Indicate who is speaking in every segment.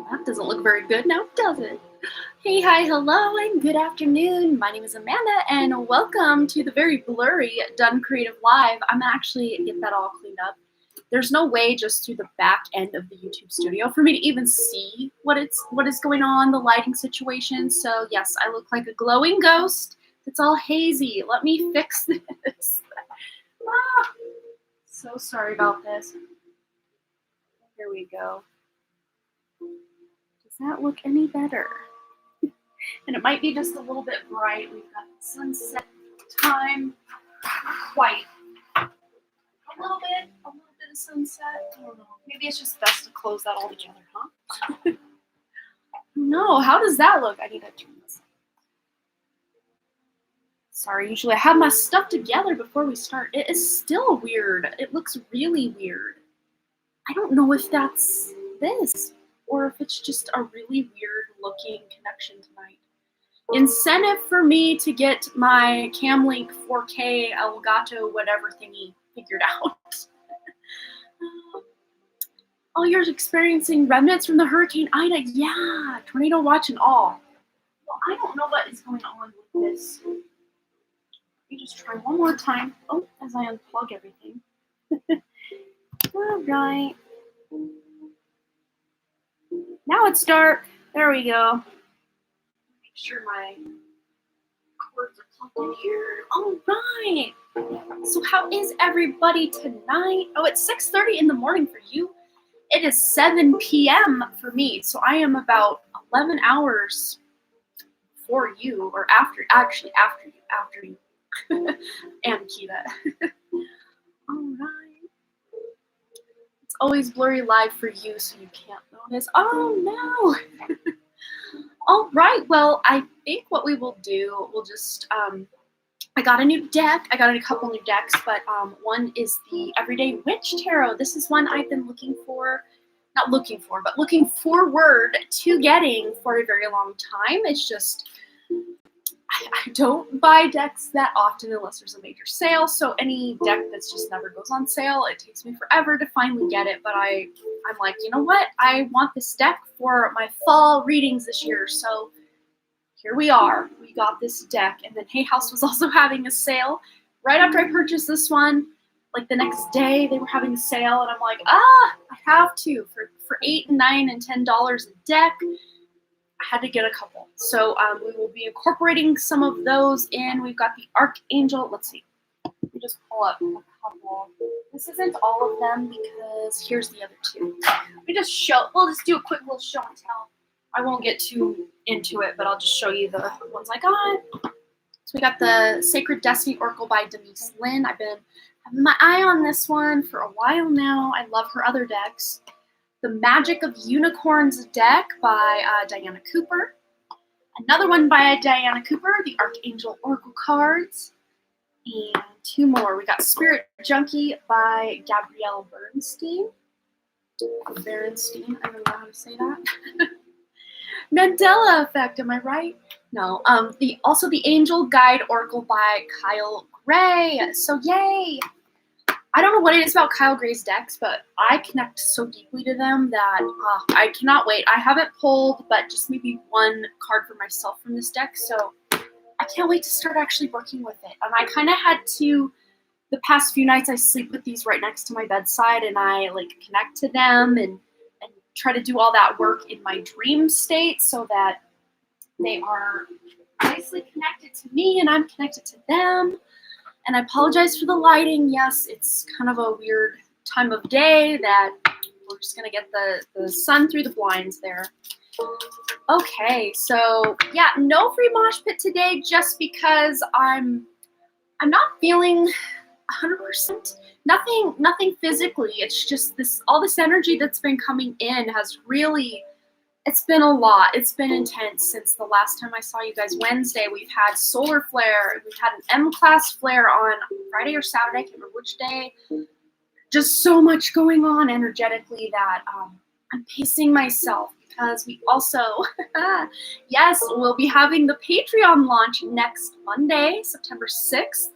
Speaker 1: That doesn't look very good now, does it? Hey, hi, hello, and good afternoon. My name is Amanda, and welcome to the very blurry Done Creative Live. I'm actually get that all cleaned up. There's no way just through the back end of the YouTube studio for me to even see what is going on, the lighting situation. So yes, I look like a glowing ghost. It's all hazy. Let me fix this. So sorry about this. Here we go. Does that look any better? And it might be just a little bit bright. We've got sunset time. Not quite. A little bit of sunset. I don't know. Maybe it's just best to close that all together, huh? No, how does that look? I need to turn this. Sorry, usually I have my stuff together before we start. It is still weird. It looks really weird. I don't know if that's this or if it's just a really weird looking connection tonight. Incentive for me to get my Camlink 4K Elgato whatever thingy figured out. Oh, you're experiencing remnants from the Hurricane Ida. Yeah, tornado watch and all. Well, I don't know what is going on with this. Let me just try one more time. Oh, as I unplug everything. All right. Now it's dark. There we go. Make sure my cords are plugged in here. All right. So how is everybody tonight? Oh, it's 6:30 in the morning for you. It is 7 p.m. for me. So I am about 11 hours before you, or after you. And Kita. All right. It's always blurry live for you, so you can't notice. Oh no. All right. Well, I think what we will do, we'll just I got a new deck. I got a couple new decks, but one is the Everyday Witch Tarot. This is one I've been looking forward to getting for a very long time. It's just, I don't buy decks that often unless there's a major sale. So any deck that's just never goes on sale, it takes me forever to finally get it. But I'm like, you know what? I want this deck for my fall readings this year. So here we are. We got this deck. And then Hay House was also having a sale. Right after I purchased this one, like the next day, they were having a sale. And I'm like, I have to. For $8 and $9 and $10 a deck, I had to get a couple. So we will be incorporating some of those in. We've got the Archangel. Let's see. Let me just pull up a couple. This isn't all of them because here's the other two. We'll just do a quick little show and tell. I won't get too into it, but I'll just show you the ones I got. So we got the Sacred Destiny Oracle by Denise Lynn. I've been having my eye on this one for a while now. I love her other decks. The Magic of Unicorns deck by Diana Cooper. Another one by Diana Cooper, the Archangel Oracle cards. And two more. We got Spirit Junkie by Gabrielle Bernstein. I don't know how to say that. Mandela Effect, am I right? No. Also the Angel Guide Oracle by Kyle Gray. So yay! I don't know what it is about Kyle Gray's decks, but I connect so deeply to them that I cannot wait. I haven't pulled, but just maybe one card for myself from this deck, so I can't wait to start actually working with it. And I kind of had to, the past few nights I sleep with these right next to my bedside, and I like connect to them and try to do all that work in my dream state so that they are nicely connected to me and I'm connected to them. And I apologize for the lighting. Yes, it's kind of a weird time of day that we're just going to get the sun through the blinds there. Okay, so yeah, no free mosh pit today just because I'm not feeling 100%. Nothing physically. It's just all this energy that's been coming in has really, it's been a lot. It's been intense since the last time I saw you guys Wednesday. We've had solar flare. We've had an M-class flare on Friday or Saturday. I can't remember which day. Just so much going on energetically that I'm pacing myself because we also, yes, we'll be having the Patreon launch next Monday, September 6th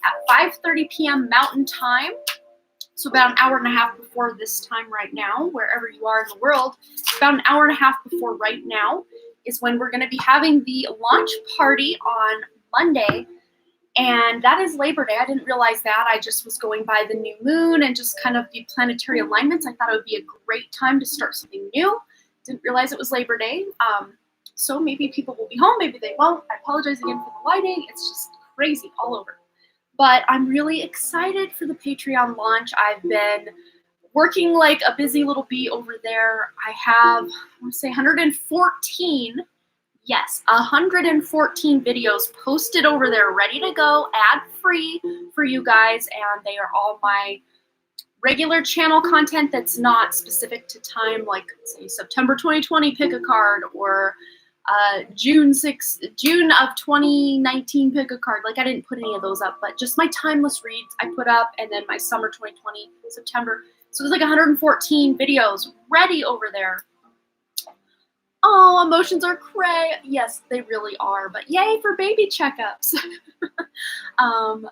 Speaker 1: at 5:30 p.m. Mountain Time. So about an hour and a half before this time right now, wherever you are in the world, about an hour and a half before right now is when we're going to be having the launch party on Monday. And that is Labor Day. I didn't realize that. I just was going by the new moon and just kind of the planetary alignments. I thought it would be a great time to start something new. Didn't realize it was Labor Day. So maybe people will be home, maybe they won't. I apologize again for the lighting. It's just crazy all over. But I'm really excited for the Patreon launch. I've been working like a busy little bee over there. I have, I want to say 114. Yes, 114 videos posted over there, ready to go, ad-free for you guys, and they are all my regular channel content that's not specific to time, like say September 2020 pick a card, or June of 2019 pick a card. Like I didn't put any of those up, but just my timeless reads I put up, and then my summer 2020 September. So there's like 114 videos ready over there. Oh, emotions are cray. Yes, they really are. But yay for baby checkups.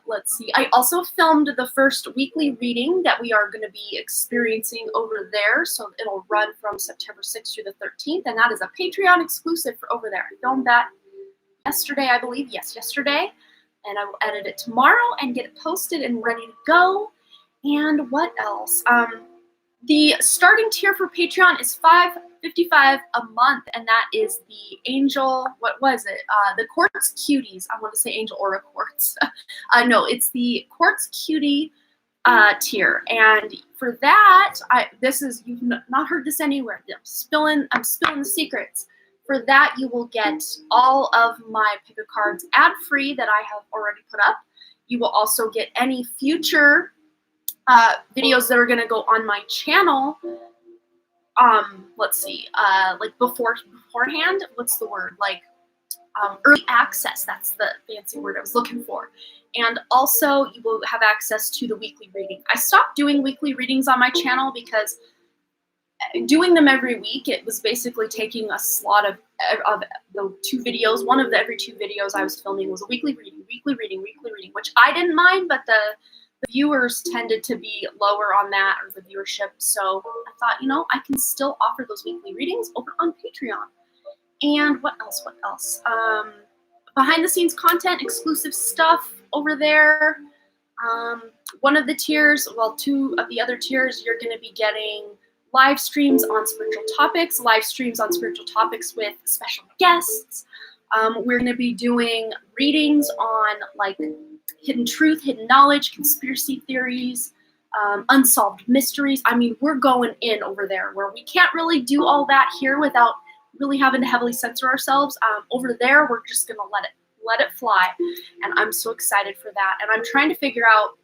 Speaker 1: Let's see. I also filmed the first weekly reading that we are going to be experiencing over there. So it'll run from September 6th through the 13th. And that is a Patreon exclusive for over there. I filmed that yesterday, I believe. Yes, yesterday. And I will edit it tomorrow and get it posted and ready to go. And what else? The starting tier for Patreon is $5.55 a month, and that is the Angel, what was it? The Quartz Cuties. I want to say Angel Aura Quartz. No, it's the Quartz Cutie tier. And for that, you've not heard this anywhere. I'm spilling the secrets. For that, you will get all of my pick a cards ad-free that I have already put up. You will also get any future videos that are going to go on my channel. Let's see, like beforehand, what's the word? Like early access, that's the fancy word I was looking for. And also you will have access to the weekly reading. I stopped doing weekly readings on my channel because doing them every week, it was basically taking a slot of the 2 videos. One of the every 2 videos I was filming was a weekly reading, which I didn't mind, but the viewers tended to be lower on that, or the viewership. So I thought, you know, I can still offer those weekly readings over on Patreon. And what else? Behind the scenes content, exclusive stuff over there. One of the tiers, well, 2 of the other tiers, you're going to be getting live streams on spiritual topics, with special guests. We're going to be doing readings on like hidden truth, hidden knowledge, conspiracy theories, unsolved mysteries. I mean, we're going in over there where we can't really do all that here without really having to heavily censor ourselves. Over there, we're just going to let it fly. And I'm so excited for that. And I'm trying to figure out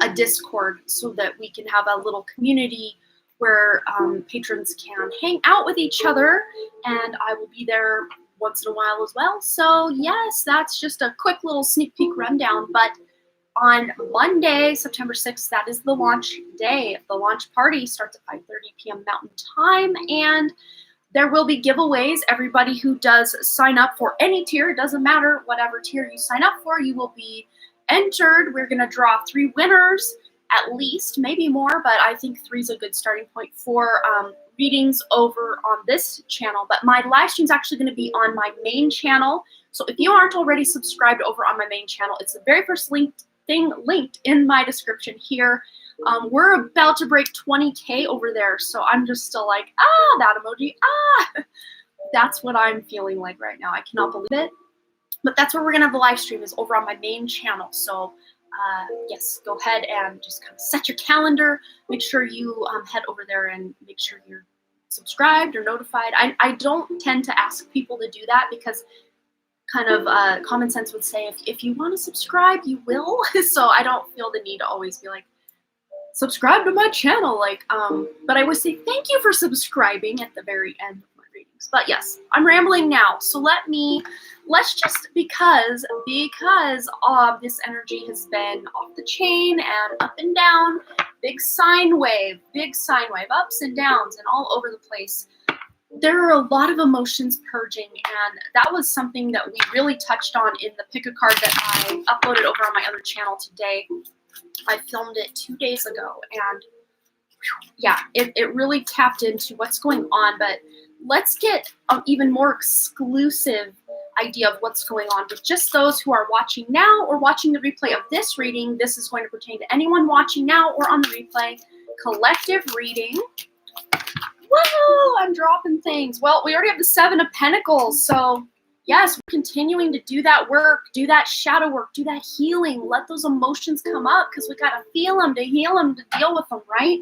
Speaker 1: a Discord so that we can have a little community where patrons can hang out with each other, and I will be there once in a while as well. So yes, that's just a quick little sneak peek rundown. But on Monday, September 6th, that is the launch day. The launch party starts at 5:30 p.m. Mountain Time, and there will be giveaways. Everybody who does sign up for any tier, it doesn't matter whatever tier you sign up for, you will be entered. We're going to draw 3 winners at least, maybe more, but I think 3 is a good starting point for readings over on this channel. But my live stream is actually going to be on my main channel. So if you aren't already subscribed over on my main channel, it's the very first thing linked in my description here. We're about to break 20K over there, so I'm just still like, that emoji, That's what I'm feeling like right now. I cannot believe it. But that's where we're going to have the live stream, is over on my main channel. So yes, go ahead and just kind of set your calendar. Make sure you head over there and make sure you're subscribed or notified. I don't tend to ask people to do that because kind of common sense would say if you want to subscribe, you will. So I don't feel the need to always be like, subscribe to my channel. Like, but I would say thank you for subscribing at the very end of my readings. But yes, I'm rambling now. So let's just, because this energy has been off the chain and up and down, big sine wave, ups and downs and all over the place. There are a lot of emotions purging, and that was something that we really touched on in the pick a card that I uploaded over on my other channel today. I filmed it 2 days ago, and yeah, it really tapped into what's going on. But let's get an even more exclusive idea of what's going on with just those who are watching now or watching the replay of this reading. This is going to pertain to anyone watching now or on the replay. Collective reading. Whoa, I'm dropping things. Well, we already have the 7 of Pentacles, so yes, we're continuing to do that work, do that shadow work, do that healing. Let those emotions come up because we got to feel them to heal them, to deal with them, right?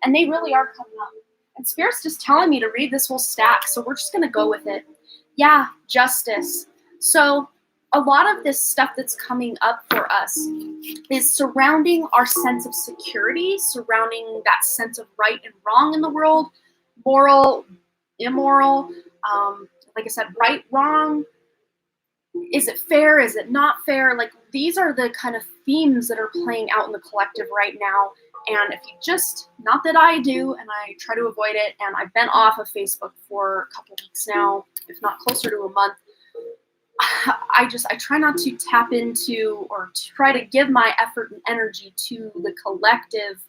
Speaker 1: And they really are coming up. And Spirit's just telling me to read this whole stack, so we're just going to go with it. Yeah, justice. So a lot of this stuff that's coming up for us is surrounding our sense of security, surrounding that sense of right and wrong in the world, moral, immoral, like I said, right, wrong. Is it fair? Is it not fair? Like, these are the kind of themes that are playing out in the collective right now. And if you just, not that I do, and I try to avoid it, and I've been off of Facebook for a couple weeks now, if not closer to a month, I try not to tap into or try to give my effort and energy to the collective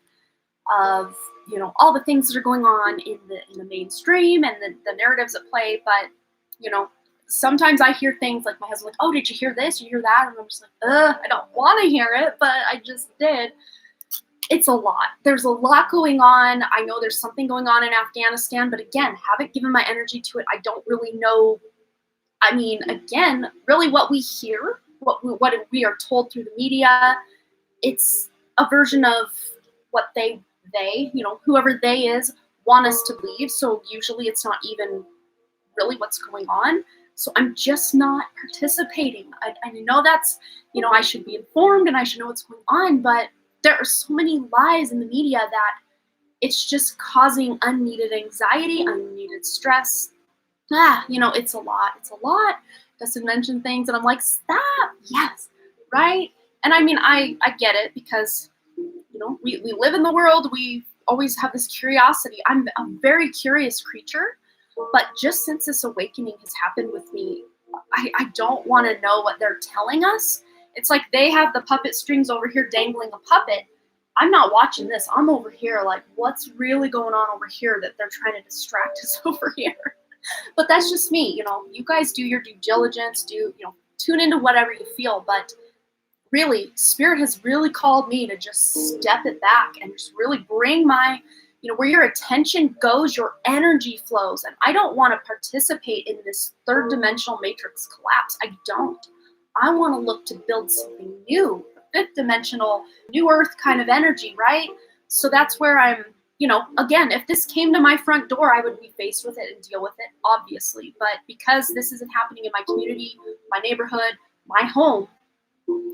Speaker 1: of, you know, all the things that are going on in the mainstream and the narratives at play. But, you know, sometimes I hear things like my husband, like, oh, did you hear this? You hear that? And I'm just like, I don't want to hear it, but I just did. It's a lot. There's a lot going on. I know there's something going on in Afghanistan, but again, haven't given my energy to it. I don't really know. I mean, again, really what we hear, what we are told through the media, it's a version of what they, you know, whoever they is, want us to believe. So usually it's not even really what's going on. So I'm just not participating. I know that's, you know, I should be informed and I should know what's going on, but there are so many lies in the media that it's just causing unneeded anxiety, unneeded stress. You know, it's a lot. It's a lot. Doesn't mention things, and I'm like, stop. Yes, right. And I mean, I get it because, you know, we live in the world. We always have this curiosity. I'm a very curious creature, but just since this awakening has happened with me, I don't want to know what they're telling us. It's like they have the puppet strings over here dangling a puppet. I'm not watching this. I'm over here like, what's really going on over here that they're trying to distract us over here? But that's just me. You know, you guys do your due diligence, you know, tune into whatever you feel. But really, Spirit has really called me to just step it back and just really bring my, you know, where your attention goes, your energy flows. And I don't want to participate in this third dimensional matrix collapse. I don't. I want to look to build something new, a fifth dimensional, new earth kind of energy, right? So that's where I'm, you know, again, if this came to my front door, I would be faced with it and deal with it, obviously. But because this isn't happening in my community, my neighborhood, my home,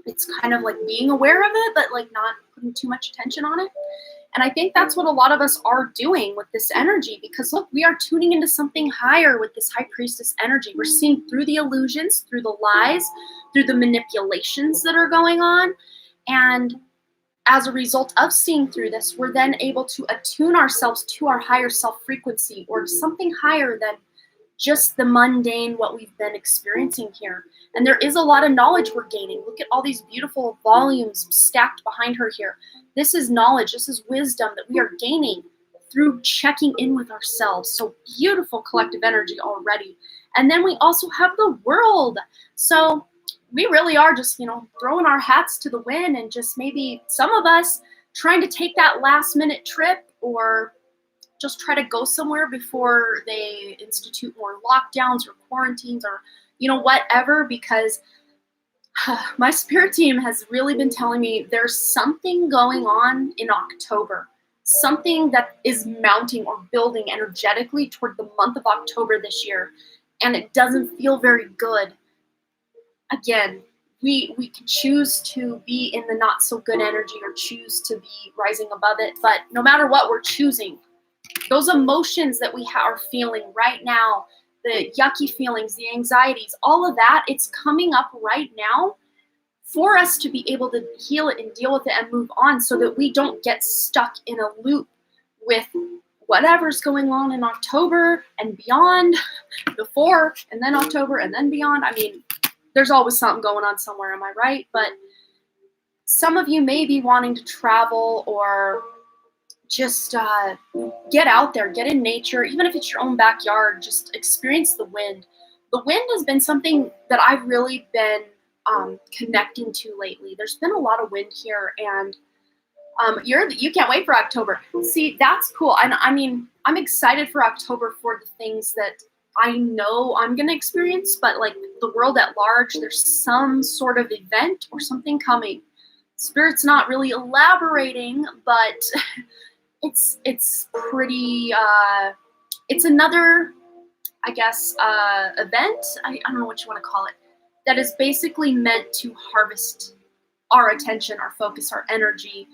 Speaker 1: it's kind of like being aware of it, but like not putting too much attention on it. And I think that's what a lot of us are doing with this energy, because look, we are tuning into something higher with this High Priestess energy. We're seeing through the illusions, through the lies, through the manipulations that are going on. And as a result of seeing through this, we're then able to attune ourselves to our higher self frequency, or something higher than just the mundane, what we've been experiencing here. And there is a lot of knowledge we're gaining. Look at all these beautiful volumes stacked behind her here. This is knowledge, this is wisdom that we are gaining through checking in with ourselves. So beautiful collective energy already. And then we also have the world. So we really are just, you know, throwing our hats to the wind, and just maybe some of us trying to take that last minute trip, or just try to go somewhere before they institute more lockdowns or quarantines, or, you know, whatever, because my spirit team has really been telling me there's something going on in October, something that is mounting or building energetically toward the month of October this year, and it doesn't feel very good. Again, we can choose to be in the not so good energy or choose to be rising above it, but no matter what we're choosing, those emotions that we are feeling right now, the yucky feelings, the anxieties, all of that, it's coming up right now for us to be able to heal it and deal with it and move on, so that we don't get stuck in a loop with whatever's going on in October and beyond, before and then October and then beyond. I mean, there's always something going on somewhere, am I right? But some of you may be wanting to travel or just get out there, get in nature, even if it's your own backyard, just experience the wind. The wind has been something that I've really been connecting to lately. There's been a lot of wind here, and you can't wait for October. See, that's cool. And I mean, I'm excited for October for the things that I know I'm going to experience, but like the world at large, there's some sort of event or something coming. Spirit's not really elaborating, but it's pretty, it's another, I guess, event, I don't know what you want to call it, that is basically meant to harvest our attention, our focus, our energy,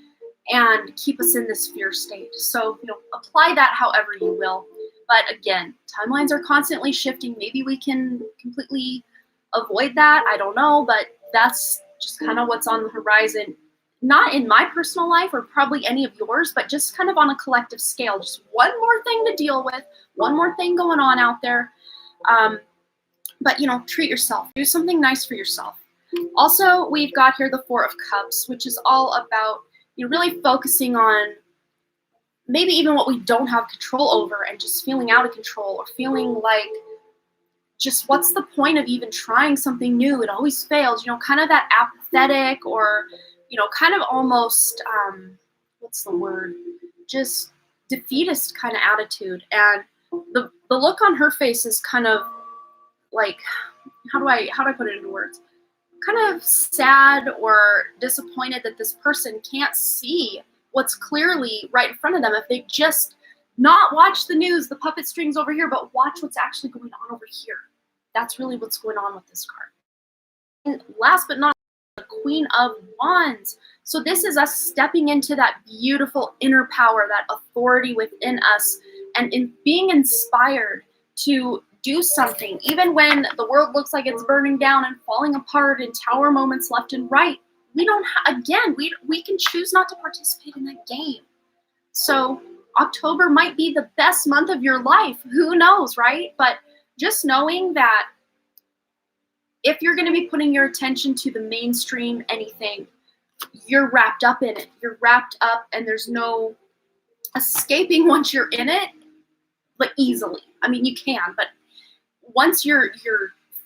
Speaker 1: and keep us in this fear state. So, apply that however you will. But again, timelines are constantly shifting. Maybe we can completely avoid that. I don't know, but that's just kind of what's on the horizon. Not in my personal life or probably any of yours, but just kind of on a collective scale. Just one more thing to deal with, one more thing going on out there. But, treat yourself. Do something nice for yourself. Also, we've got here the Four of Cups, which is all about really focusing on maybe even what we don't have control over and just feeling out of control or feeling like just what's the point of even trying something new? It always fails, kind of that apathetic or, kind of almost, what's the word? Just defeatist kind of attitude. And the look on her face is kind of like, how do I put it into words? Kind of sad or disappointed that this person can't see what's clearly right in front of them if they just not watch the news, the puppet strings over here, but watch what's actually going on over here. That's really what's going on with this card. And last but not least, the Queen of Wands. So this is us stepping into that beautiful inner power, that authority within us, and in being inspired to do something, even when the world looks like it's burning down and falling apart in tower moments left and right. We don't, we can choose not to participate in that game. So October might be the best month of your life. Who knows, right? But just knowing that if you're going to be putting your attention to the mainstream anything, you're wrapped up in it. You're wrapped up and there's no escaping once you're in it, like easily. I mean, you can, but once your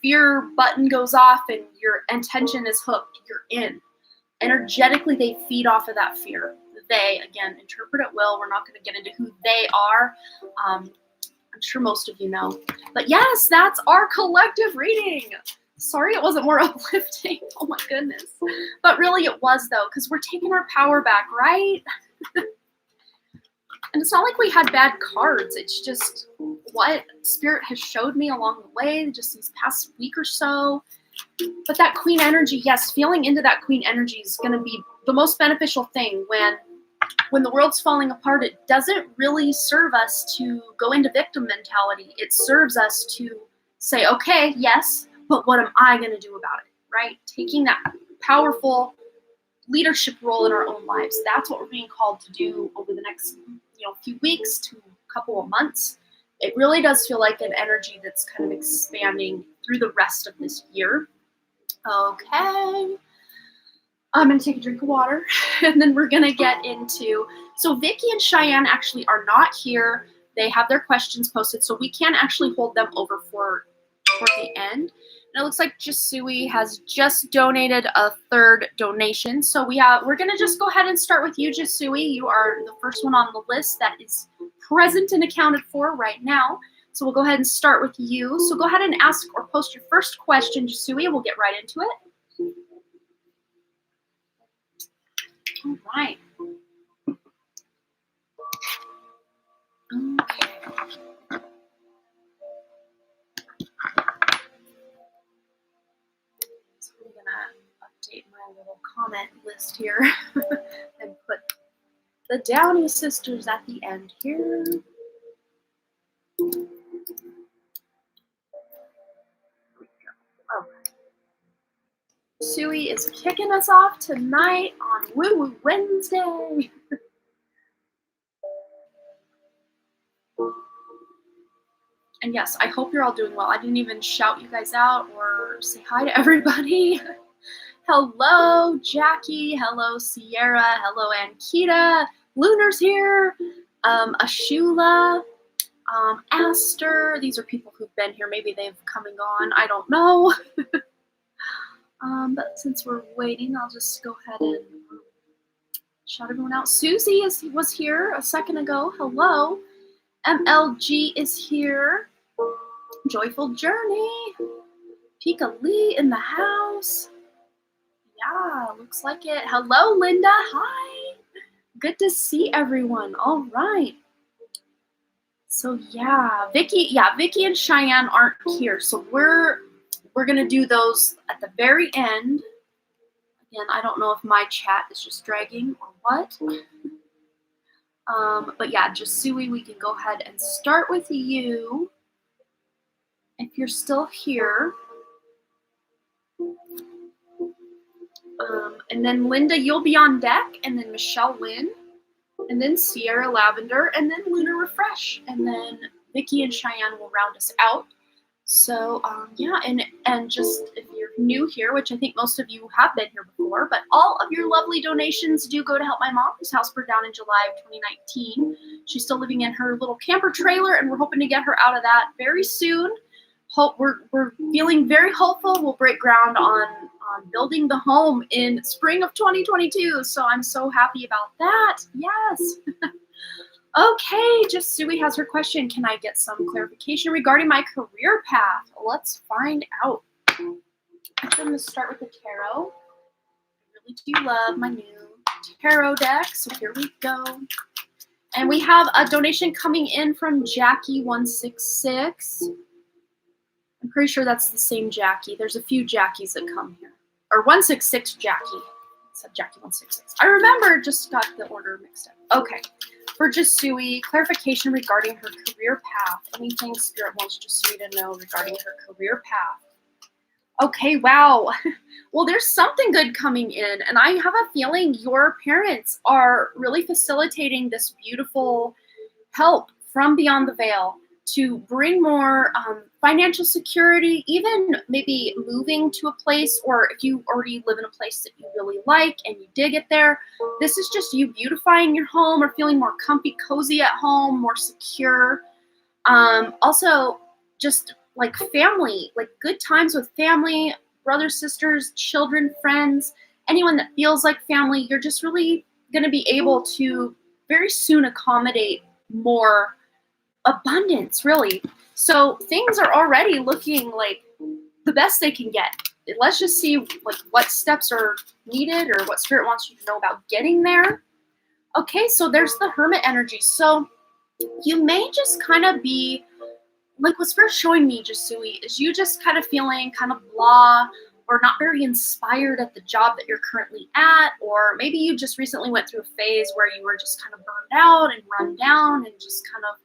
Speaker 1: fear button goes off and your intention is hooked, you're in. Energetically, they feed off of that fear. They, again, interpret it well. We're not going to get into who they are. I'm sure most of you know. But yes, that's our collective reading. Sorry it wasn't more uplifting. Oh my goodness. But really it was, though, because we're taking our power back, right? And it's not like we had bad cards. It's just what Spirit has showed me along the way, just these past week or so. But that Queen energy, yes, feeling into that Queen energy is going to be the most beneficial thing when the world's falling apart. It doesn't really serve us to go into victim mentality. It serves us to say, okay, yes, but what am I going to do about it, right? Taking that powerful leadership role in our own lives. That's what we're being called to do over the next few weeks to a couple of months. It really does feel like an energy that's kind of expanding through the rest of this year. Okay. I'm going to take a drink of water and then we're going to get into, so Vicky and Cheyenne actually are not here. They have their questions posted, so we can actually hold them over for the end. And it looks like Yuji has just donated a third donation. So we're going to just go ahead and start with you, Yuji. You are the first one on the list that is present and accounted for right now. So we'll go ahead and start with you. So go ahead and ask or post your first question, Yuji, and we'll get right into it. All right. Okay. So I'm gonna update my little comment list here and put the Downey sisters at the end here. Okay. Sui is kicking us off tonight on Woo Woo Wednesday. And yes, I hope you're all doing well. I didn't even shout you guys out or say hi to everybody. Hello, Jackie. Hello, Sierra. Hello, Ankita. Lunar's here. Ashula. Aster. These are people who've been here. Maybe they've come and gone. I don't know. But since we're waiting, I'll just go ahead and shout everyone out. Susie was here a second ago. Hello. MLG is here. Joyful Journey. Pika Lee in the house. Yeah, looks like it. Hello, Linda. Hi. Good to see everyone. All right. So yeah, Vicky and Cheyenne aren't here. So we're gonna do those at the very end. Again, I don't know if my chat is just dragging or what. But yeah, just Sui, we can go ahead and start with you. If you're still here. And then Linda, you'll be on deck, and then Michelle Lynn, and then Sierra Lavender, and then Lunar Refresh, and then Vicky and Cheyenne will round us out. So yeah, and just if you're new here, which I think most of you have been here before, but all of your lovely donations do go to help my mom, whose house burned down in July of 2019. She's still living in her little camper trailer, and we're hoping to get her out of that very soon. Hope we're feeling very hopeful. We'll break ground on building the home in spring of 2022. So I'm so happy about that. Yes. Okay, just Sui has her question. Can I get some clarification regarding my career path? Let's find out. I'm going to start with the tarot. I really do love my new tarot deck. So here we go. And we have a donation coming in from Jackie166. I'm pretty sure that's the same Jackie. There's a few Jackies that come here. Or 166 Jackie. It said Jackie 166. I remember, just got the order mixed up. Okay. For Jasui, clarification regarding her career path. Anything Spirit wants Jasui to know regarding her career path. Okay, wow. Well, there's something good coming in. And I have a feeling your parents are really facilitating this beautiful help from beyond the veil to bring more financial security, even maybe moving to a place, or if you already live in a place that you really like and you dig it there, this is just you beautifying your home or feeling more comfy, cozy at home, more secure. Also, just like family, like good times with family, brothers, sisters, children, friends, anyone that feels like family, you're just really going to be able to very soon accommodate more abundance, really. So things are already looking like the best they can get. Let's just see like what steps are needed or what Spirit wants you to know about getting there. Okay, so there's the Hermit energy. So you may just kind of be like what Spirit's showing me, Jasui, is you just kind of feeling kind of blah or not very inspired at the job that you're currently at, or maybe you just recently went through a phase where you were just kind of burned out and run down and just kind of,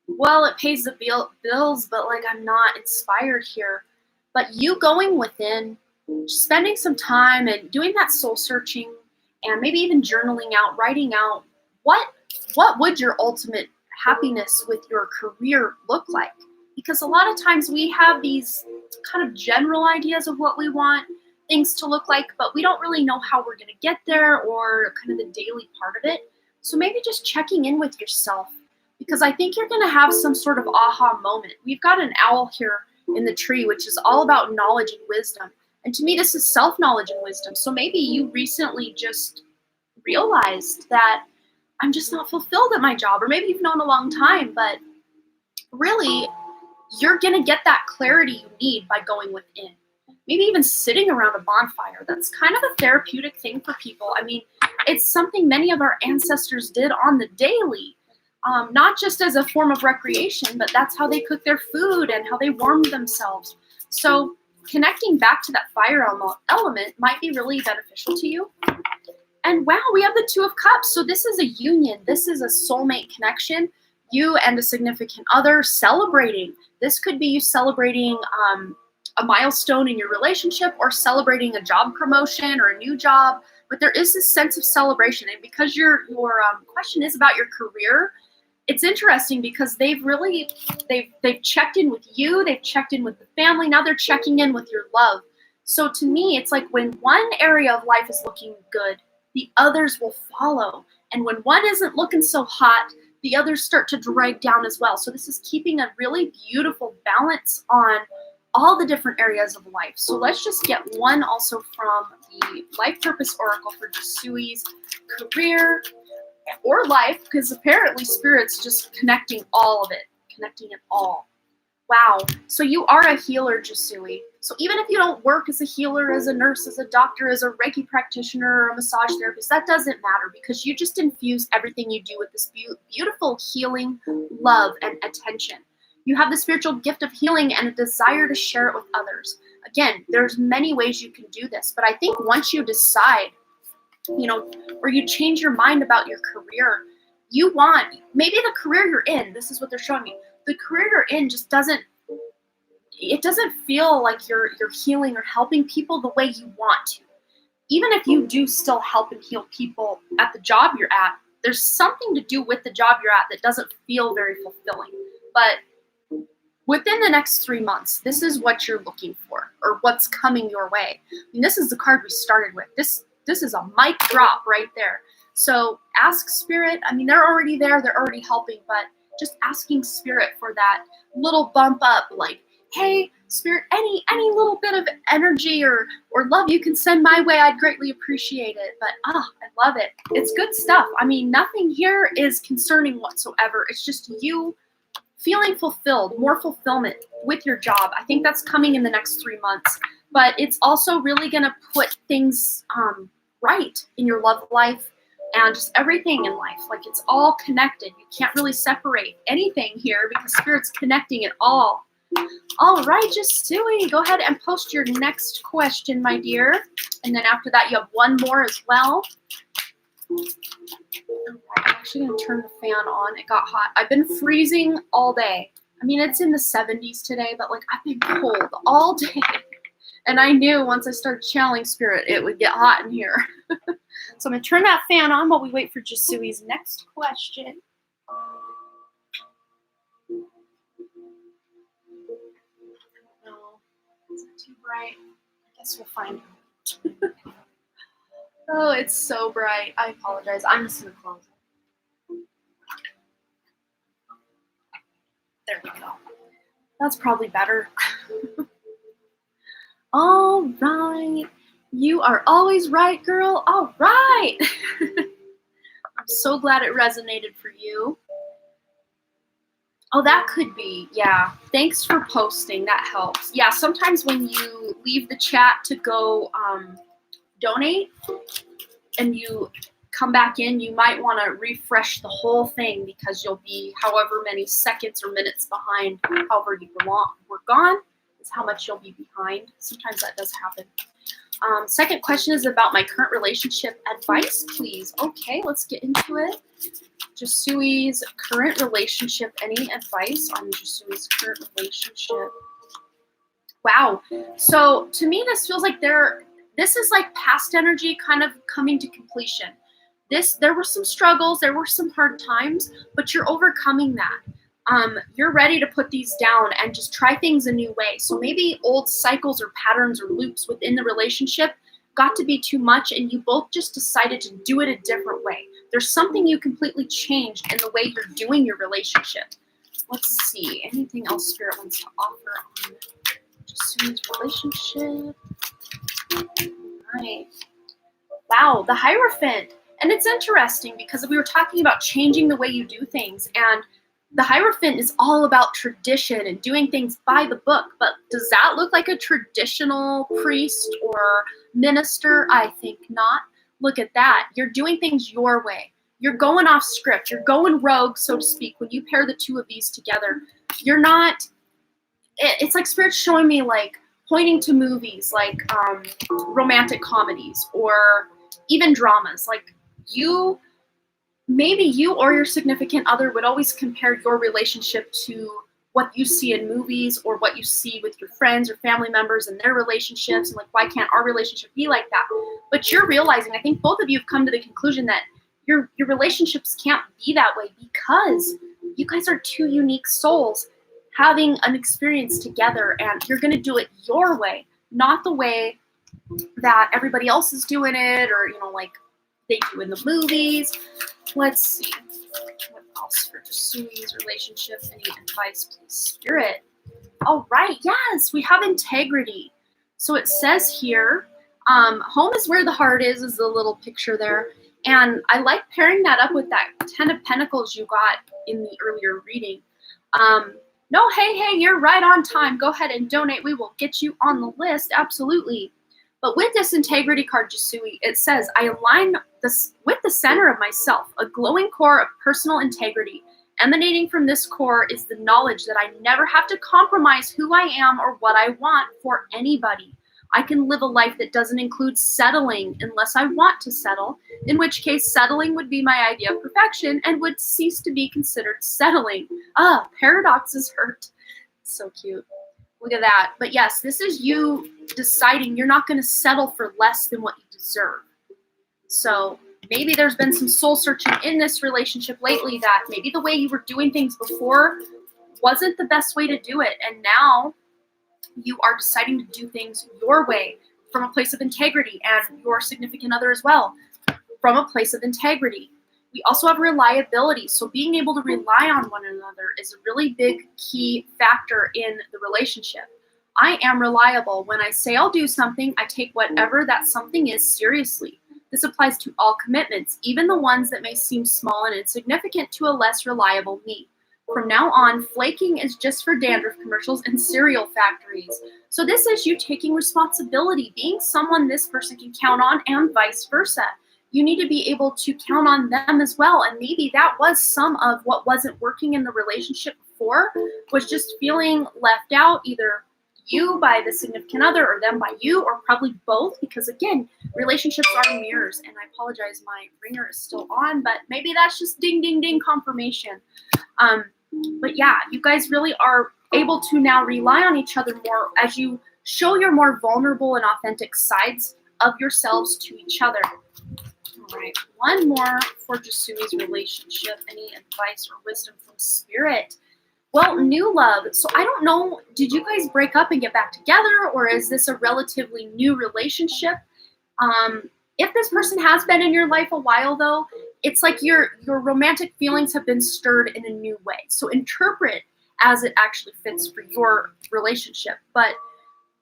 Speaker 1: well, it pays the bills, but like I'm not inspired here. But you going within, spending some time and doing that soul searching and maybe even journaling out, writing out what would your ultimate happiness with your career look like? Because a lot of times we have these kind of general ideas of what we want things to look like, but we don't really know how we're going to get there or kind of the daily part of it. So maybe just checking in with yourself, because I think you're going to have some sort of aha moment. We've got an owl here in the tree, which is all about knowledge and wisdom. And to me, this is self-knowledge and wisdom. So maybe you recently just realized that I'm just not fulfilled at my job, or maybe you've known a long time, but really you're going to get that clarity you need by going within. Maybe even sitting around a bonfire. That's kind of a therapeutic thing for people. I mean, it's something many of our ancestors did on the daily. Not just as a form of recreation, but that's how they cook their food and how they warmed themselves. So connecting back to that fire element might be really beneficial to you. And wow, we have the Two of Cups. So this is a union. This is a soulmate connection. You and a significant other celebrating. This could be you celebrating a milestone in your relationship or celebrating a job promotion or a new job. But there is this sense of celebration. And because your question is about your career, it's interesting because they've checked in with you, they've checked in with the family, now they're checking in with your love. So to me, it's like when one area of life is looking good, the others will follow. And when one isn't looking so hot, the others start to drag down as well. So this is keeping a really beautiful balance on all the different areas of life. So let's just get one also from the Life Purpose Oracle for Jisui's career or life, because apparently Spirit's just connecting all of it, connecting it all. Wow. So you are a healer, Jisui. So even if you don't work as a healer, as a nurse, as a doctor, as a Reiki practitioner, or a massage therapist, that doesn't matter because you just infuse everything you do with this beautiful healing, love, and attention. You have the spiritual gift of healing and a desire to share it with others. Again, there's many ways you can do this, but I think once you decide, or you change your mind about your career, you want, maybe the career you're in, this is what they're showing me, the career you're in just doesn't feel like you're healing or helping people the way you want to. Even if you do still help and heal people at the job you're at, there's something to do with the job you're at that doesn't feel very fulfilling. But within the next 3 months, this is what you're looking for or what's coming your way. I mean, this is the card we started with. This is a mic drop right there. So ask Spirit. I mean, they're already there. They're already helping, but just asking Spirit for that little bump up, like, hey, Spirit, any little bit of energy or love you can send my way, I'd greatly appreciate it. But I love it. It's good stuff. I mean, nothing here is concerning whatsoever. It's just you feeling fulfilled, more fulfillment with your job. I think that's coming in the next 3 months. But it's also really going to put things right in your love life and just everything in life. Like, it's all connected. You can't really separate anything here because Spirit's connecting it all. All right, Jisui, go ahead and post your next question, my dear. And then after that, you have one more as well. All right, I'm actually going to turn the fan on. It got hot. I've been freezing all day. I mean, it's in the 70s today, but like I've been cold all day. And I knew once I started channeling Spirit, it would get hot in here. So I'm going to turn that fan on while we wait for Jisui's next question. No, is it too bright? I guess we'll find out. Oh, it's so bright. I apologize. I'm just going to close it. There we go. That's probably better. All right. You are always right, girl. All right. I'm so glad it resonated for you. Oh, that could be. Yeah. Thanks for posting. That helps. Yeah, sometimes when you leave the chat to go donate and you come back in, you might want to refresh the whole thing because you'll be however many seconds or minutes behind. However you were gone is how much you'll be behind. Sometimes that does happen. Second question is about my current relationship advice, please. Okay, let's get into it. Jisui's current relationship. Any advice on Jisui's current relationship? Wow. So to me, this feels like this is like past energy kind of coming to completion. There were some struggles, there were some hard times, but you're overcoming that. You're ready to put these down and just try things a new way. So maybe old cycles or patterns or loops within the relationship got to be too much and you both just decided to do it a different way. There's something you completely changed in the way you're doing your relationship. Let's see, anything else Spirit wants to offer on Jisui's relationship? Right. Wow, the Hierophant. And it's interesting because we were talking about changing the way you do things, and the Hierophant is all about tradition and doing things by the book. But does that look like a traditional priest or minister? I think not. Look at that. You're doing things your way. You're going off script. You're going rogue, so to speak. When you pair the two of these together, you're not, it's like Spirit's showing me like pointing to movies like romantic comedies or even dramas. Like maybe you or your significant other would always compare your relationship to what you see in movies or what you see with your friends or family members and their relationships, and like, why can't our relationship be like that? But you're realizing, I think both of you have come to the conclusion that your relationships can't be that way because you guys are two unique souls having an experience together, and you're going to do it your way. not the way that everybody else is doing it, or, you know, like they do in the movies. Let's see. What else for Sui's relationship? Any advice, please, Spirit? All right, yes, we have integrity. So it says here, home is where the heart is the little picture there. And I like pairing that up with that 10 of Pentacles you got in the earlier reading. No, hey, you're right on time. Go ahead and donate. We will get you on the list, absolutely. But with this integrity card, Sui, it says, I align this with the center of myself, a glowing core of personal integrity. Emanating from this core is the knowledge that I never have to compromise who I am or what I want for anybody. I can live a life that doesn't include settling unless I want to settle, in which case settling would be my idea of perfection and would cease to be considered settling. Paradoxes hurt. So cute. Look at that. But yes, this is you deciding you're not going to settle for less than what you deserve. So maybe there's been some soul searching in this relationship lately, that maybe the way you were doing things before wasn't the best way to do it. And now you are deciding to do things your way from a place of integrity, and your significant other as well from a place of integrity. We also have reliability. So being able to rely on one another is a really big key factor in the relationship. I am reliable. When I say I'll do something, I take whatever that something is seriously. This applies to all commitments, even the ones that may seem small and insignificant to a less reliable me. From now on, flaking is just for dandruff commercials and cereal factories. So this is you taking responsibility, being someone this person can count on, and vice versa. You need to be able to count on them as well. And maybe that was some of what wasn't working in the relationship before, was just feeling left out, either you by the significant other or them by you, or probably both, because again, relationships are mirrors. And I apologize, my ringer is still on, but maybe that's just ding, ding, ding confirmation. But yeah, you guys really are able to now rely on each other more as you show your more vulnerable and authentic sides of yourselves to each other. All right, one more for Sui's relationship. Any advice or wisdom from Spirit? Well, new love. So I don't know, did you guys break up and get back together, or is this a relatively new relationship? If this person has been in your life a while, though, it's like your romantic feelings have been stirred in a new way. So interpret as it actually fits for your relationship. But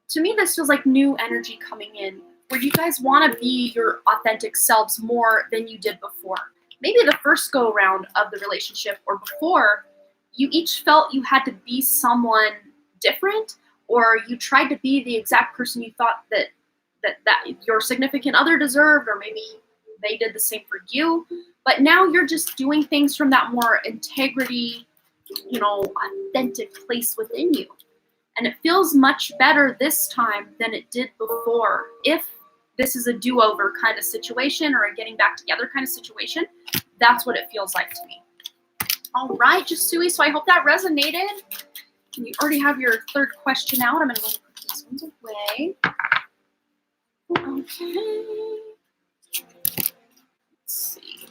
Speaker 1: to me, this feels like new energy coming in, where you guys want to be your authentic selves more than you did before. Maybe the first go around of the relationship or before, you each felt you had to be someone different, or you tried to be the exact person you thought that your significant other deserved, or maybe they did the same for you. But now you're just doing things from that more integrity, authentic place within you. And it feels much better this time than it did before. If this is a do-over kind of situation, or a getting back together kind of situation, that's what it feels like to me. All right, Sui, so I hope that resonated. You already have your third question out. I'm going to go and put these ones away. Okay. Let's see.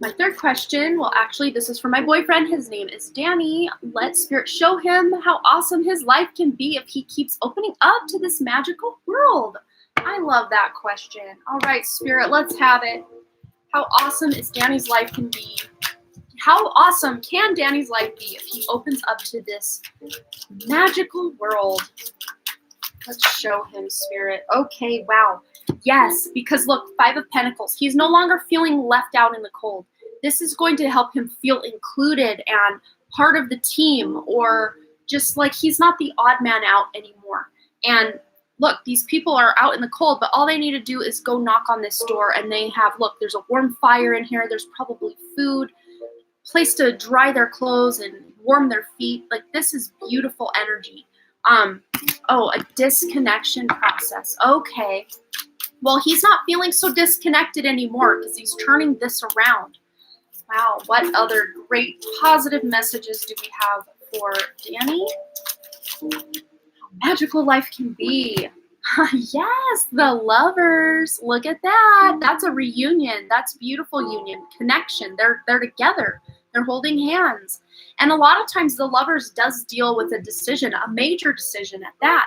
Speaker 1: My third question, well, actually, this is for my boyfriend. His name is Danny. Let Spirit show him how awesome his life can be if he keeps opening up to this magical world. I love that question. All right, Spirit, let's have it. How awesome is Danny's life can be? How awesome can Danny's life be if he opens up to this magical world? Let's show him, Spirit. Okay, wow. Yes, because look, 5 of Pentacles. He's no longer feeling left out in the cold. This is going to help him feel included and part of the team, or just like he's not the odd man out anymore. And look, these people are out in the cold, but all they need to do is go knock on this door, and they have, look, there's a warm fire in here. There's probably food, place to dry their clothes and warm their feet. Like, this is beautiful energy. A disconnection process. Okay. Well, he's not feeling so disconnected anymore because he's turning this around. Wow, what other great positive messages do we have for Danny? How magical life can be. Yes, the lovers. Look at that. That's a reunion. That's beautiful union, connection. They're together. They're holding hands. And a lot of times the lovers does deal with a decision, a major decision at that.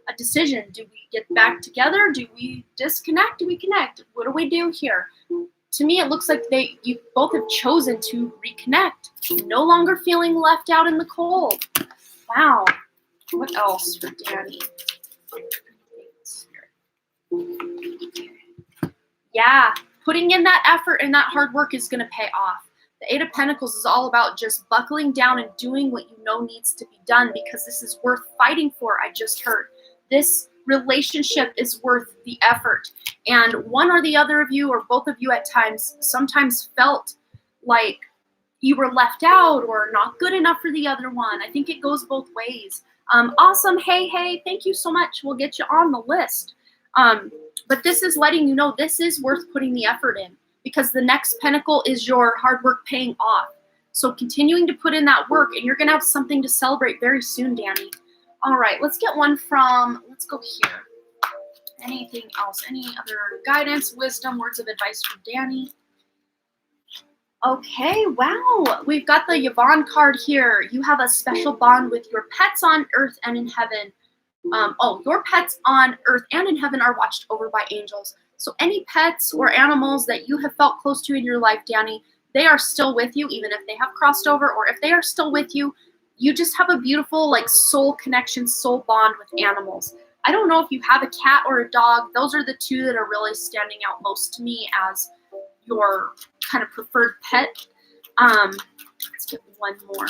Speaker 1: a decision. Do we get back together? Do we disconnect? Do we connect? What do we do here? To me, it looks like you both have chosen to reconnect. No longer feeling left out in the cold. Wow. What else for Danny? Yeah, putting in that effort and that hard work is going to pay off. The Eight of Pentacles is all about just buckling down and doing what you know needs to be done, because this is worth fighting for. I just heard this relationship is worth the effort. And one or the other of you, or both of you at times, sometimes felt like you were left out or not good enough for the other one. I think it goes both ways. Awesome. Hey, thank you so much. We'll get you on the list. But this is letting you know this is worth putting the effort in, because the next pentacle is your hard work paying off. So continuing to put in that work, and you're going to have something to celebrate very soon, Danny. All right, let's get one from, let's go here. Anything else? Any other guidance, wisdom, words of advice from Danny? Okay, wow. We've got the Yvonne card here. You have a special bond with your pets on earth and in heaven. Your pets on earth and in heaven are watched over by angels. So any pets or animals that you have felt close to in your life, Danny, they are still with you, even if they have crossed over, or if they are still with you, you just have a beautiful like soul connection, soul bond with animals. I don't know if you have a cat or a dog. Those are the two that are really standing out most to me as your kind of preferred pet. Let's get one more.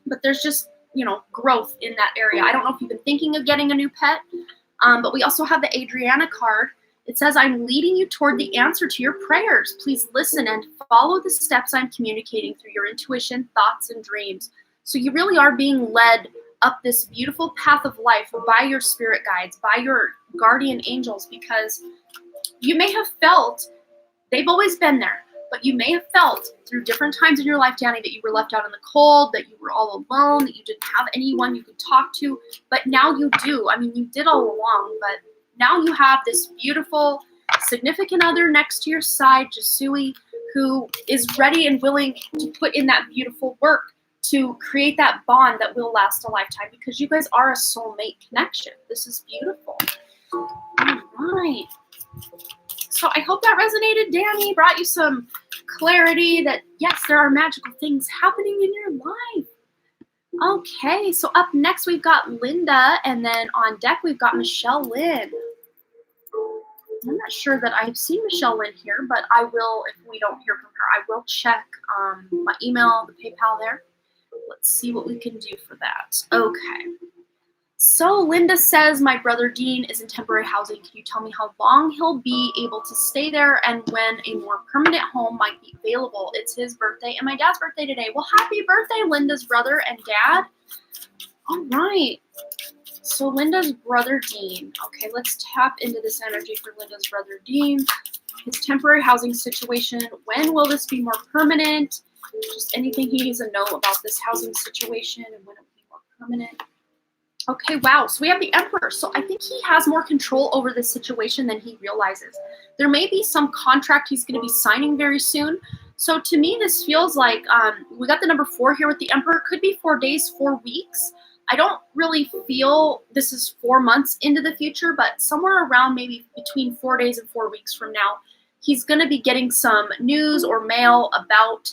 Speaker 1: But there's just, growth in that area. I don't know if you've been thinking of getting a new pet, but we also have the Adriana card. It says, I'm leading you toward the answer to your prayers. Please listen and follow the steps I'm communicating through your intuition, thoughts, and dreams. So you really are being led up this beautiful path of life by your spirit guides, by your guardian angels, because you may have felt, they've always been there, but you may have felt through different times in your life, Danny, that you were left out in the cold, that you were all alone, that you didn't have anyone you could talk to, but now you do. I mean, you did all along, but now you have this beautiful significant other next to your side, Yuji, who is ready and willing to put in that beautiful work to create that bond that will last a lifetime, because you guys are a soulmate connection. This is beautiful. All right. So I hope that resonated, Danny, brought you some clarity that, yes, there are magical things happening in your life. Okay, so up next we've got Linda, and then on deck we've got Michelle Lynn. I'm not sure that I've seen Michelle Lynn here, but I will, if we don't hear from her, I will check my email, the PayPal there. Let's see what we can do for that. Okay. So Linda says, my brother Dean is in temporary housing. Can you tell me how long he'll be able to stay there and when a more permanent home might be available? It's his birthday and my dad's birthday today. Well, happy birthday, Linda's brother and dad. All right. So Linda's brother Dean. Okay, let's tap into this energy for Linda's brother Dean. His temporary housing situation. When will this be more permanent? Just anything he needs to know about this housing situation and when it will be more permanent. Okay, wow. So we have the Emperor. So I think he has more control over this situation than he realizes. There may be some contract he's going to be signing very soon. So to me, this feels like we got the number 4 here with the Emperor. Could be 4 days, 4 weeks. I don't really feel this is 4 months into the future, but somewhere around maybe between 4 days and 4 weeks from now, he's going to be getting some news or mail about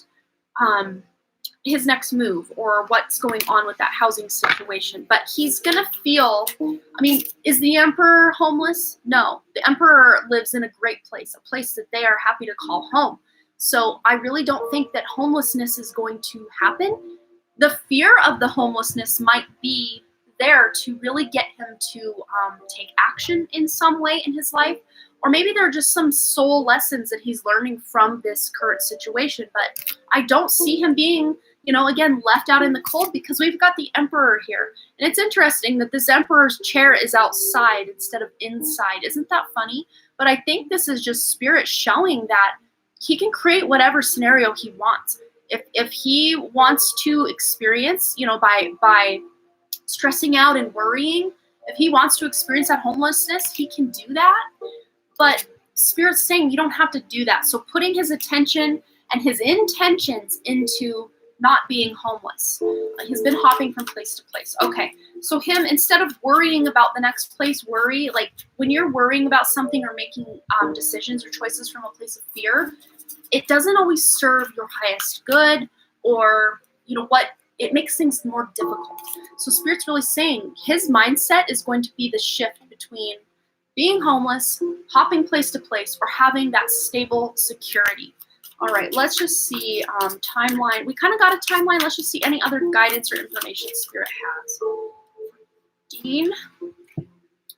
Speaker 1: his next move or what's going on with that housing situation. But he's going to feel, I mean, is the Emperor homeless? No. The Emperor lives in a great place, a place that they are happy to call home. So I really don't think that homelessness is going to happen. The fear of the homelessness might be there to really get him to take action in some way in his life. Or maybe there are just some soul lessons that he's learning from this current situation. But I don't see him being, again, left out in the cold, because we've got the Emperor here. And it's interesting that this Emperor's chair is outside instead of inside. Isn't that funny? But I think this is just spirit showing that he can create whatever scenario he wants. If he wants to experience, by stressing out and worrying, if he wants to experience that homelessness, he can do that. But Spirit's saying you don't have to do that. So putting his attention and his intentions into not being homeless. He's been hopping from place to place. Okay, so him, instead of worrying about the next place, worry, like when you're worrying about something or making decisions or choices from a place of fear, it doesn't always serve your highest good, or you know what, it makes things more difficult. So Spirit's really saying his mindset is going to be the shift between being homeless, hopping place to place, or having that stable security. All right, let's just see timeline. We kind of got a timeline. Let's just see any other guidance or information Spirit has. Dean.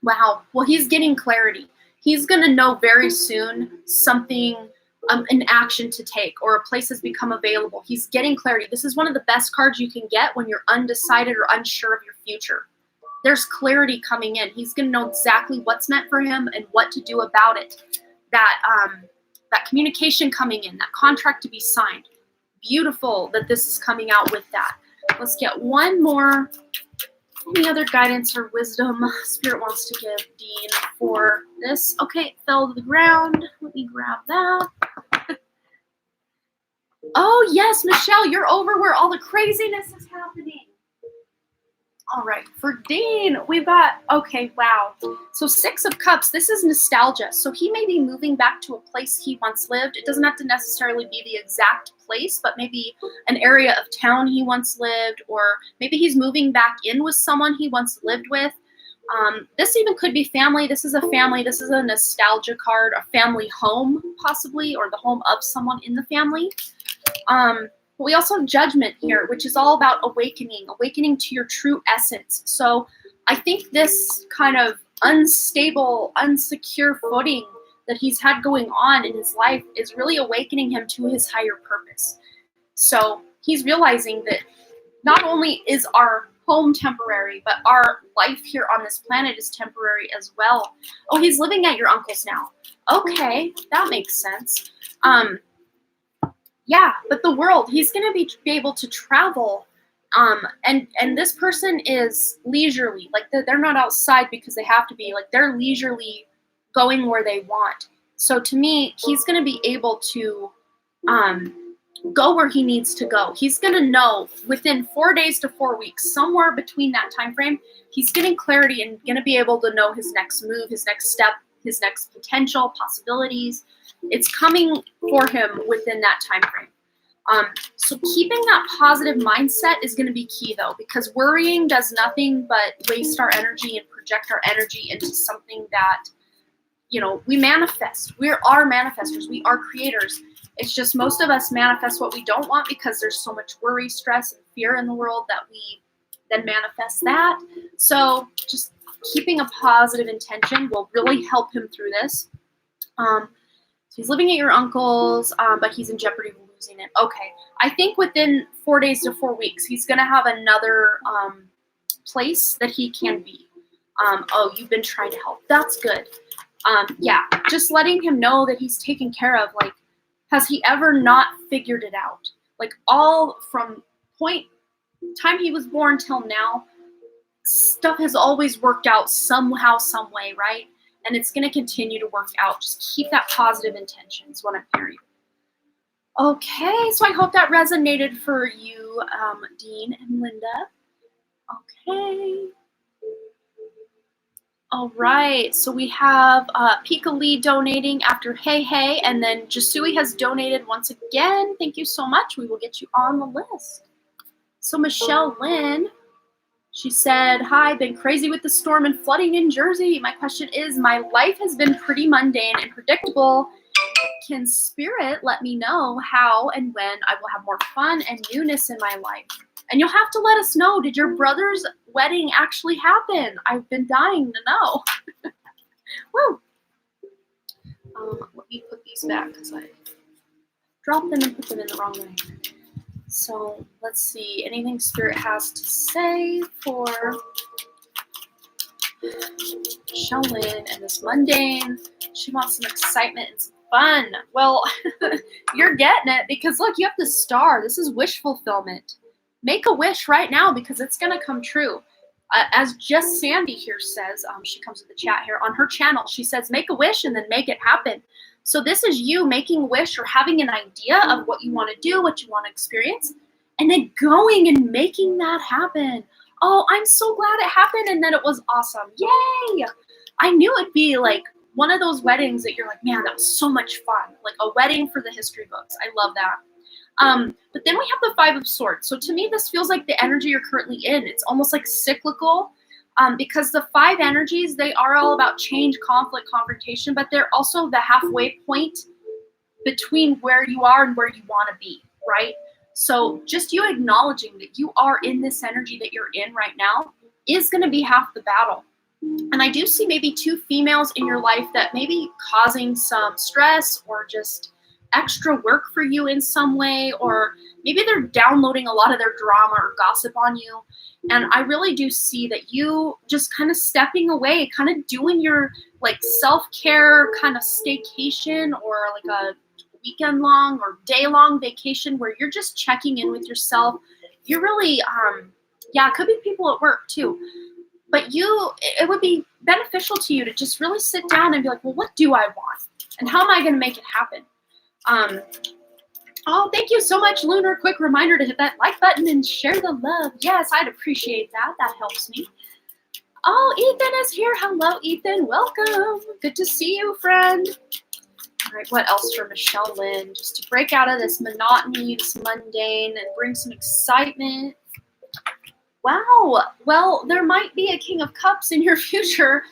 Speaker 1: Wow. Well, he's getting clarity. He's going to know very soon something, an action to take, or a place has become available. He's getting clarity. This is one of the best cards you can get when you're undecided or unsure of your future. There's clarity coming in. He's going to know exactly what's meant for him and what to do about it. That communication coming in, that contract to be signed. Beautiful that this is coming out with that. Let's get one more. Any other guidance or wisdom Spirit wants to give Dean for this? Okay, it fell to the ground. Let me grab that. Oh, yes, Michelle, you're over where all the craziness is happening. All right, for Dean, we've got, okay, wow. So 6 of Cups, this is nostalgia. So he may be moving back to a place he once lived. It doesn't have to necessarily be the exact place, but maybe an area of town he once lived, or maybe he's moving back in with someone he once lived with. This even could be family. This is a family. This is a nostalgia card, a family home possibly, or the home of someone in the family. But we also have Judgment here, which is all about awakening to your true essence. So I think this kind of unstable, unsecure footing that he's had going on in his life is really awakening him to his higher purpose. So he's realizing that not only is our home temporary, but our life here on this planet is temporary as well. Oh, he's living at your uncle's now. Okay, that makes sense. Yeah, but the world, he's going to be able to travel. And this person is leisurely. Like they're not outside because they have to be. Like they're leisurely going where they want. So to me, he's going to be able to go where he needs to go. He's going to know within 4 days to 4 weeks, somewhere between that time frame, he's getting clarity and going to be able to know his next move, his next step, his next potential possibilities. It's coming for him within that time frame. So keeping that positive mindset is going to be key, though, because worrying does nothing but waste our energy and project our energy into something that, you know, we manifest. We are manifestors. We are creators. It's just most of us manifest what we don't want because there's so much worry, stress, and fear in the world that we then manifest that. So just keeping a positive intention will really help him through this. So he's living at your uncle's, but he's in jeopardy of losing it. Okay. I think within 4 days to 4 weeks, he's going to have another place that he can be. Oh, you've been trying to help. That's good. Yeah, just letting him know that he's taken care of. Like, has he ever not figured it out? Like, all from time he was born till now, stuff has always worked out somehow, some way, right? And it's going to continue to work out. Just keep that positive intention is what I'm hearing. Okay, so I hope that resonated for you, Dean and Linda. Okay. All right, so we have Pika Lee donating after Hey, and then Jisui has donated once again. Thank you so much. We will get you on the list. So Michelle Lynn, she said, hi, been crazy with the storm and flooding in Jersey. My question is, my life has been pretty mundane and predictable. Can Spirit let me know how and when I will have more fun and newness in my life? And you'll have to let us know, did your brother's wedding actually happen? I've been dying to know. Woo! Let me put these back because I dropped them and put them in the wrong way. So let's see, anything Spirit has to say for Sheldon and this mundane. She wants some excitement and some fun. Well, you're getting it because look, you have the star. This is wish fulfillment. Make a wish right now because it's going to come true. As Just Sandy here says, she comes with the chat here on her channel. She says, make a wish and then make it happen. So this is you making a wish or having an idea of what you want to do, what you want to experience. and then going and making that happen. Oh, I'm so glad it happened, and then it was awesome. Yay! I knew it'd be like one of those weddings that you're like, man, that was so much fun. Like a wedding for the history books. I love that. But then we have the Five of Swords. So to me, this feels like the energy you're currently in. It's almost like cyclical, because the five energies, they are all about change, conflict, confrontation, but they're also the halfway point between where you are and where you want to be, right? So just you acknowledging that you are in this energy that you're in right now is going to be half the battle. And I do see maybe two females in your life that may be causing some stress or just extra work for you in some way, or maybe they're downloading a lot of their drama or gossip on you. And I really do see that you just kind of stepping away, kind of doing your like self-care kind of staycation, or like a weekend long or day long vacation where you're just checking in with yourself. You're really, yeah, it could be people at work too. But it would be beneficial to you to just really sit down and be like, well, what do I want? And how am I going to make it happen? Oh, thank you so much, Lunar. Quick reminder to hit that like button and share the love. Yes, I'd appreciate that. That helps me. Oh, Ethan is here. Hello, Ethan. Welcome. Good to see you, friend. All right, what else for Michelle Lynn? Just to break out of this monotony, this mundane, and bring some excitement. Wow. Well, there might be a King of Cups in your future,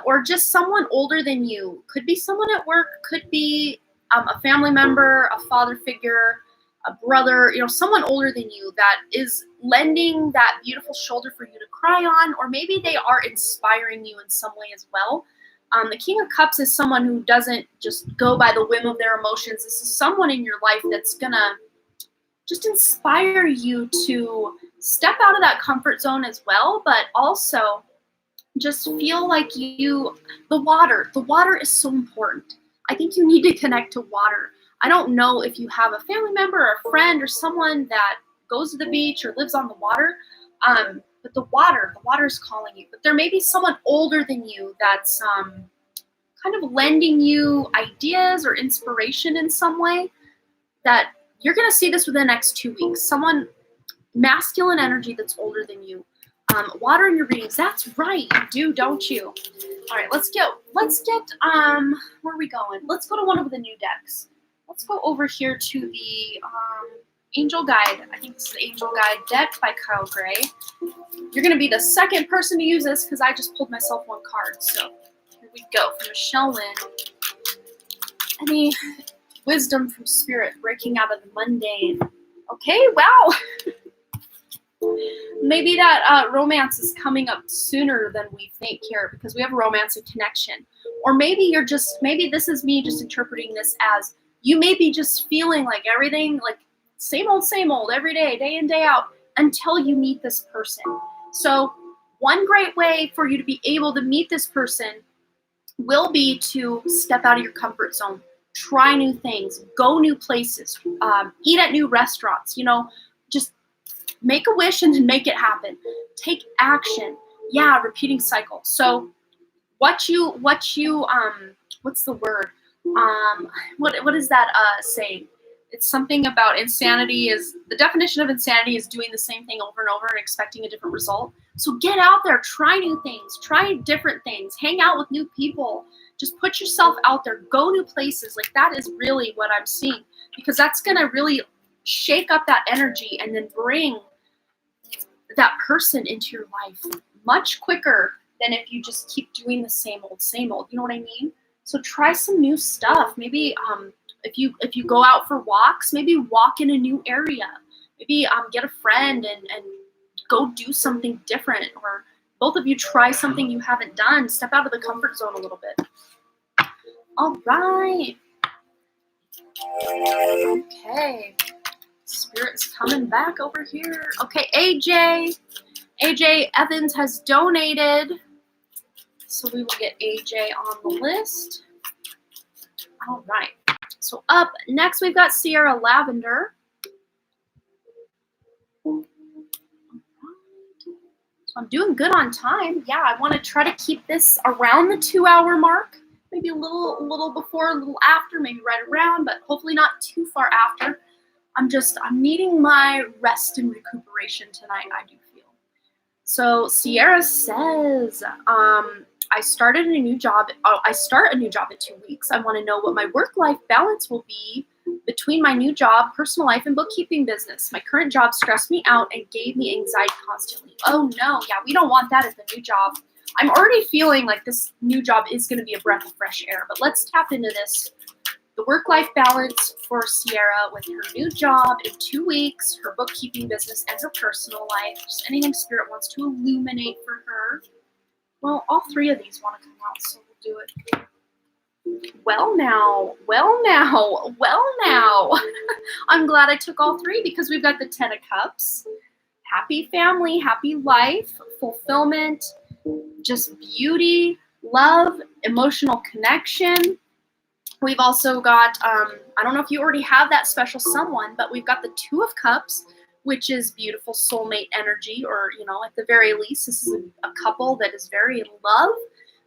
Speaker 1: or just someone older than you. Could be someone at work, could be a family member, a father figure, a brother, someone older than you that is lending that beautiful shoulder for you to cry on, or maybe they are inspiring you in some way as well. The King of Cups is someone who doesn't just go by the whim of their emotions. This is someone in your life that's gonna just inspire you to step out of that comfort zone as well, but also just feel like the water is so important. I think you need to connect to water. I don't know if you have a family member or a friend or someone that goes to the beach or lives on the water, but the water is calling you. But there may be someone older than you that's kind of lending you ideas or inspiration in some way, that you're going to see this within the next 2 weeks. Someone, masculine energy that's older than you. Water in your readings. That's right. You do, don't you? All right, let's get, where are we going? Let's go to one of the new decks. Let's go over here to the Angel Guide. I think this is the Angel Guide deck by Kyle Gray. You're going to be the second person to use this because I just pulled myself one card. So here we go. From Michelle Lynn. Any wisdom from Spirit breaking out of the mundane? Okay, wow. Maybe that romance is coming up sooner than we think here because we have a romantic connection. Or maybe maybe this is me just interpreting this as you may be just feeling like everything, like same old, every day, day in, day out, until you meet this person. So one great way for you to be able to meet this person will be to step out of your comfort zone, try new things, go new places, eat at new restaurants, just make a wish and then make it happen. Take action. Yeah, repeating cycle. So what's the word? What is that saying? It's something about insanity the definition of insanity is doing the same thing over and over and expecting a different result. So get out there, try new things, try different things, hang out with new people, just put yourself out there, go new places. Like that is really what I'm seeing, because that's going to really shake up that energy and then bring that person into your life much quicker than if you just keep doing the same old. You know what I mean? So try some new stuff. Maybe if you go out for walks, maybe walk in a new area. Maybe get a friend and go do something different. Or both of you try something you haven't done. Step out of the comfort zone a little bit. All right. Okay. Spirit's coming back over here. Okay, AJ Evans has donated. So we will get AJ on the list. All right. So up next, we've got Sierra Lavender. So I'm doing good on time. Yeah, I want to try to keep this around the 2-hour mark. Maybe a little before, a little after, maybe right around, but hopefully not too far after. I'm needing my rest and recuperation tonight, I do feel. So Sierra says, I started a new job. I start a new job in 2 weeks. I want to know what my work-life balance will be between my new job, personal life, and bookkeeping business. My current job stressed me out and gave me anxiety constantly. Oh no, yeah, we don't want that at the new job. I'm already feeling like this new job is going to be a breath of fresh air, but let's tap into this. The work-life balance for Sierra with her new job in 2 weeks, her bookkeeping business, and her personal life. Just anything Spirit wants to illuminate for her. Well, all 3 of these want to come out, so we'll do it. Well now. I'm glad I took all 3 because we've got the 10 of Cups. Happy family, happy life, fulfillment, just beauty, love, emotional connection. We've also got, I don't know if you already have that special someone, but we've got the 2 of Cups, which is beautiful soulmate energy, or, at the very least, this is a couple that is very in love.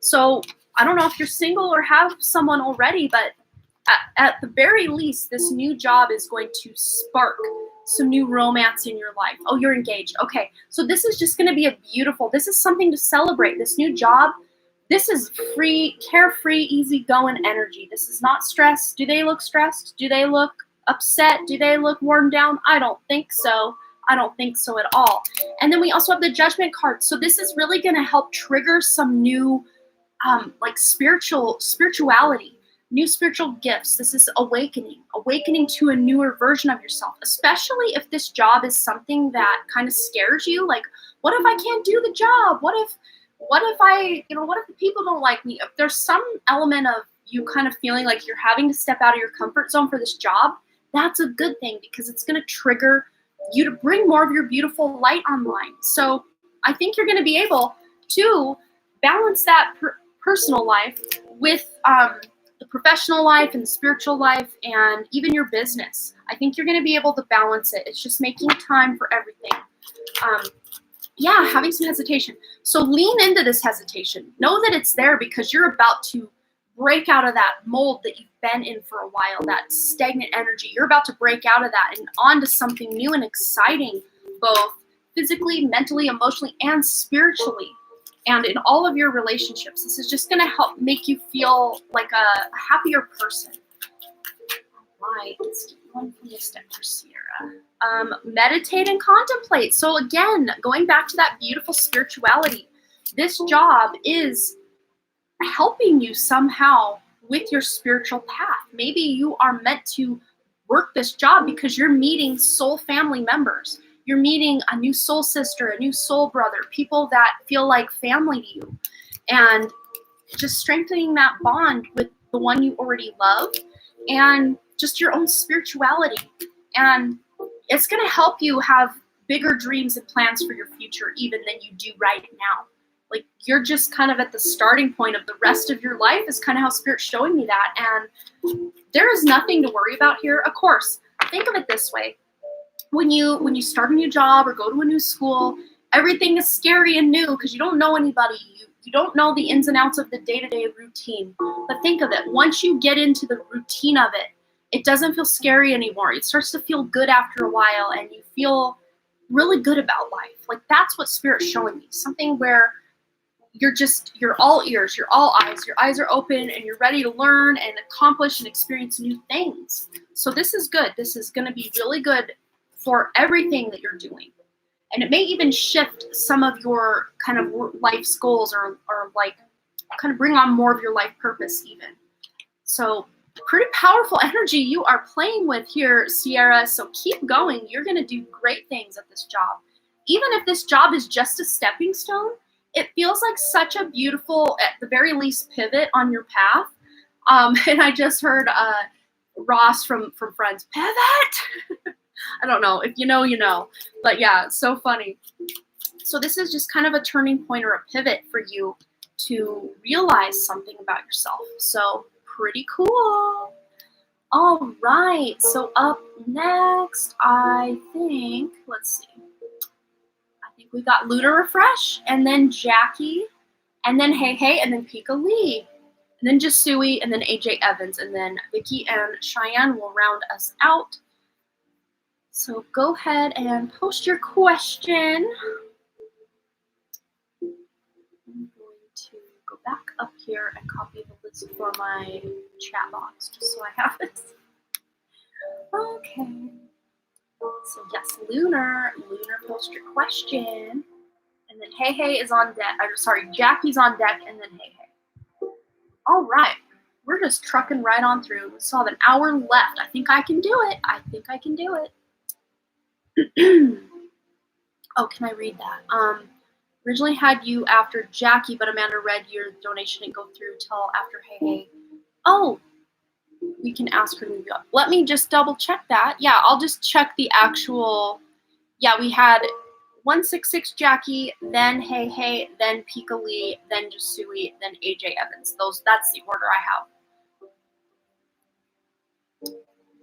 Speaker 1: So I don't know if you're single or have someone already, but at the very least, this new job is going to spark some new romance in your life. Oh, you're engaged. Okay. So this is just going to be this is something to celebrate. This new job, this is free, carefree, easygoing energy. This is not stress. Do they look stressed? Do they look upset? Do they look worn down? I don't think so. I don't think so at all. And then we also have the Judgment card. So this is really going to help trigger some new spirituality, new spiritual gifts. This is awakening to a newer version of yourself, especially if this job is something that kind of scares you. Like, what if I can't do the job? What if the people don't like me? If there's some element of you kind of feeling like you're having to step out of your comfort zone for this job, that's a good thing because it's going to trigger you to bring more of your beautiful light online. So I think you're going to be able to balance that personal life with the professional life and the spiritual life and even your business. I think you're going to be able to balance it. It's just making time for everything. Having some hesitation. So lean into this hesitation. Know that it's there because you're about to break out of that mold that you've been in for a while, that stagnant energy. You're about to break out of that and onto something new and exciting, both physically, mentally, emotionally, and spiritually. And in all of your relationships, this is just going to help make you feel like a happier person. All right, let's do one from this deck for Sierra. Meditate and contemplate. So again, going back to that beautiful spirituality, this job is helping you somehow with your spiritual path. Maybe you are meant to work this job because you're meeting soul family members. You're meeting a new soul sister, a new soul brother, people that feel like family to you. And just strengthening that bond with the one you already love and just your own spirituality. And it's going to help you have bigger dreams and plans for your future even than you do right now. Like, you're just kind of at the starting point of the rest of your life is kind of how Spirit's showing me that. And there is nothing to worry about here. Of course, think of it this way. When you start a new job or go to a new school, everything is scary and new because you don't know anybody. You don't know the ins and outs of the day-to-day routine. But think of it. Once you get into the routine of it, it doesn't feel scary anymore. It starts to feel good after a while, and you feel really good about life. Like, that's what Spirit's showing me. Something where you're all ears, you're all eyes. Your eyes are open and you're ready to learn and accomplish and experience new things. So this is good. This is going to be really good for everything that you're doing. And it may even shift some of your kind of life's goals or like kind of bring on more of your life purpose even. So pretty powerful energy you are playing with here, Sierra. So keep going. You're going to do great things at this job. Even if this job is just a stepping stone, it feels like such a beautiful, at the very least, pivot on your path. And I just heard Ross from Friends, pivot! I don't know. If you know, you know. But yeah, so funny. So this is just kind of a turning point or a pivot for you to realize something about yourself. So pretty cool. All right. So up next, I think, let's see. We got Lunar Refresh, and then Jackie, and then Hey Hey, and then Pika Lee, and then Jasui, and then AJ Evans, and then Vicky and Cheyenne will round us out. So go ahead and post your question. I'm going to go back up here and copy the list for my chat box just so I have it. Okay. So yes, Lunar, post your question. And then Hey is on deck. I'm sorry, Jackie's on deck, and then Hey. All right. We're just trucking right on through. We still have an hour left. I think I can do it. Oh, can I read that? Originally had you after Jackie, but Amanda read your donation and go through till after Hey. Oh, we can ask her to move you up. Let me just double check that. Yeah, I'll just check the actual. Yeah, we had 166 Jackie, then Hey, then Pika Lee, then Jasui, then AJ Evans. That's the order I have.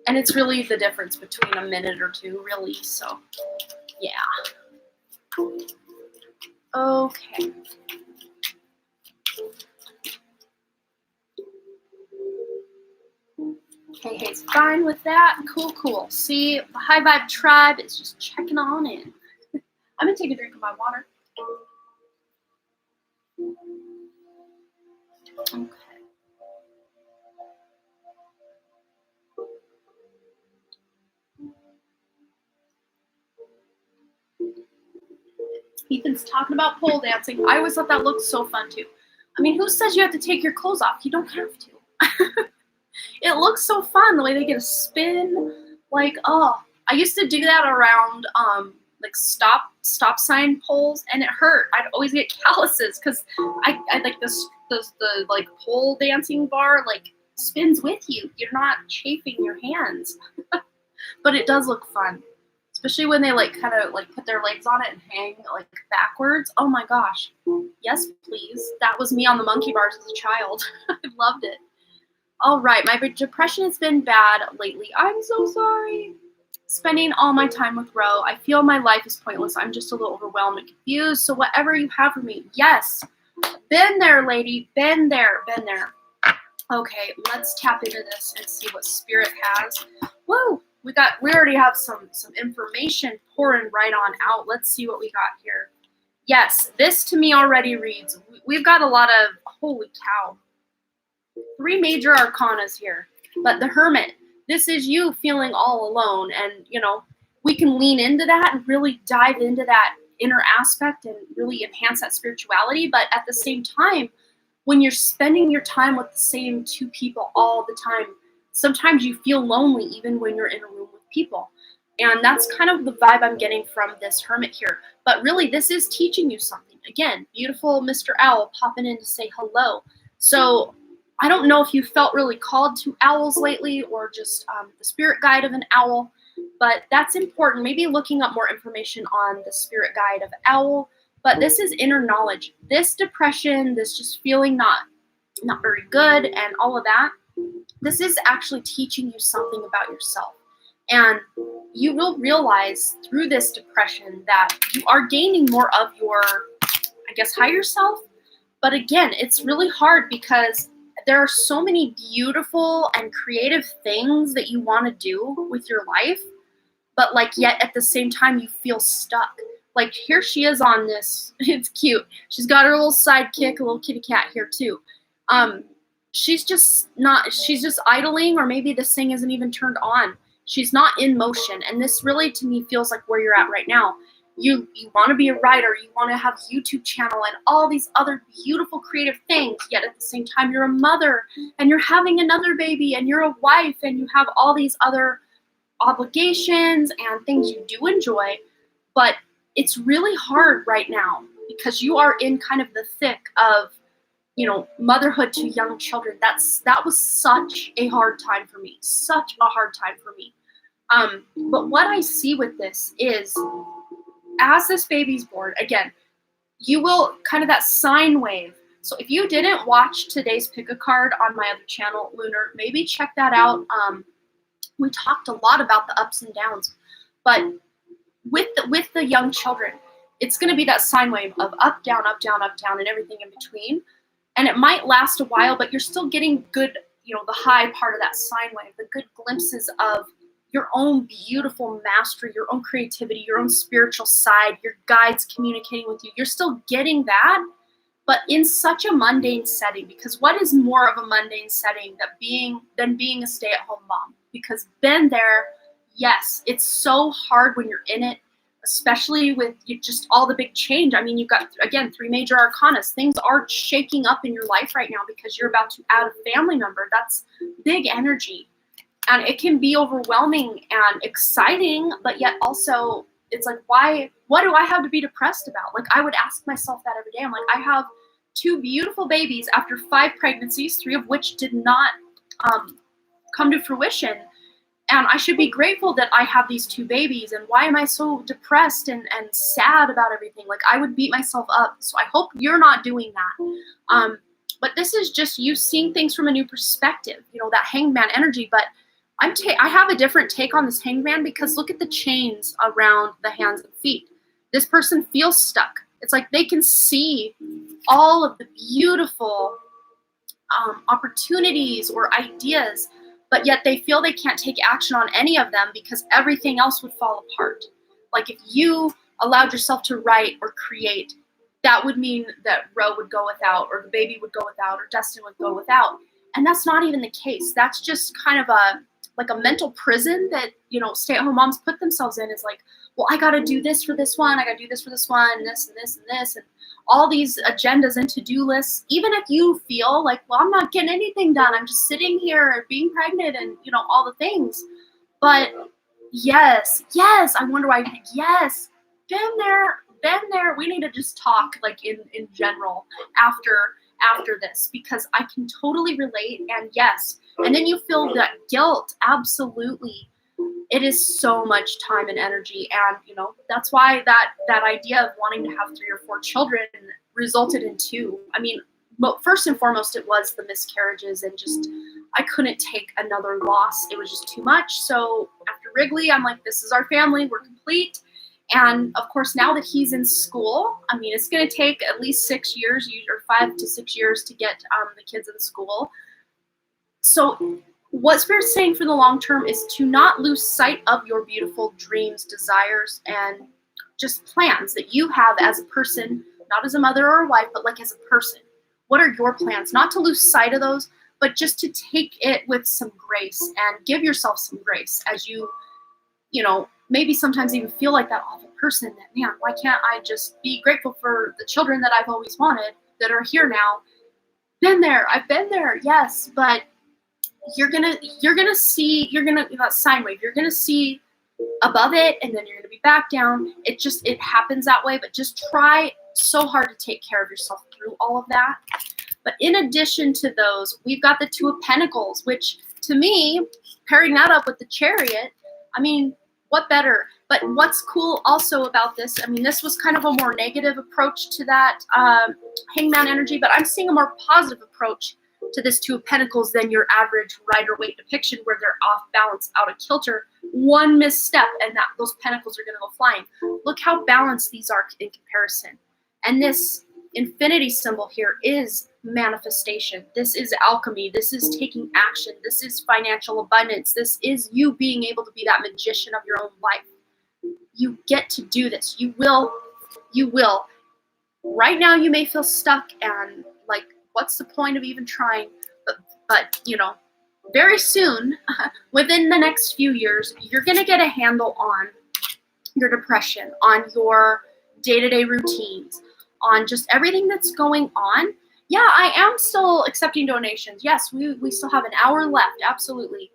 Speaker 1: And it's really the difference between a minute or two, really. So, yeah. Okay. Hey's fine with that. Cool. See, the High Vibe Tribe is just checking on in. I'm going to take a drink of my water. Okay. Ethan's talking about pole dancing. I always thought that looked so fun too. I mean, who says you have to take your clothes off? You don't have to. It looks so fun the way they get a spin. Like, oh, I used to do that around like stop sign poles, and it hurt. I'd always get calluses because I like the like pole dancing bar like spins with you. You're not chafing your hands, but it does look fun. Especially when they like kind of like put their legs on it and hang like backwards. Oh my gosh. Yes, please. That was me on the monkey bars as a child. I loved it. All right. My depression has been bad lately. I'm so sorry. Spending all my time with Ro. I feel my life is pointless. I'm just a little overwhelmed and confused. So whatever you have for me. Yes. Been there, lady. Been there. Okay. Let's tap into this and see what Spirit has. Woo. We already have some information pouring right on out. Let's see what we got here. Yes, this to me already reads, we've got a lot of, holy cow, 3 major arcanas here. But the Hermit, this is you feeling all alone. And, we can lean into that and really dive into that inner aspect and really enhance that spirituality. But at the same time, when you're spending your time with the same 2 people all the time, sometimes you feel lonely even when you're in a room with people. And that's kind of the vibe I'm getting from this Hermit here. But really, this is teaching you something. Again, beautiful Mr. Owl popping in to say hello. So I don't know if you felt really called to owls lately or just the spirit guide of an owl, but that's important. Maybe looking up more information on the spirit guide of owl. But this is inner knowledge. This depression, this just feeling not very good and all of that, this is actually teaching you something about yourself. And you will realize through this depression that you are gaining more of your, I guess, higher self. But again, it's really hard because there are so many beautiful and creative things that you want to do with your life. But yet at the same time, you feel stuck. Like here she is on this. It's cute. She's got her little sidekick, a little kitty cat here too. She's just idling, or maybe this thing isn't even turned on. She's not in motion. And this really, to me, feels like where you're at right now. You want to be a writer, you want to have a YouTube channel and all these other beautiful creative things, yet at the same time, you're a mother and you're having another baby and you're a wife and you have all these other obligations and things you do enjoy. But it's really hard right now because you are in kind of the thick of motherhood to young children. That was such a hard time for me. But what I see with this is, as this baby's born, again, you will kind of that sine wave. So if you didn't watch today's pick a card on my other channel, Lunar, maybe check that out. We talked a lot about the ups and downs, but with the young children, it's going to be that sine wave of up, down, and everything in between. And it might last a while, but you're still getting good, the high part of that sine wave, the good glimpses of your own beautiful mastery, your own creativity, your own spiritual side, your guides communicating with you. You're still getting that, but in such a mundane setting, because what is more of a mundane setting than being a stay-at-home mom? Because been there, yes, it's so hard when you're in it, especially with just all the big change. I mean, you've got, again, 3 major arcanas. Things are shaking up in your life right now because you're about to add a family member. That's big energy. And it can be overwhelming and exciting, but yet also it's like, what do I have to be depressed about? Like, I would ask myself that every day. I'm like, I have 2 beautiful babies after 5 pregnancies, 3 of which did not come to fruition. And I should be grateful that I have these 2 babies. And why am I so depressed and sad about everything? Like, I would beat myself up. So I hope you're not doing that. But this is just you seeing things from a new perspective, that hangman energy. But I have a different take on this hangman, because look at the chains around the hands and feet. This person feels stuck. It's like they can see all of the beautiful opportunities or ideas, but yet they feel they can't take action on any of them because everything else would fall apart. Like, if you allowed yourself to write or create, that would mean that Ro would go without, or the baby would go without, or Dustin would go without. And that's not even the case. That's just kind of a mental prison that, stay-at-home moms put themselves in. Is like, well, I got to do this for this one. I got to do this for this one, and this and this and this, and all these agendas and to-do lists. Even if you feel like, well, I'm not getting anything done. I'm just sitting here being pregnant and, all the things. But yes, I wonder why. Yes, been there. We need to just talk like in general after this, because I can totally relate. And yes, and then you feel that guilt. Absolutely. It is so much time and energy. And, that's why that idea of wanting to have 3 or 4 children resulted in 2. I mean, first and foremost, it was the miscarriages, and just, I couldn't take another loss. It was just too much. So after Wrigley, I'm like, this is our family. We're complete. And of course, now that he's in school, I mean, it's going to take at least 6 years, or 5 to 6 years to get the kids in school. So what Spirit's saying for the long term is to not lose sight of your beautiful dreams, desires, and just plans that you have as a person, not as a mother or a wife, but like as a person. What are your plans? Not to lose sight of those, but just to take it with some grace and give yourself some grace as you maybe sometimes even feel like that awful person that, man, why can't I just be grateful for the children that I've always wanted that are here now? I've been there, yes, but you're gonna see, that sine wave, you're gonna see above it, and then you're gonna be back down. It happens that way, but just try so hard to take care of yourself through all of that. But in addition to those, we've got the 2 of Pentacles, which to me, pairing that up with the Chariot, I mean, what better? But what's cool also about this, I mean, this was kind of a more negative approach to that hangman energy, but I'm seeing a more positive approach to this 2 of Pentacles than your average Rider-Waite depiction, where they're off balance, out of kilter. One misstep, and those pentacles are going to go flying. Look how balanced these are in comparison. And this infinity symbol here is manifestation. This is alchemy. This is taking action. This is financial abundance. This is you being able to be that magician of your own life. You get to do this. You will. Right now you may feel stuck and like, what's the point of even trying? But very soon, within the next few years, you're going to get a handle on your depression, on your day-to-day routines, on just everything that's going on. Yeah, I am still accepting donations. Yes, we still have an hour left. Absolutely.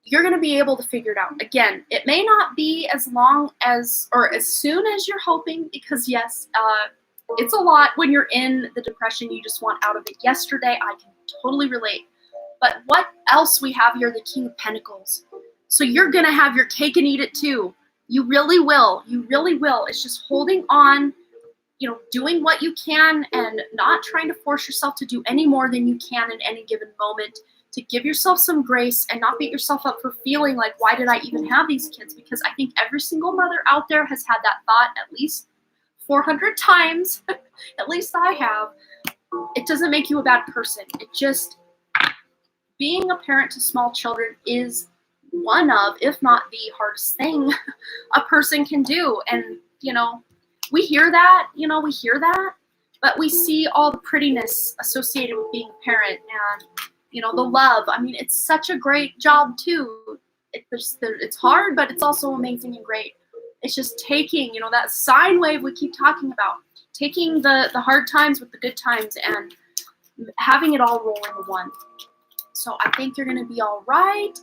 Speaker 1: You're going to be able to figure it out. Again, it may not be as long as, or as soon as you're hoping, because yes, it's a lot when you're in the depression. You just want out of it yesterday. I can totally relate. But what else we have here? The King of Pentacles. So you're going to have your cake and eat it too. You really will. You really will. It's just holding on, doing what you can and not trying to force yourself to do any more than you can in any given moment, to give yourself some grace and not beat yourself up for feeling like, why did I even have these kids? Because I think every single mother out there has had that thought at least 400 times. At least I have. It doesn't make you a bad person. It just, being a parent to small children is one of, if not the hardest thing a person can do. And, you know, we hear that, but we see all the prettiness associated with being a parent and, you know, the love. I mean, it's such a great job too. It's hard, but it's also amazing and great. It's just taking, you know, that sine wave we keep talking about, taking the hard times with the good times and having it all roll into one. So I think you're going to be all right.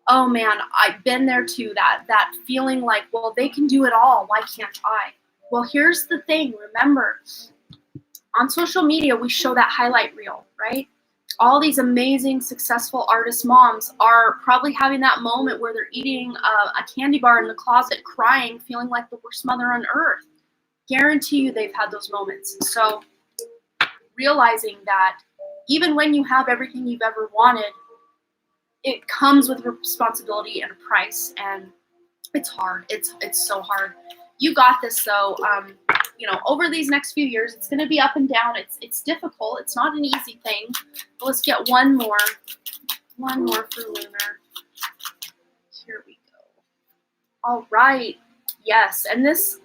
Speaker 1: Oh man, I've been there too, that feeling like, well, they can do it all. Why can't I? Well, here's the thing. Remember, on social media, we show that highlight reel, right? All these amazing, successful artist moms are probably having that moment where they're eating a candy bar in the closet, crying, feeling like the worst mother on earth. Guarantee you they've had those moments. So realizing that even when you have everything you've ever wanted, it comes with responsibility and a price, and it's hard. It's so hard. You got this, though. You know, over these next few years, it's going to be up and down. It's difficult. It's not an easy thing. But let's get one more for Lunar. Here we go. All right. Yes, and this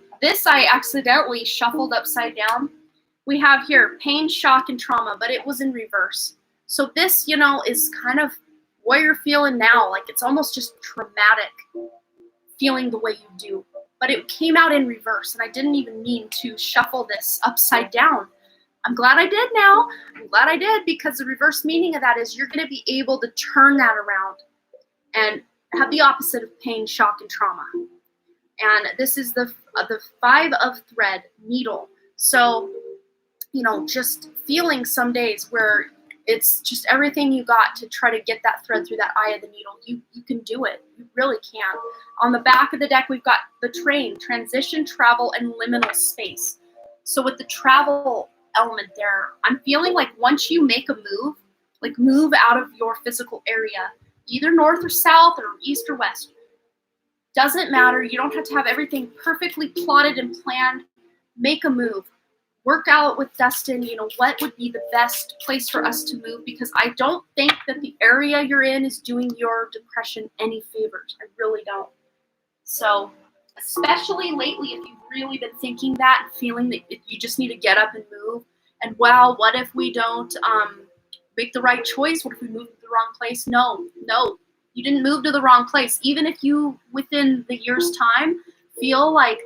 Speaker 1: I accidentally shuffled upside down. We have here pain, shock, and trauma, but it was in reverse. So this, you know, is kind of what you're feeling now. Like it's almost just traumatic feeling the way you do. But it came out in reverse, and I didn't even mean to shuffle this upside down. I'm glad I did now. I'm glad I did, because the reverse meaning of that is you're going to be able to turn that around and have the opposite of pain, shock, and trauma. And this is the 5 of thread, needle. So, you know, just feeling some days where it's just everything you got to try to get that thread through that eye of the needle. You can do it. You really can. On the back of the deck, we've got the train, transition, travel, and liminal space. So with the travel element there, I'm feeling like once you make a move, like move out of your physical area, either north or south or east or west, doesn't matter. You don't have to have everything perfectly plotted and planned. Make a move. Work out with Dustin, you know, what would be the best place for us to move, because I don't think that the area you're in is doing your depression any favors. I really don't. So, especially lately, if you've really been thinking that and feeling that you just need to get up and move, and wow, what if we don't make the right choice? What if we move to the wrong place? No, you didn't move to the wrong place. Even if you, within the year's time, feel like,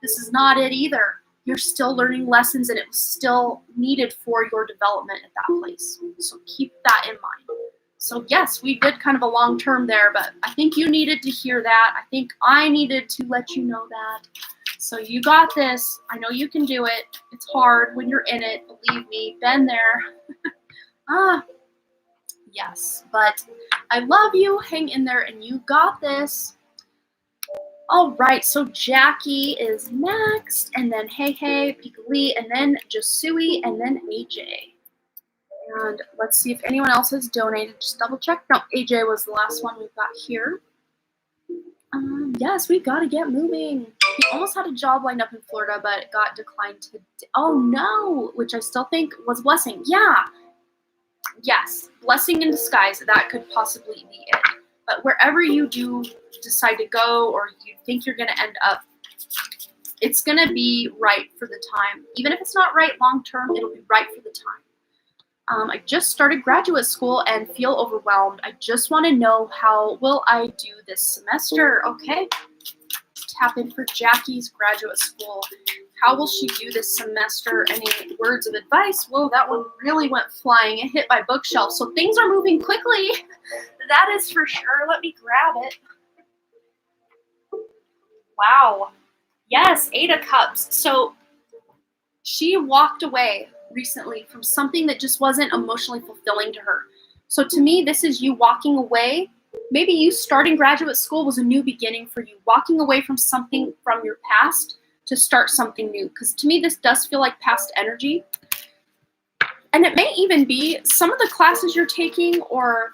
Speaker 1: this is not it either, you're still learning lessons, and it was still needed for your development at that place. So keep that in mind. So yes, we did kind of a long term there, but I think you needed to hear that. I think I needed to let you know that. So you got this. I know you can do it. It's hard when you're in it. Believe me, been there. Yes, but I love you. Hang in there, and you got this. All right, so Jackie is next, and then Hey, Pika-Lee, and then Josui, and then AJ. And let's see if anyone else has donated. Just double check. No, AJ was the last one we've got here. Yes, we got to get moving. He almost had a job lined up in Florida, but it got declined today. Oh no, which I still think was a blessing. Yeah. Yes, blessing in disguise. That could possibly be it. But wherever you do decide to go, or you think you're going to end up, it's going to be right for the time. Even if it's not right long term, it'll be right for the time. I just started graduate school and feel overwhelmed. I just want to know, how will I do this semester? Okay. Tap in for Jackie's graduate school. How will she do this semester? Any words of advice? Whoa, that one really went flying. It hit my bookshelf. So things are moving quickly. That is for sure. Let me grab it. Wow. Yes, 8 of Cups. So she walked away recently from something that just wasn't emotionally fulfilling to her. So to me, this is you walking away. Maybe you starting graduate school was a new beginning for you, walking away from something from your past to start something new. Because to me, this does feel like past energy. And it may even be some of the classes you're taking, or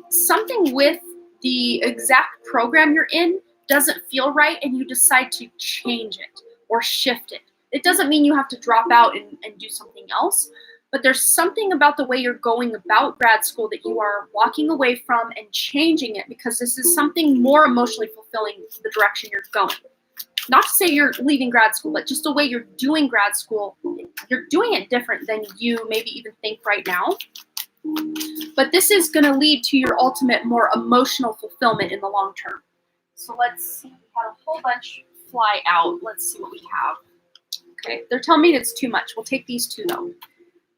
Speaker 1: something with the exact program you're in doesn't feel right, and you decide to change it or shift it. It doesn't mean you have to drop out and do something else, but there's something about the way you're going about grad school that you are walking away from and changing it, because this is something more emotionally fulfilling, the direction you're going. Not to say you're leaving grad school, but just the way you're doing grad school, you're doing it different than you maybe even think right now. But this is going to lead to your ultimate, more emotional fulfillment in the long term. So let's see. We had a whole bunch fly out. Let's see what we have. Okay, they're telling me it's too much. We'll take these two, though.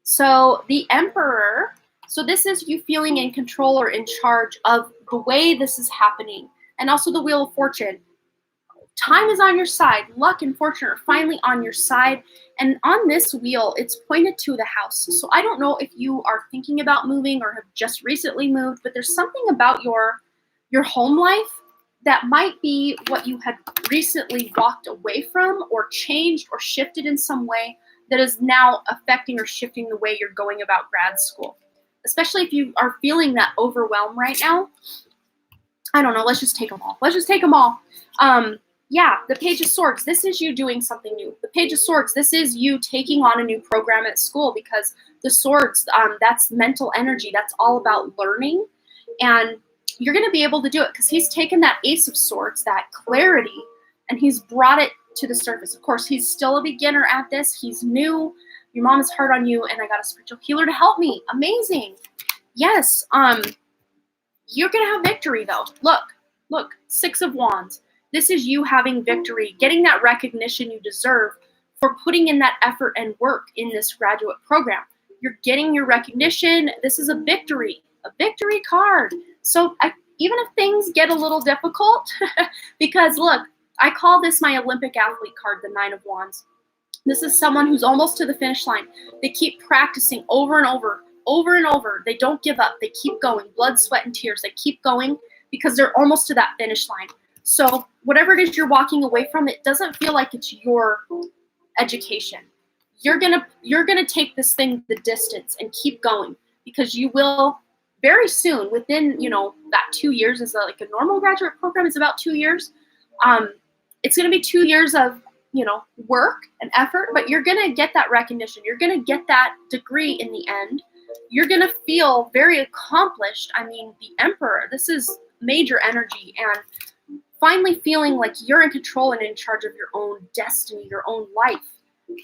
Speaker 1: So the Emperor. So this is you feeling in control or in charge of the way this is happening. And also the Wheel of Fortune. Time is on your side. Luck and fortune are finally on your side. And on this wheel, it's pointed to the house. So I don't know if you are thinking about moving or have just recently moved, but there's something about your home life that might be what you had recently walked away from or changed or shifted in some way that is now affecting or shifting the way you're going about grad school. Especially if you are feeling that overwhelm right now. I don't know. Let's just take them all. Let's just take them all. Yeah, the Page of Swords, this is you doing something new. The Page of Swords, this is you taking on a new program at school, because the swords, that's mental energy. That's all about learning. And you're going to be able to do it because he's taken that Ace of Swords, that clarity, and he's brought it to the surface. Of course, he's still a beginner at this. He's new. Your mom is hard on you, and I got a spiritual healer to help me. Amazing. Yes, you're going to have victory, though. Look, Six of Wands. This is you having victory, getting that recognition you deserve for putting in that effort and work in this graduate program. You're getting your recognition. This is a victory card. So even if things get a little difficult, because look, I call this my Olympic athlete card, the Nine of Wands. This is someone who's almost to the finish line. They keep practicing over and over. They don't give up. They keep going. Blood, sweat, and tears. They keep going because they're almost to that finish line. So whatever it is you're walking away from, it doesn't feel like it's your education. You're gonna take this thing the distance and keep going, because you will very soon, within that 2 years is like a normal graduate program is about 2 years. It's gonna be 2 years of work and effort, but you're gonna get that recognition. You're gonna get that degree in the end. You're gonna feel very accomplished. I mean, the Emperor. This is major energy, and finally feeling like you're in control and in charge of your own destiny, your own life.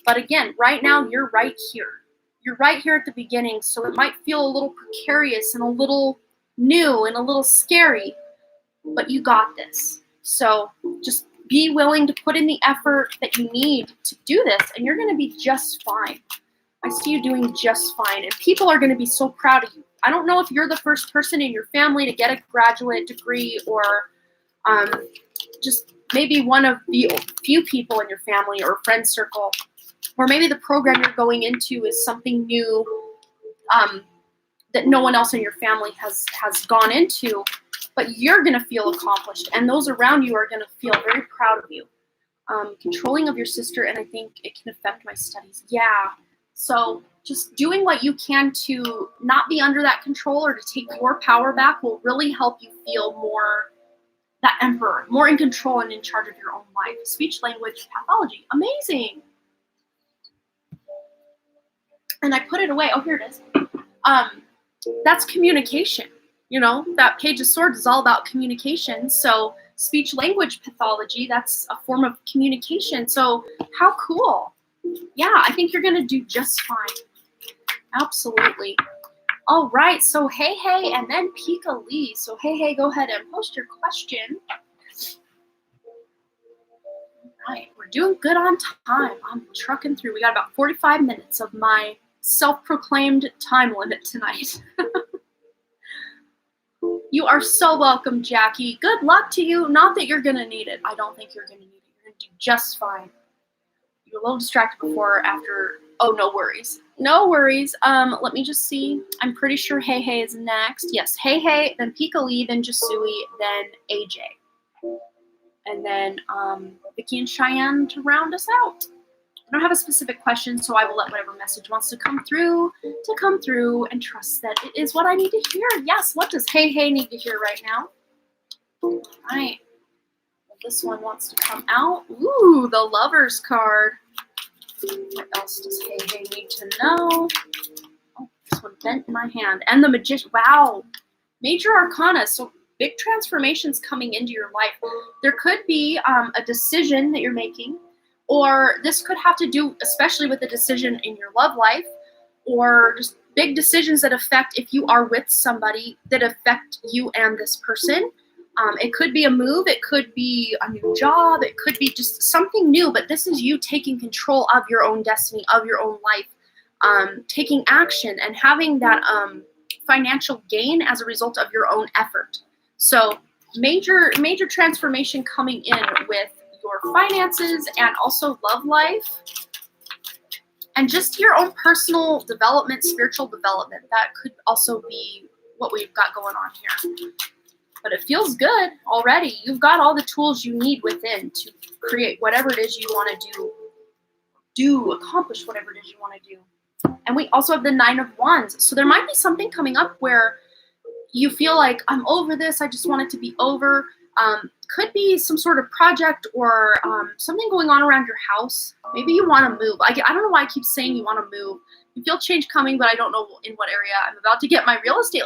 Speaker 1: But again, right now, you're right here. You're right here at the beginning, so it might feel a little precarious and a little new and a little scary, but you got this. So just be willing to put in the effort that you need to do this, and you're going to be just fine. I see you doing just fine, and people are going to be so proud of you. I don't know if you're the first person in your family to get a graduate degree, or just maybe one of the few people in your family or friend circle, or maybe the program you're going into is something new that no one else in your family has gone into, but you're going to feel accomplished, and those around you are going to feel very proud of you. Controlling of your sister, and I think it can affect my studies. Yeah, so just doing what you can to not be under that control or to take your power back will really help you feel more that Emperor, more in control and in charge of your own life. Speech language pathology, amazing. And I put it away. Oh, here it is. That's communication. That Page of Swords is all about communication. So speech language pathology, that's a form of communication. So how cool. Yeah, I think you're going to do just fine. Absolutely. All right, so hey, and then Pika Lee. So hey, go ahead and post your question. All right, we're doing good on time. I'm trucking through. We got about 45 minutes of my self-proclaimed time limit tonight. You are so welcome, Jackie. Good luck to you. Not that you're going to need it. I don't think you're going to need it. You're going to do just fine. You were a little distracted before or after. Oh, no worries. No worries. Let me just see. I'm pretty sure Hey is next. Yes, Hey, then Pika Lee, then Jasui, then AJ. And then Vicky and Cheyenne to round us out. I don't have a specific question, so I will let whatever message wants to come through and trust that it is what I need to hear. Yes, what does Hey need to hear right now? All right. This one wants to come out. Ooh, the Lover's card. What else does Hey need to know? one bent in my hand. And the Magician. Wow. Major Arcana. So big transformations coming into your life. There could be a decision that you're making, or this could have to do especially with a decision in your love life, or just big decisions that affect, if you are with somebody, that affect you and this person. It could be a move, it could be a new job, it could be just something new, but this is you taking control of your own destiny, of your own life, taking action and having that financial gain as a result of your own effort. So major transformation coming in with your finances and also love life. And just your own personal development, spiritual development. That could also be what we've got going on here. But it feels good already. You've got all the tools you need within to create whatever it is you want to accomplish whatever it is you want to do. And we also have the 9 of Wands. So there might be something coming up where you feel like, I'm over this, I just want it to be over. Could be some sort of project or something going on around your house. Maybe you want to move. I don't know why I keep saying you want to move. You feel change coming, but I don't know in what area. I'm about to get my real estate.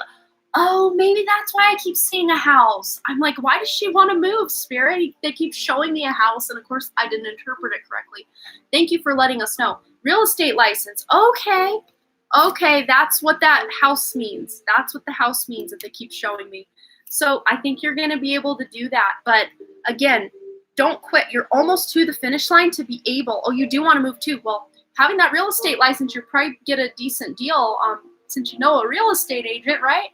Speaker 1: Oh, maybe that's why I keep seeing a house. I'm like, why does she want to move, Spirit? They keep showing me a house, and of course, I didn't interpret it correctly. Thank you for letting us know. Real estate license. Okay, that's what that house means. That's what the house means that they keep showing me. So I think you're going to be able to do that. But again, don't quit. You're almost to the finish line to be able. Oh, you do want to move too. Well, having that real estate license, you'll probably get a decent deal since you know a real estate agent, right?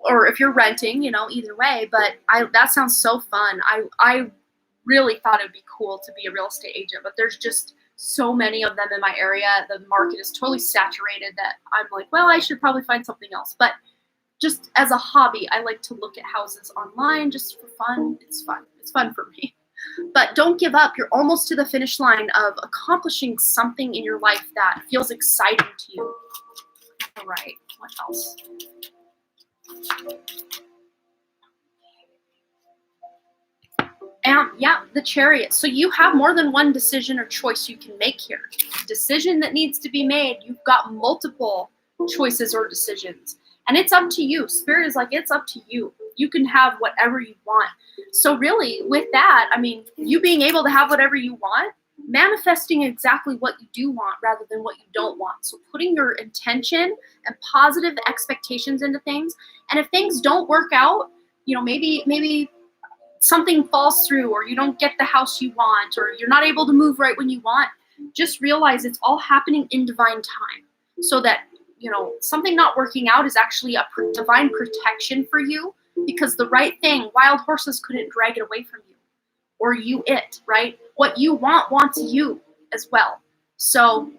Speaker 1: Or if you're renting, either way. But that sounds so fun. I really thought it would be cool to be a real estate agent, but there's just so many of them in my area. The market is totally saturated that I'm like, well, I should probably find something else. But just as a hobby, I like to look at houses online just for fun. It's fun. It's fun for me. But don't give up. You're almost to the finish line of accomplishing something in your life that feels exciting to you. All right. What else? And yeah, the Chariot. So you have more than one decision or choice you can make here. Decision that needs to be made. You've got multiple choices or decisions. And it's up to you. Spirit is like, it's up to you. You can have whatever you want. So really, with that, I mean, you being able to have whatever you want, manifesting exactly what you do want rather than what you don't want. So putting your intention and positive expectations into things. And if things don't work out, maybe something falls through, or you don't get the house you want, or you're not able to move right when you want, just realize it's all happening in divine time. So that, something not working out is actually a divine protection for you, because the right thing, wild horses couldn't drag it away from you, or right? What you want wants you as well. So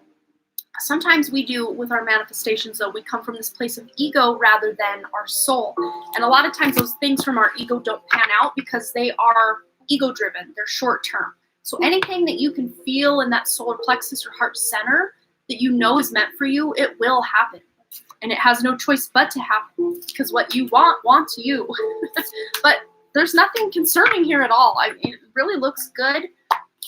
Speaker 1: sometimes we do with our manifestations, though, we come from this place of ego rather than our soul. And a lot of times those things from our ego don't pan out because they are ego driven. They're short term. So anything that you can feel in that solar plexus or heart center that is meant for you, it will happen. And it has no choice but to happen, because what you want wants you. But there's nothing concerning here at all. It really looks good.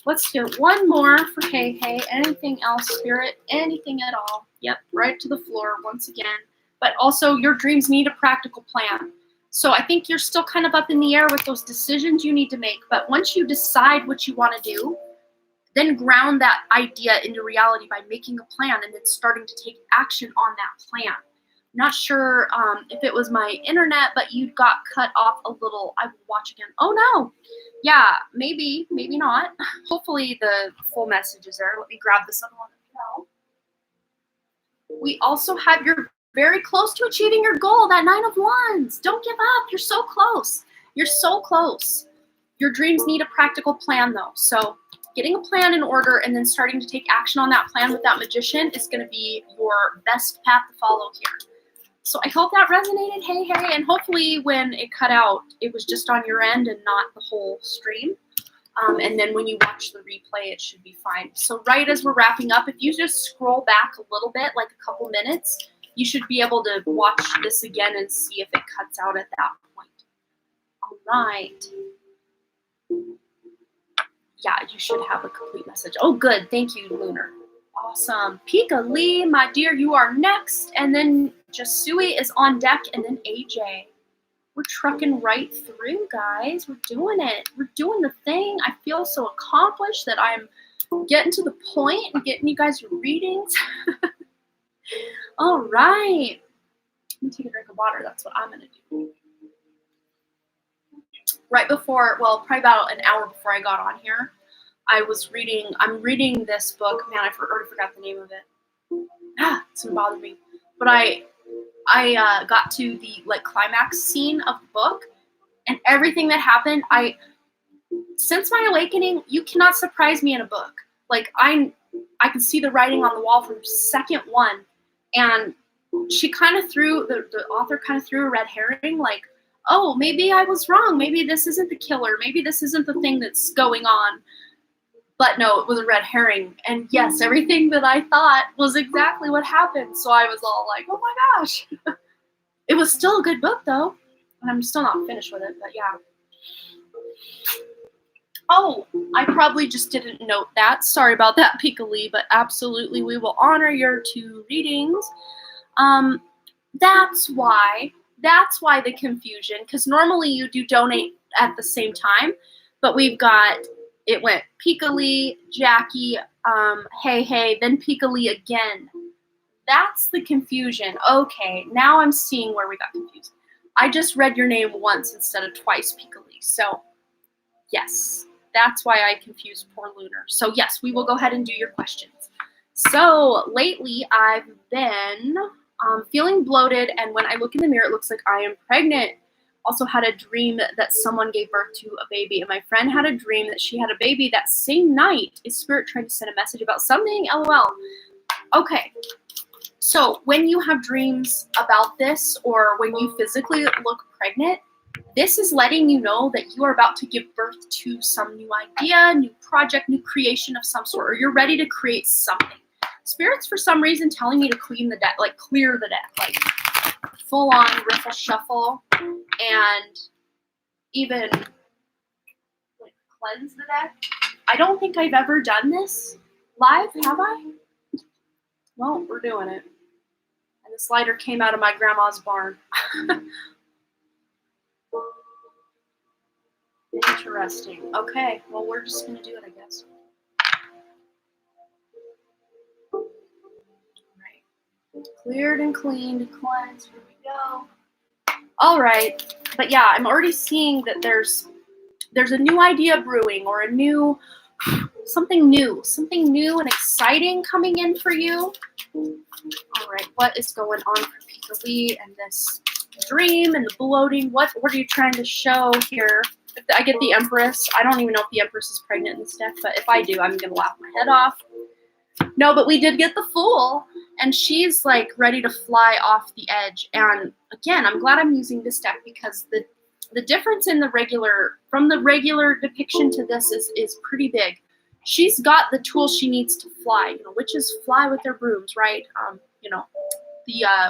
Speaker 1: Let's do one more for Hey. Anything else, Spirit? Anything at all? Yep, right to the floor once again. But also, your dreams need a practical plan. So I think you're still kind of up in the air with those decisions you need to make. But once you decide what you want to do, then ground that idea into reality by making a plan and then starting to take action on that plan. I'm not sure if it was my internet, but you got cut off a little. I will watch again. Oh, no. Yeah, maybe not. Hopefully the full message is there. Let me grab this other one as well. We also have you're very close to achieving your goal, that 9 of Wands. Don't give up. You're so close. You're so close. Your dreams need a practical plan, though. So getting a plan in order and then starting to take action on that plan with that Magician is going to be your best path to follow here. So I hope that resonated, Hey, and hopefully when it cut out, it was just on your end and not the whole stream. And then when you watch the replay, it should be fine. So right as we're wrapping up, if you just scroll back a little bit, like a couple minutes, you should be able to watch this again and see if it cuts out at that point. All right. Yeah, you should have a complete message. Oh, good. Thank you, Lunar. Oh, Awesome. Pika Lee, my dear, you are next. And then Jasui is on deck, and then AJ. We're trucking right through, guys. We're doing it. We're doing the thing. I feel so accomplished that I'm getting to the point and getting you guys your readings. All right. Let me take a drink of water. That's what I'm going to do. Right before, well, probably about an hour before I got on here, I'm reading this book. Man, I already forgot the name of it. It's going to bother me. But I got to the climax scene of the book, and everything that happened, since my awakening, you cannot surprise me in a book. Like, I can see the writing on the wall from second one, and she kind of the author kind of threw a red herring, like, oh, maybe I was wrong. Maybe this isn't the killer. Maybe this isn't the thing that's going on. But no, it was a red herring. And yes, everything that I thought was exactly what happened. So I was all like, oh my gosh. It was still a good book, though. And I'm still not finished with it, but yeah. Oh, I probably just didn't note that. Sorry about that, Pika Lee, but absolutely we will honor your 2 readings. That's why the confusion, because normally you do donate at the same time, but it went Pika Lee, Jackie, hey, then Pika Lee again. That's the confusion. Okay, now I'm seeing where we got confused. I just read your name once instead of twice, Pika Lee. So, yes, that's why I confused poor Lunar. So, yes, we will go ahead and do your questions. So, lately I've been feeling bloated, and when I look in the mirror, it looks like I am pregnant. Also had a dream that someone gave birth to a baby, and my friend had a dream that she had a baby that same night. Is Spirit trying to send a message about something? LOL. Okay. So when you have dreams about this, or when you physically look pregnant, this is letting you know that you are about to give birth to some new idea, new project, new creation of some sort, or you're ready to create something. Spirit's for some reason telling me to clear the deck, like full on riffle shuffle, and even cleanse the deck. I don't think I've ever done this live, have I? Well, we're doing it. And this lighter came out of my grandma's barn. Interesting. Okay, well, we're just going to do it, I guess. Right. Cleared and cleaned, cleansed. Here we go. All right. But yeah, I'm already seeing that there's a new idea brewing, or something new and exciting coming in for you. All right, what is going on for Pika Lee and this dream and the bloating? What are you trying to show here? If I get the Empress, I don't even know if the Empress is pregnant in this deck, but if I do, I'm going to laugh my head off. No, but we did get the Fool, and she's like ready to fly off the edge. And again, I'm glad I'm using this deck, because the difference in from the regular depiction to this is pretty big. She's got the tools she needs to fly. Witches fly with their brooms, right?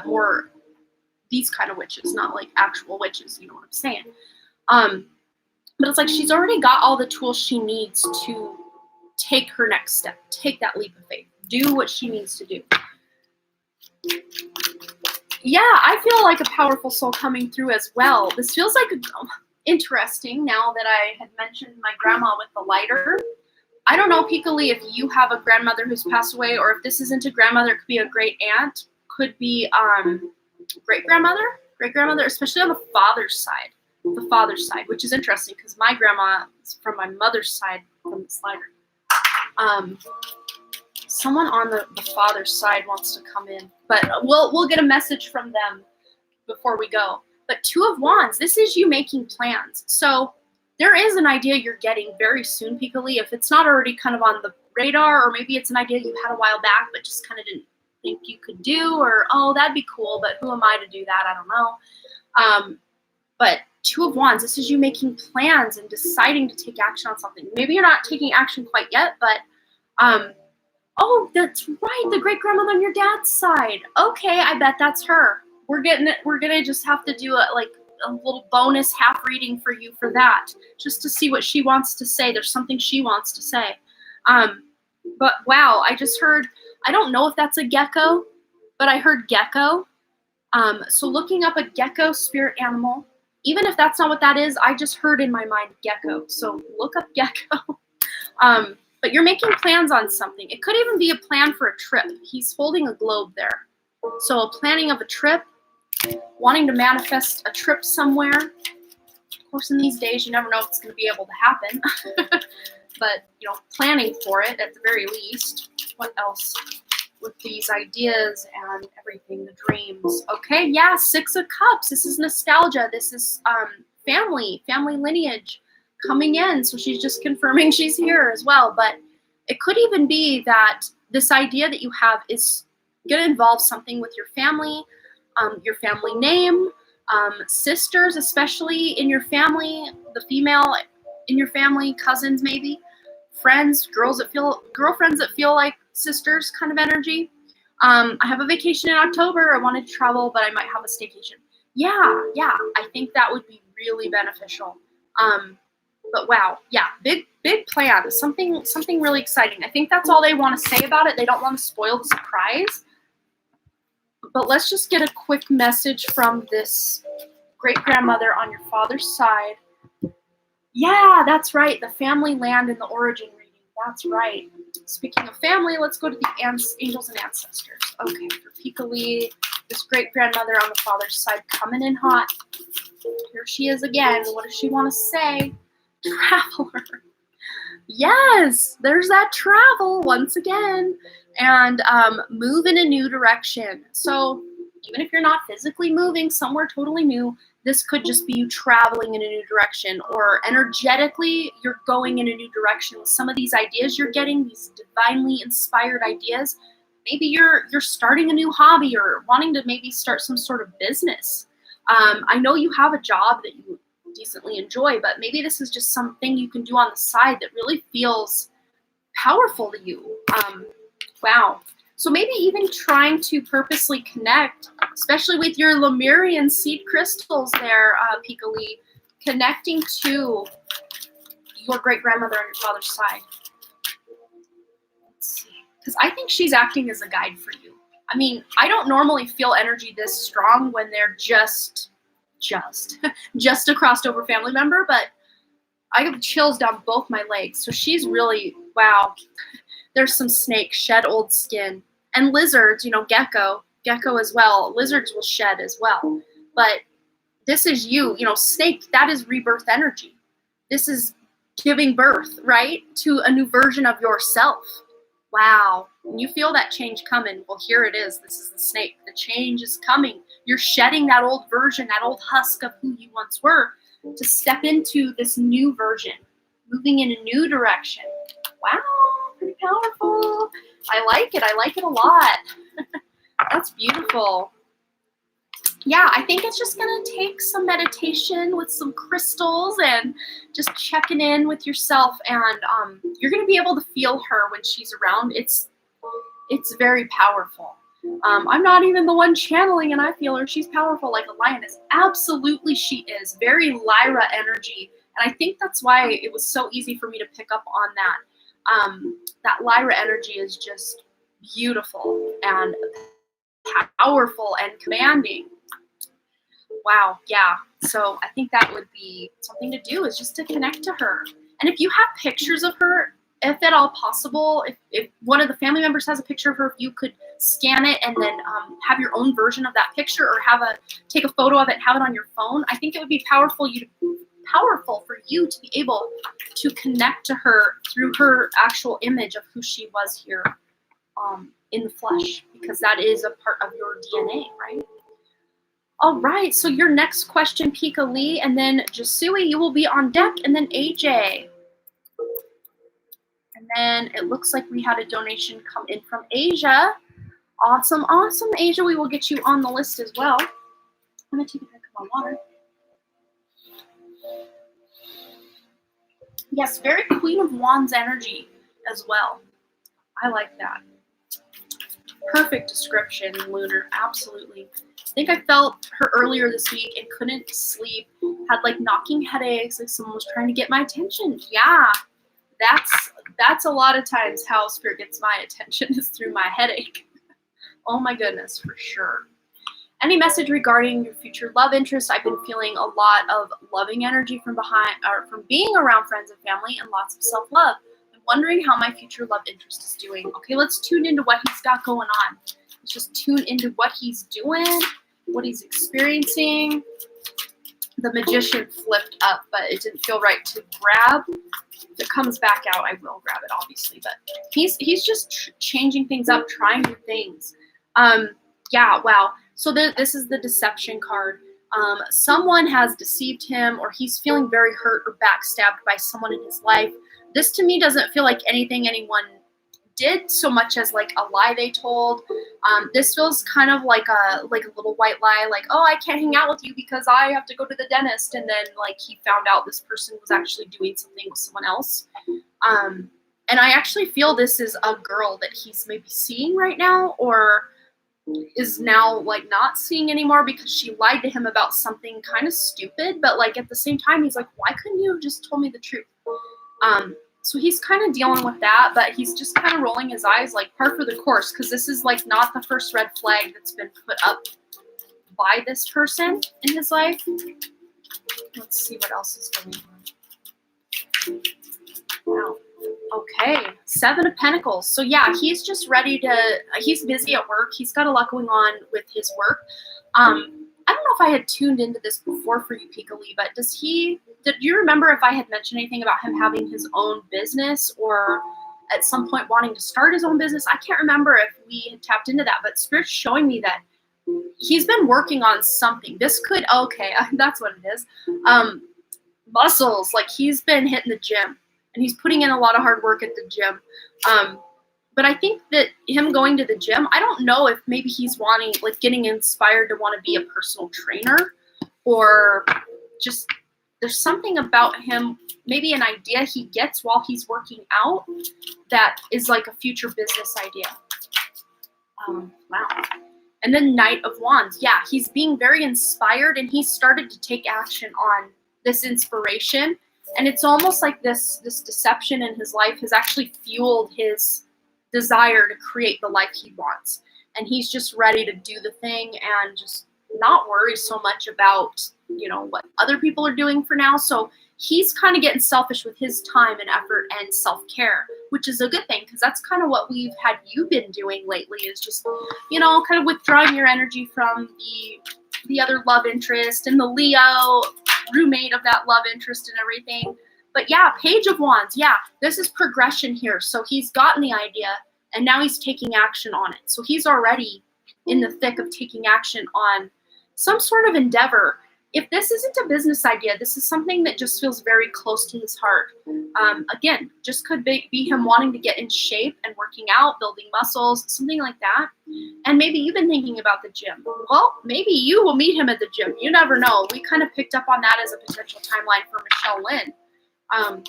Speaker 1: More these kind of witches, not like actual witches. You know what I'm saying? But it's like she's already got all the tools she needs to take her next step, take that leap of faith, do what she needs to do. Yeah, I feel like a powerful soul coming through as well. This feels like interesting now that I had mentioned my grandma with the lighter. I don't know, Pika Lee, if you have a grandmother who's passed away, or if this isn't a grandmother, it could be a great aunt, could be great grandmother, especially on the father's side, which is interesting because my grandma is from my mother's side from the slider. Someone on the father's side wants to come in, but we'll get a message from them before we go. But 2 of Wands, this is you making plans. So there is an idea you're getting very soon, Pika Lee, if it's not already kind of on the radar, or maybe it's an idea you had a while back but just kind of didn't think you could do, or, oh, that'd be cool, but who am I to do that? I don't know. But 2 of Wands, this is you making plans and deciding to take action on something. Maybe you're not taking action quite yet, but, oh, that's right, the great-grandmother on your dad's side. Okay, I bet that's her. We're going to just have to do a little bonus half reading for you for that, just to see what she wants to say. There's something she wants to say. But wow, I just heard I don't know if that's a gecko, but I heard gecko. So looking up a gecko spirit animal, even if that's not what that is, I just heard in my mind gecko. So look up gecko. But you're making plans on something. It could even be a plan for a trip. He's holding a globe there. So a planning of a trip, wanting to manifest a trip somewhere. Of course, in these days, you never know if it's going to be able to happen. But, you know, planning for it at the very least. What else with these ideas and everything, the dreams? Okay, yeah, Six of Cups. This is nostalgia. This is family lineage coming in. So she's just confirming she's here as well. But it could even be that this idea that you have is going to involve something with your family name, sisters, especially in your family, the female in your family, cousins maybe, friends, girlfriends that feel like sisters kind of energy. I have a vacation in October. I wanted to travel, but I might have a staycation. Yeah, I think that would be really beneficial. But wow, yeah, big plan, something really exciting. I think that's all they want to say about it. They don't want to spoil the surprise. But let's just get a quick message from this great-grandmother on your father's side. Yeah, that's right, the family land in the origin reading. That's right. Speaking of family, let's go to the angels and ancestors. Okay, for Pika Lee, this great-grandmother on the father's side coming in hot. Here she is again. What does she want to say? Traveler. Yes, there's that travel once again. And move in a new direction. So even if you're not physically moving somewhere totally new, this could just be you traveling in a new direction, or energetically you're going in a new direction with some of these ideas you're getting, these divinely inspired ideas. Maybe you're starting a new hobby or wanting to maybe start some sort of business. I know you have a job that you decently enjoy, but maybe this is just something you can do on the side that really feels powerful to you. Wow. So maybe even trying to purposely connect, especially with your Lemurian seed crystals there, Pika Lee, connecting to your great-grandmother on your father's side. Let's see. Because I think she's acting as a guide for you. I mean, I don't normally feel energy this strong when they're just a crossed over family member, but I have chills down both my legs. So she's really, wow. There's some snakes, shed old skin. And lizards, you know, gecko as well. Lizards will shed as well. But this is you know, snake, that is rebirth energy. This is giving birth, right, to a new version of yourself. Wow. When you feel that change coming, well, here it is. This is the snake. The change is coming. You're shedding that old version, that old husk of who you once were, to step into this new version, moving in a new direction. Wow, pretty powerful. I like it a lot. That's beautiful. Yeah, I think it's just gonna take some meditation with some crystals and just checking in with yourself, and you're gonna be able to feel her when she's around. It's very powerful. I'm not even the one channeling, and I feel her. She's powerful like a lioness. Absolutely, she is. Very Lyra energy, and I think that's why it was so easy for me to pick up on that. That Lyra energy is just beautiful and powerful and commanding. Wow, yeah. So I think that would be something to do, is just to connect to her. And if you have pictures of her, if at all possible, if one of the family members has a picture of her, if you could scan it and then have your own version of that picture, or take a photo of it and have it on your phone, I think it would be powerful for you to be able to connect to her through her actual image of who she was here in the flesh, because that is a part of your DNA, right? All right, so your next question, Pika Lee, and then Jusui, you will be on deck, and then AJ. And then it looks like we had a donation come in from Asia. Awesome, Asia. We will get you on the list as well. I'm going to take a drink of my water. Yes, very Queen of Wands energy as well. I like that. Perfect description, Lunar. Absolutely. I think I felt her earlier this week and couldn't sleep. Had like knocking headaches, like someone was trying to get my attention. Yeah, that's a lot of times how spirit gets my attention is through my headache. Oh my goodness, for sure. Any message regarding your future love interest? I've been feeling a lot of loving energy from being around friends and family, and lots of self-love. I'm wondering how my future love interest is doing. Okay, let's tune into what he's got going on. Let's just tune into what he's doing, what he's experiencing. The Magician flipped up, but it didn't feel right to grab. If it comes back out, I will grab it, obviously. But he's just changing things up, trying new things. Yeah, wow. So this is the deception card. Someone has deceived him, or he's feeling very hurt or backstabbed by someone in his life. This to me doesn't feel like anything anyone did so much as like a lie they told. This feels kind of like a little white lie, like, oh, I can't hang out with you because I have to go to the dentist, and then like he found out this person was actually doing something with someone else. And I actually feel this is a girl that he's maybe seeing right now, or is now like not seeing anymore because she lied to him about something kind of stupid, but like at the same time he's like, why couldn't you have just told me the truth? So he's kind of dealing with that, but he's just kind of rolling his eyes like par for the course, because this is like not the first red flag that's been put up by this person in his life. Let's see what else is going on. Wow. Okay, 7 of Pentacles. So yeah, he's just ready to, he's busy at work. He's got a lot going on with his work. I don't know if I had tuned into this before for you, Pika-Lee, but do you remember if I had mentioned anything about him having his own business, or at some point wanting to start his own business? I can't remember if we had tapped into that, but Spirit's showing me that he's been working on something. This could, okay, that's what it is. Muscles, like he's been hitting the gym. And he's putting in a lot of hard work at the gym. But I think that him going to the gym, I don't know if maybe he's wanting, like getting inspired to want to be a personal trainer, or just there's something about him, maybe an idea he gets while he's working out that is like a future business idea. Wow. And then Knight of Wands. Yeah, he's being very inspired, and he's started to take action on this inspiration. And it's almost like this deception in his life has actually fueled his desire to create the life he wants. And he's just ready to do the thing and just not worry so much about, you know, what other people are doing for now. So he's kind of getting selfish with his time and effort and self-care, which is a good thing, because that's kind of what we've had you been doing lately, is just, you know, kind of withdrawing your energy from the other love interest and the Leo roommate of that love interest and everything. But yeah, Page of Wands. Yeah, this is progression here. So he's gotten the idea, and now he's taking action on it. So he's already in the thick of taking action on some sort of endeavor. If this isn't a business idea, this is something that just feels very close to his heart. Again, just could be him wanting to get in shape and working out, building muscles, something like that. And maybe you've been thinking about the gym. Well, maybe you will meet him at the gym. You never know. We kind of picked up on that as a potential timeline for Michelle Lynn.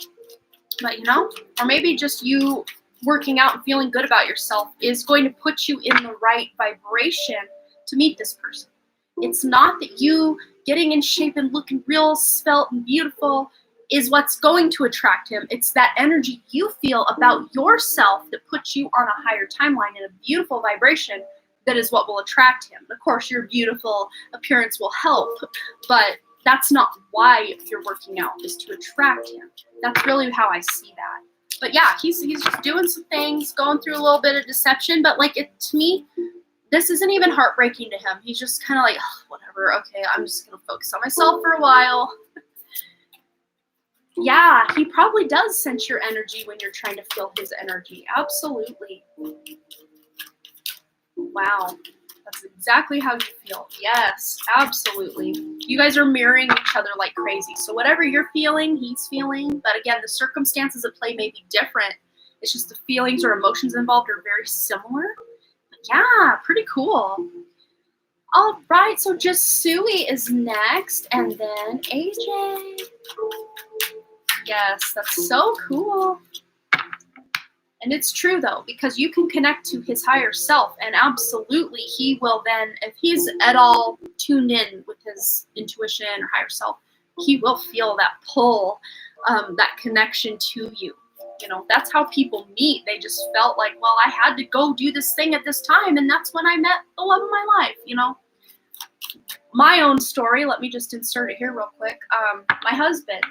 Speaker 1: But, you know, or maybe just you working out and feeling good about yourself is going to put you in the right vibration to meet this person. It's not that you getting in shape and looking real svelte and beautiful is what's going to attract him. It's that energy you feel about yourself that puts you on a higher timeline and a beautiful vibration that is what will attract him. Of course, your beautiful appearance will help, but that's not why you're working out, is to attract him. That's really how I see that. But yeah, he's just doing some things, going through a little bit of deception, but like to me, this isn't even heartbreaking to him. He's just kind of like, oh, whatever, okay, I'm just going to focus on myself for a while. Yeah, he probably does sense your energy when you're trying to feel his energy. Absolutely. Wow. That's exactly how you feel. Yes, absolutely. You guys are mirroring each other like crazy. So whatever you're feeling, he's feeling. But again, the circumstances at play may be different. It's just the feelings or emotions involved are very similar. But yeah, pretty cool. All right, so just Sui is next, and then AJ. Yes, that's so cool. And it's true, though, because you can connect to his higher self, and absolutely he will then, if he's at all tuned in with his intuition or higher self, he will feel that pull, that connection to you. You know, that's how people meet. They just felt like, well, I had to go do this thing at this time, and that's when I met the love of my life, you know. My own story, let me just insert it here real quick. My husband,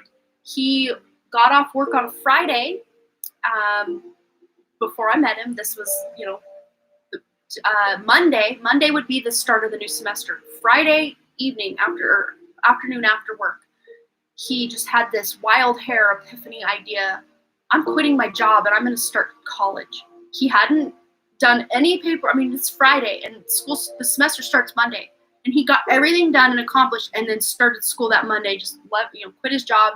Speaker 1: he got off work on a Friday before I met him. This was, you know, Monday. Monday would be the start of the new semester. Friday evening afternoon after work, he just had this wild hair epiphany idea. I'm quitting my job and I'm going to start college. He hadn't done any paper. I mean, it's Friday and the semester starts Monday. And he got everything done and accomplished, and then started school that Monday. Just quit his job.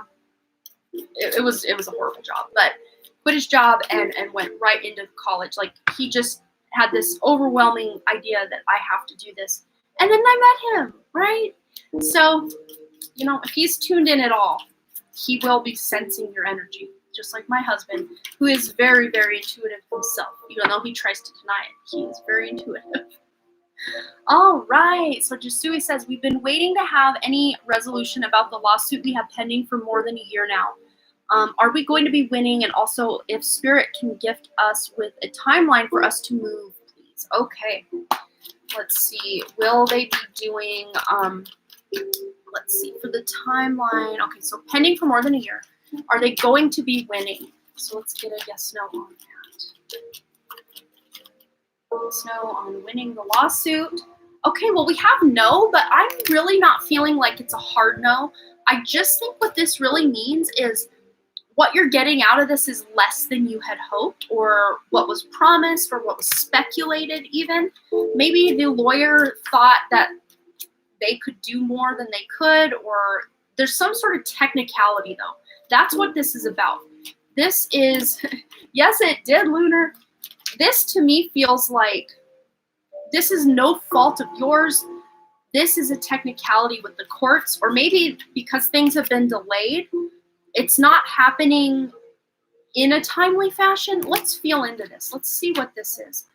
Speaker 1: It was a horrible job, but quit his job and went right into college. Like, he just had this overwhelming idea that I have to do this. And then I met him, right? So, you know, if he's tuned in at all, he will be sensing your energy, just like my husband, who is very, very intuitive himself. Even though he tries to deny it, he is very intuitive. All right, so Yusui says, we've been waiting to have any resolution about the lawsuit we have pending for more than a year now. Are we going to be winning? And also, if Spirit can gift us with a timeline for us to move, please. Okay, let's see. Will they be doing, let's see, for the timeline. Okay, so pending for more than a year. Are they going to be winning? So let's get a yes, no on that. No on winning the lawsuit. Okay, well, we have no, but I'm really not feeling like it's a hard no. I just think what this really means is what you're getting out of this is less than you had hoped, or what was promised, or what was speculated even. Maybe the lawyer thought that they could do more than they could, or there's some sort of technicality, though. That's what this is about. This is, yes, it did, Lunar. This to me feels like this is no fault of yours. This is a technicality with the courts, or maybe because things have been delayed, it's not happening in a timely fashion. Let's feel into this. Let's see what this is.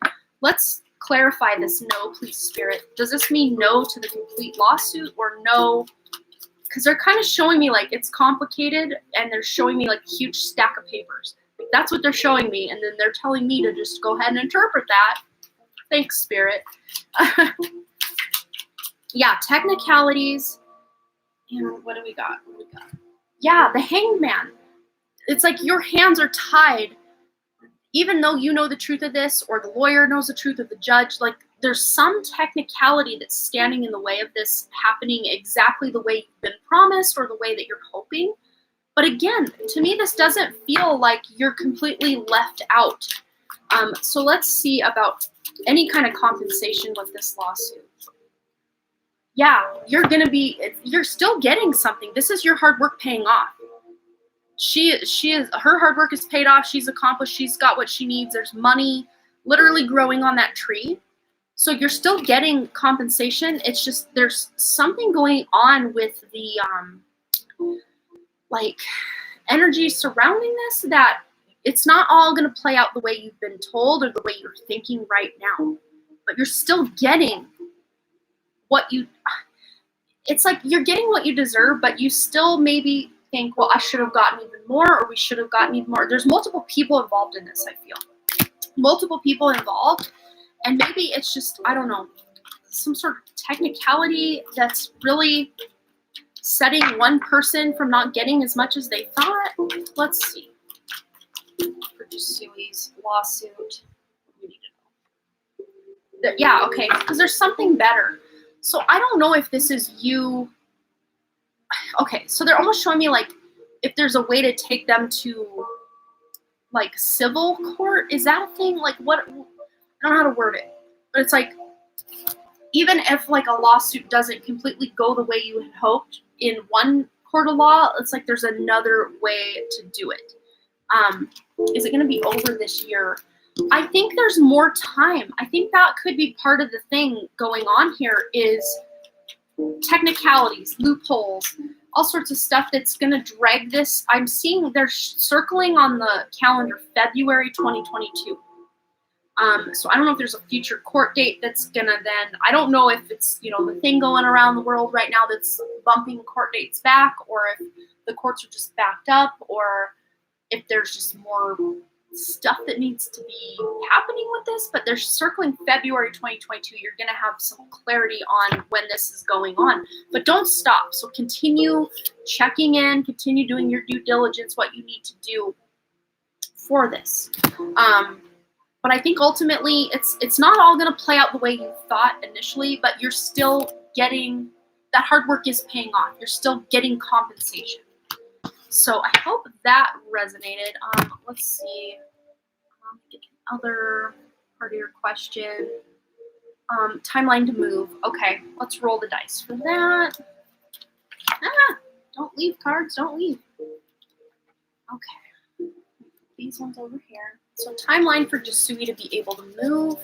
Speaker 1: Let's clarify this no, please, Spirit. Does this mean no to the complete lawsuit, or no? Because they're kind of showing me like it's complicated, and they're showing me like a huge stack of papers. That's what they're showing me, and then they're telling me to just go ahead and interpret that. Thanks, Spirit. Yeah, technicalities. And what do we got? Yeah, the Hanged Man. It's like your hands are tied, even though you know the truth of this, or the lawyer knows the truth, of the judge. Like, there's some technicality that's standing in the way of this happening exactly the way you've been promised, or the way that you're hoping. But again, to me, this doesn't feel like you're completely left out. So let's see about any kind of compensation with this lawsuit. Yeah, you're still getting something. This is your hard work paying off. Her hard work is paid off. She's accomplished. She's got what she needs. There's money literally growing on that tree. So you're still getting compensation. It's just there's something going on with the like energy surrounding this, that it's not all going to play out the way you've been told or the way you're thinking right now, but you're still getting it's like you're getting what you deserve, but you still maybe think, well, I should have gotten even more, or we should have gotten even more. There's multiple people involved in this, I feel. Multiple people involved, and maybe it's just, I don't know, some sort of technicality that's really setting one person from not getting as much as they thought. Let's see. For Yusui's lawsuit, we need to know. Yeah, okay, because there's something better. So I don't know if this is you. Okay, so they're almost showing me like if there's a way to take them to like civil court. Is that a thing? Like, what? I don't know how to word it, but it's like even if like a lawsuit doesn't completely go the way you had hoped in one court of law, it's like there's another way to do it. Is it going to be over this year? I think there's more time. I think that could be part of the thing going on here, is technicalities, loopholes, all sorts of stuff that's going to drag this. I'm seeing they're circling on the calendar February 2022. So I don't know if there's a future court date that's going to then, I don't know if it's, you know, the thing going around the world right now that's bumping court dates back, or if the courts are just backed up, or if there's just more stuff that needs to be happening with this, but they're circling February 2022. You're going to have some clarity on when this is going on, but don't stop. So continue checking in, continue doing your due diligence, what you need to do for this. But I think ultimately it's not all going to play out the way you thought initially, but you're still getting, that hard work is paying off. You're still getting compensation. So I hope that resonated. Let's see. Get another part of your question. Timeline to move. Okay, let's roll the dice for that. Don't leave, cards. Don't leave. Okay. These ones over here. So timeline for Sui to be able to move.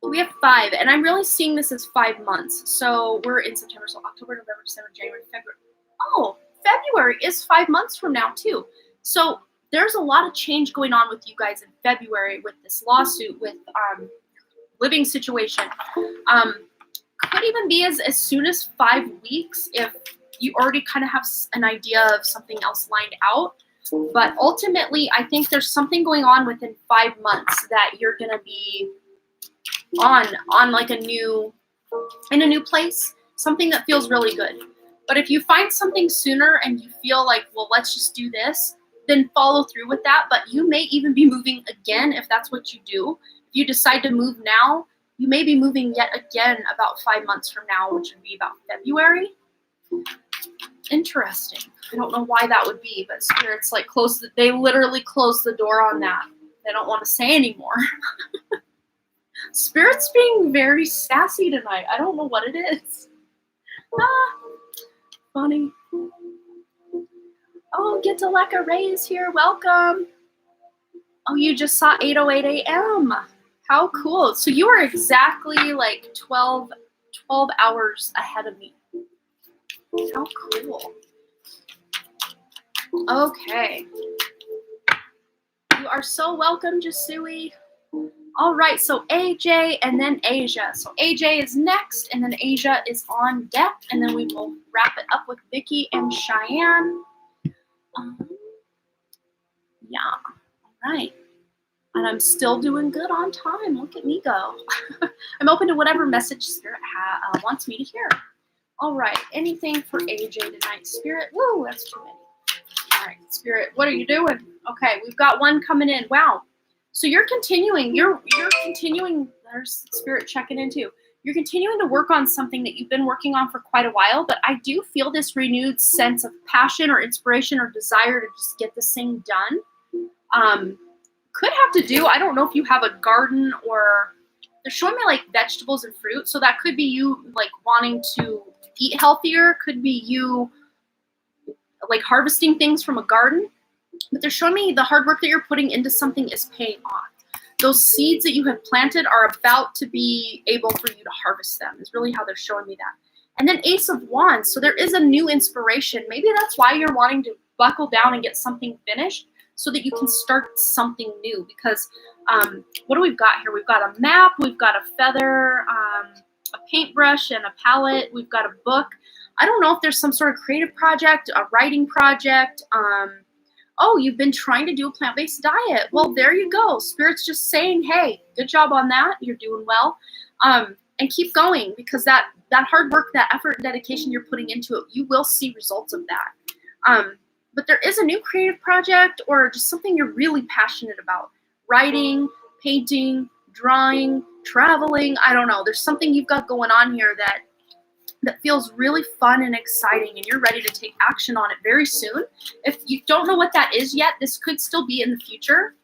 Speaker 1: We have 5, and I'm really seeing this as 5 months. So we're in September, so October, November, December, January, February. Oh, February is 5 months from now too. So there's a lot of change going on with you guys in February with this lawsuit, with living situation. Could even be as soon as 5 weeks if you already kind of have an idea of something else lined out. But ultimately, I think there's something going on within 5 months that you're going to be on like in a new place, something that feels really good. But if you find something sooner and you feel like, well, let's just do this, then follow through with that. But you may even be moving again if that's what you do. If you decide to move now, you may be moving yet again about 5 months from now, which would be about February. Interesting. I don't know why that would be, but spirits like they literally close the door on that. They don't want to say anymore. Spirits being very sassy tonight. I don't know what it is. Funny. Oh, Get to Leka Ray is here. Welcome. Oh, you just saw 8:08 a.m. How cool. So you are exactly like 12 hours ahead of me. How cool. Okay. You are so welcome, Sui. All right, so AJ and then Asia. So AJ is next, and then Asia is on deck, and then we will wrap it up with Vicky and Cheyenne. Yeah, all right. And I'm still doing good on time. Look at me go. I'm open to whatever message Spirit wants me to hear. All right, anything for AJ tonight? Spirit, woo, that's too many. All right, Spirit, what are you doing? Okay, we've got one coming in. Wow. So you're continuing. You're continuing. There's Spirit checking in too. You're continuing to work on something that you've been working on for quite a while, but I do feel this renewed sense of passion or inspiration or desire to just get this thing done. Could have to do, I don't know if you have a garden or they're showing me like vegetables and fruit. So that could be you like wanting to eat healthier. Could be you like harvesting things from a garden. But they're showing me the hard work that you're putting into something is paying off. Those seeds that you have planted are about to be able for you to harvest them, is really how they're showing me that. And then Ace of Wands. So there is a new inspiration. Maybe that's why you're wanting to buckle down and get something finished so that you can start something new. Because what do we've got here? We've got a map, we've got a feather, a paintbrush, and a palette. We've got a book. I don't know if there's some sort of creative project, a writing project. Oh, you've been trying to do a plant-based diet. Well, there you go. Spirit's just saying, hey, good job on that. You're doing well. And keep going, because that hard work, that effort and dedication you're putting into it, you will see results of that. But there is a new creative project or just something you're really passionate about. Writing, painting, drawing, traveling. I don't know. There's something you've got going on here that feels really fun and exciting, and you're ready to take action on it very soon. If you don't know what that is yet, this could still be in the future.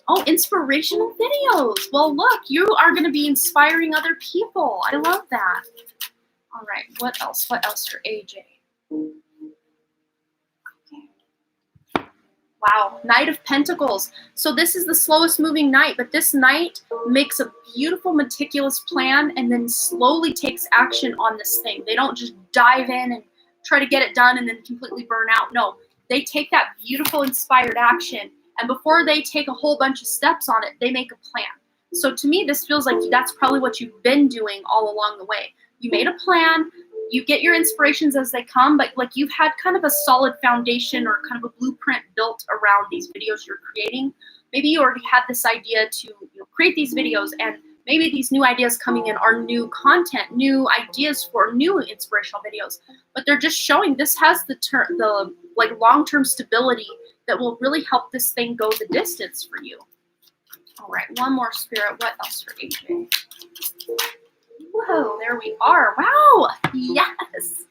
Speaker 1: Oh, inspirational videos. Well, look, you are going to be inspiring other people. I love that. All right, what else? What else for AJ? Wow, Knight of Pentacles. So this is the slowest moving knight, but this knight makes a beautiful, meticulous plan and then slowly takes action on this thing. They don't just dive in and try to get it done and then completely burn out. No, they take that beautiful, inspired action, and before they take a whole bunch of steps on it, they make a plan. So to me, this feels like that's probably what you've been doing all along the way. You made a plan, You get your inspirations as they come, but like you've had kind of a solid foundation or kind of a blueprint built around these videos you're creating. Maybe you already had this idea to create these videos, and maybe these new ideas coming in are new content, new ideas for new inspirational videos. But they're just showing this has the like long-term stability that will really help this thing go the distance for you. All right, one more spirit. What else for AJ? Whoa, there we are. Wow. Yes.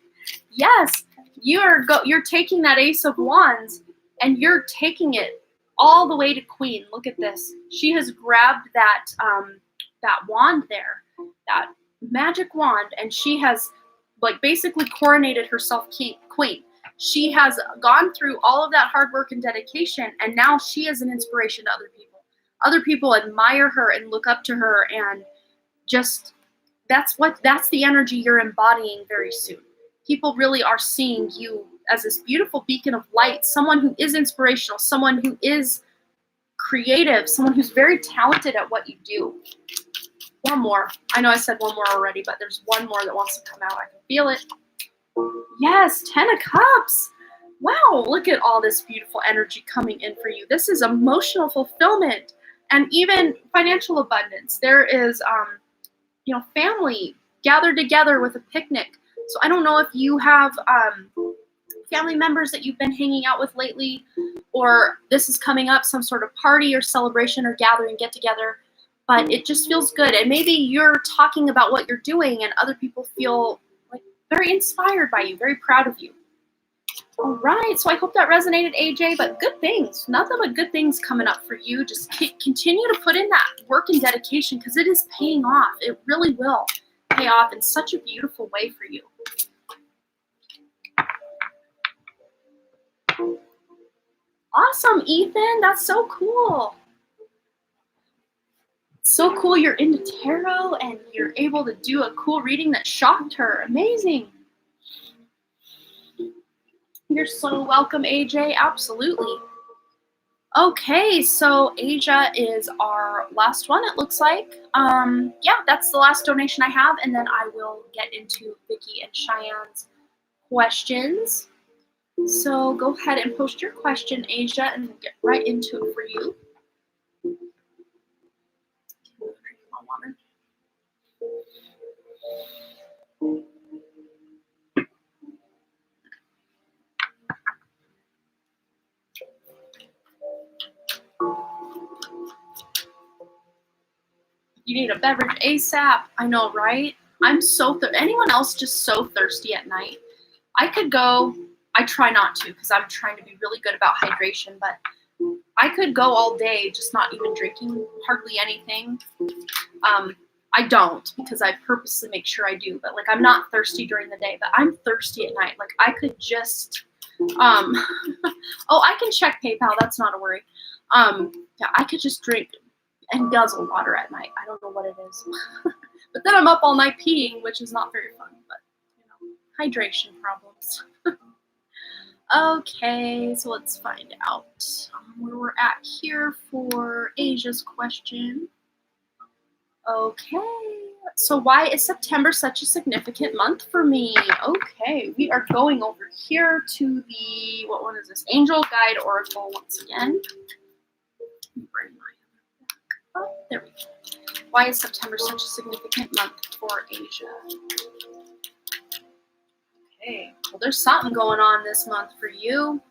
Speaker 1: Yes. You're taking that Ace of Wands and you're taking it all the way to Queen. Look at this. She has grabbed that that wand there, that magic wand, and she has like basically coronated herself queen. She has gone through all of that hard work and dedication, and now she is an inspiration to other people. Other people admire her and look up to her, and just that's the energy you're embodying very soon. People really are seeing you as this beautiful beacon of light, someone who is inspirational, someone who is creative, someone who's very talented at what you do. One more. I know I said one more already, but there's one more that wants to come out. I can feel it. Yes, 10 of Cups. Wow, look at all this beautiful energy coming in for you. This is emotional fulfillment and even financial abundance. There is, family gathered together with a picnic. So I don't know if you have family members that you've been hanging out with lately, or this is coming up, some sort of party or celebration or gathering, get together, but it just feels good. And maybe you're talking about what you're doing and other people feel like very inspired by you, very proud of you. All right, so I hope that resonated, AJ, but good things, nothing but good things coming up for you. Just continue to put in that work and dedication because it is paying off. It really will pay off in such a beautiful way for you. Awesome, Ethan, that's so cool. So cool you're into tarot and you're able to do a cool reading that shocked her. Amazing. You're so welcome, AJ. Absolutely. Okay, so Asia is our last one, it looks like. Yeah, that's the last donation I have, and then I will get into Vicky and Cheyenne's questions. So go ahead and post your question, Asia, and we'll get right into it for you. You need a beverage ASAP. I know, right? I'm so anyone else just so thirsty at night? I could go, I try not to because I'm trying to be really good about hydration, but I could go all day just not even drinking hardly anything. I don't because I purposely make sure I do, but like I'm not thirsty during the day, but I'm thirsty at night. Like I could just, oh, I can check PayPal. That's not a worry. Yeah, I could just drink and guzzle water at night. I don't know what it is. But then I'm up all night peeing, which is not very fun, but hydration problems. Okay, so let's find out where we're at here for Asia's question. Okay, so why is September such a significant month for me? Okay, we are going over here to the, what one is this? Angel Guide Oracle once again. Bring my back up. There we go. Why is September such a significant month for Asia? Okay, well, there's something going on this month for you.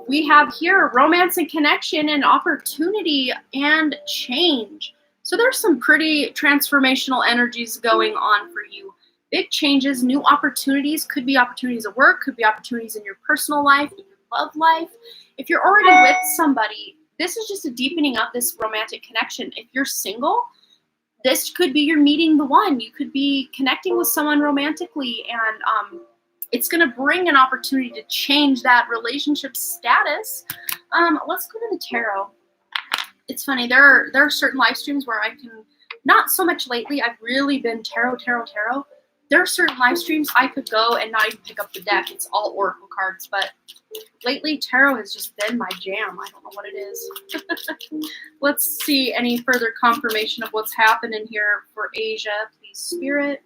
Speaker 1: We have here romance and connection and opportunity and change. So there's some pretty transformational energies going on for you. Big changes, new opportunities, could be opportunities at work, could be opportunities in your personal life, in your love life. If you're already with somebody, this is just a deepening of this romantic connection. If you're single, this could be you're meeting the one. You could be connecting with someone romantically, and it's going to bring an opportunity to change that relationship status. Let's go to the tarot. It's funny, there are certain live streams where I can, not so much lately, I've really been tarot. There are certain live streams I could go and not even pick up the deck. It's all oracle cards, but lately tarot has just been my jam. I don't know what it is. Let's see any further confirmation of what's happening here for Asia. Please, Spirit.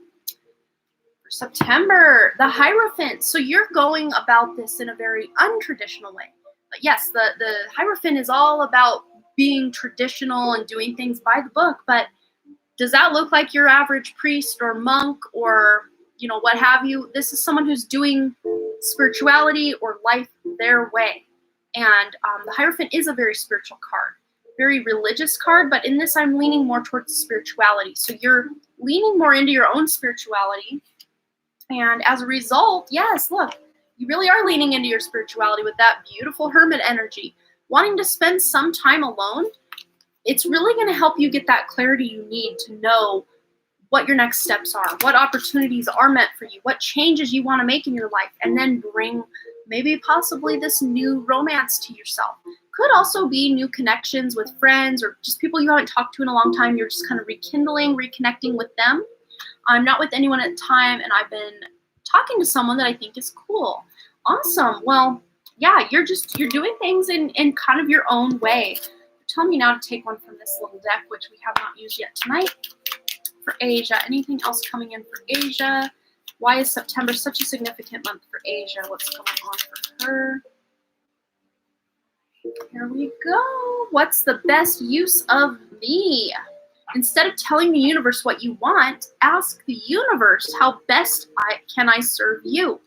Speaker 1: For September, the Hierophant. So you're going about this in a very untraditional way. But yes, the Hierophant is all about being traditional and doing things by the book. But does that look like your average priest or monk or, you know, what have you? This is someone who's doing spirituality or life their way. And the Hierophant is a very spiritual card, very religious card. But in this, I'm leaning more towards spirituality. So you're leaning more into your own spirituality. And as a result, yes, look, you really are leaning into your spirituality with that beautiful hermit energy. Wanting to spend some time alone, it's really going to help you get that clarity you need to know what your next steps are, what opportunities are meant for you, what changes you want to make in your life, and then bring maybe possibly this new romance to yourself. Could also be new connections with friends or just people you haven't talked to in a long time. You're just kind of rekindling, reconnecting with them. I'm not with anyone at the time, and I've been talking to someone that I think is cool. Awesome. Well, yeah, you're doing things in kind of your own way. Tell me now to take one from this little deck, which we have not used yet tonight. For Asia, anything else coming in for Asia? Why is September such a significant month for Asia? What's going on for her? Here we go. What's the best use of me? Instead of telling the universe what you want, ask the universe, how best can I serve you?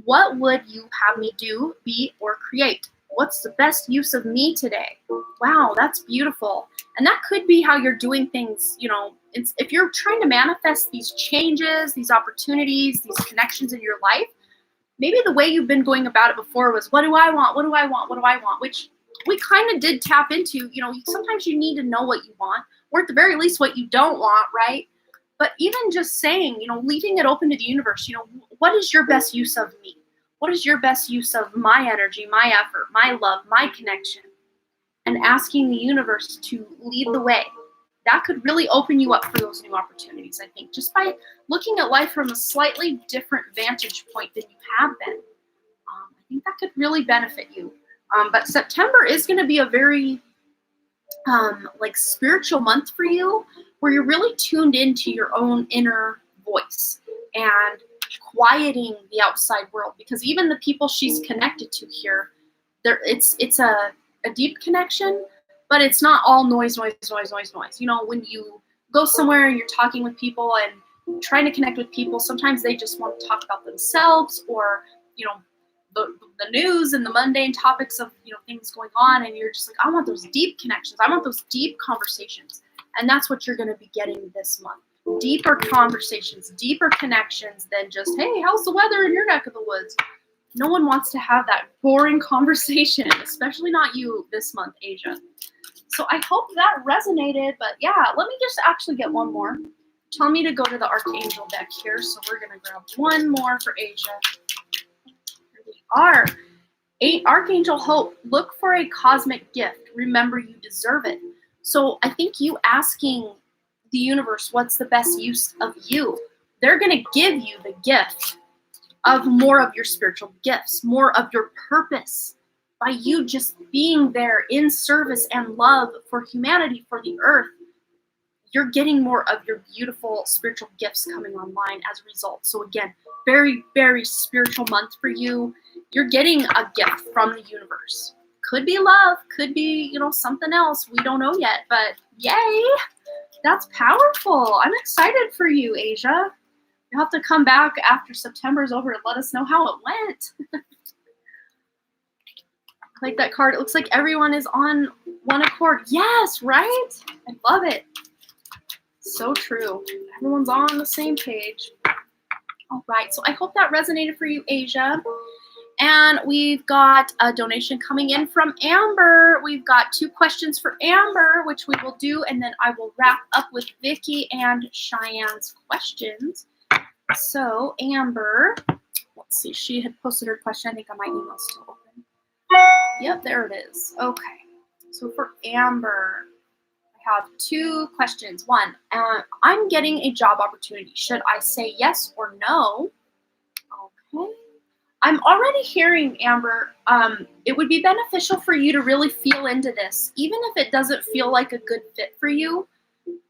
Speaker 1: What would you have me do, be, or create? What's the best use of me today? Wow, that's beautiful. And that could be how you're doing things, you know, if you're trying to manifest these changes, these opportunities, these connections in your life, maybe the way you've been going about it before was, what do I want? What do I want? What do I want? Which we kind of did tap into, you know, sometimes you need to know what you want, or at the very least what you don't want, right? But even just saying, you know, leaving it open to the universe, you know, what is your best use of me? What is your best use of my energy, my effort, my love, my connection? And asking the universe to lead the way. That could really open you up for those new opportunities, I think, just by looking at life from a slightly different vantage point than you have been. I think that could really benefit you. But September is going to be a very like spiritual month for you, where you're really tuned into your own inner voice and quieting the outside world, because even the people she's connected to here, it's a deep connection, but it's not all noise. You know, when you go somewhere and you're talking with people and trying to connect with people, sometimes they just want to talk about themselves or, you know, the news and the mundane topics of, you know, things going on, and you're just like, I want those deep connections. I want those deep conversations. And that's what you're going to be getting this month. Deeper conversations, deeper connections than just, hey, how's the weather in your neck of the woods? No one wants to have that boring conversation, especially not you this month, Asia. So I hope that resonated, but yeah, let me just actually get one more. Tell me to go to the Archangel deck here, so we're going to grab one more for Asia. Here we are. Archangel Hope, look for a cosmic gift. Remember, you deserve it. So I think you asking the universe what's the best use of you, they're going to give you the gift of more of your spiritual gifts, more of your purpose, by you just being there in service and love for humanity, for the earth. You're getting more of your beautiful spiritual gifts coming online as a result. So again, very, very spiritual month for you. You're getting a gift from the universe. Could be love, could be, you know, something else. We don't know yet, but yay! That's powerful. I'm excited for you, Asia. You'll have to come back after September's over and let us know how it went. Like that card, it looks like everyone is on one accord. Yes, right? I love it. So true. Everyone's on the same page. All right, so I hope that resonated for you, Asia. And we've got a donation coming in from Amber. We've got 2 questions for Amber, which we will do, and then I will wrap up with Vicky and Cheyenne's questions. So Amber, let's see, she had posted her question. I think my email's still open. Yep, there it is. Okay, so for Amber, I have 2 questions. One, I'm getting a job opportunity. Should I say yes or no? Okay. I'm already hearing, Amber, it would be beneficial for you to really feel into this. Even if it doesn't feel like a good fit for you,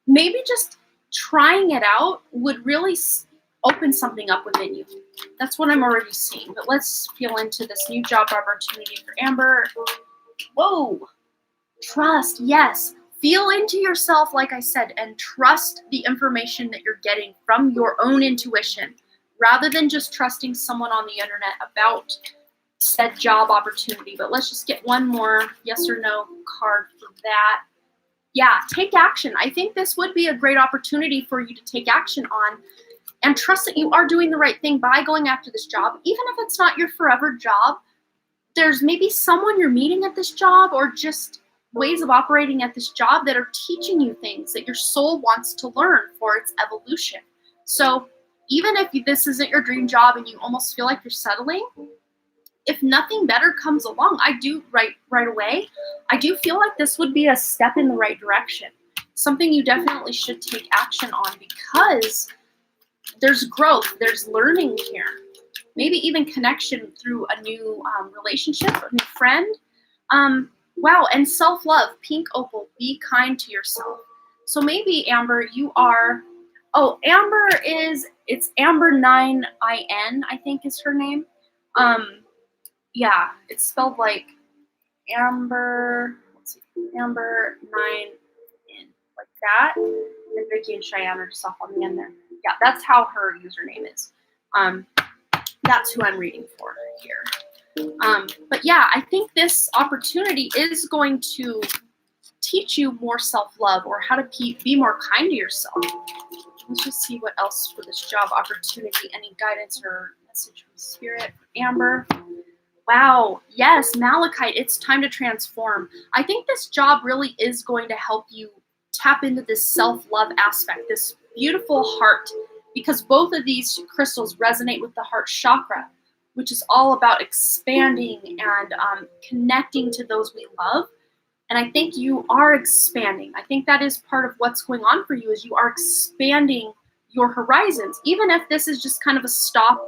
Speaker 1: maybe just trying it out would really open something up within you. That's what I'm already seeing. But let's feel into this new job opportunity for Amber. Whoa. Trust. Yes. Feel into yourself, like I said, and trust the information that you're getting from your own intuition, rather than just trusting someone on the internet about said job opportunity. But let's just get one more yes or no card for that. Yeah, take action. I think this would be a great opportunity for you to take action on, and trust that you are doing the right thing by going after this job. Even if it's not your forever job, there's maybe someone you're meeting at this job, or just ways of operating at this job that are teaching you things that your soul wants to learn for its evolution. So even if this isn't your dream job and you almost feel like you're settling, if nothing better comes along, I do right away, I do feel like this would be a step in the right direction. Something you definitely should take action on, because there's growth, there's learning here. Maybe even connection through a new relationship, a new friend. Wow, and self-love, pink opal, be kind to yourself. So maybe, Amber, you are, Amber it's Amber 9IN, I think is her name. Yeah, it's spelled like Amber, let's see, Amber 9IN, like that. And Vicky and Cheyenne are just off on the end there. Yeah, that's how her username is. That's who I'm reading for here. But yeah, I think this opportunity is going to teach you more self-love, or how to be more kind to yourself. Let's just see what else for this job opportunity. Any guidance or message from Spirit for Amber? Wow, yes, Malachite, it's time to transform. I think this job really is going to help you tap into this self-love aspect, this beautiful heart, because both of these crystals resonate with the heart chakra, which is all about expanding and connecting to those we love. And I think you are expanding. I think that is part of what's going on for you, is you are expanding your horizons. Even if this is just kind of a stop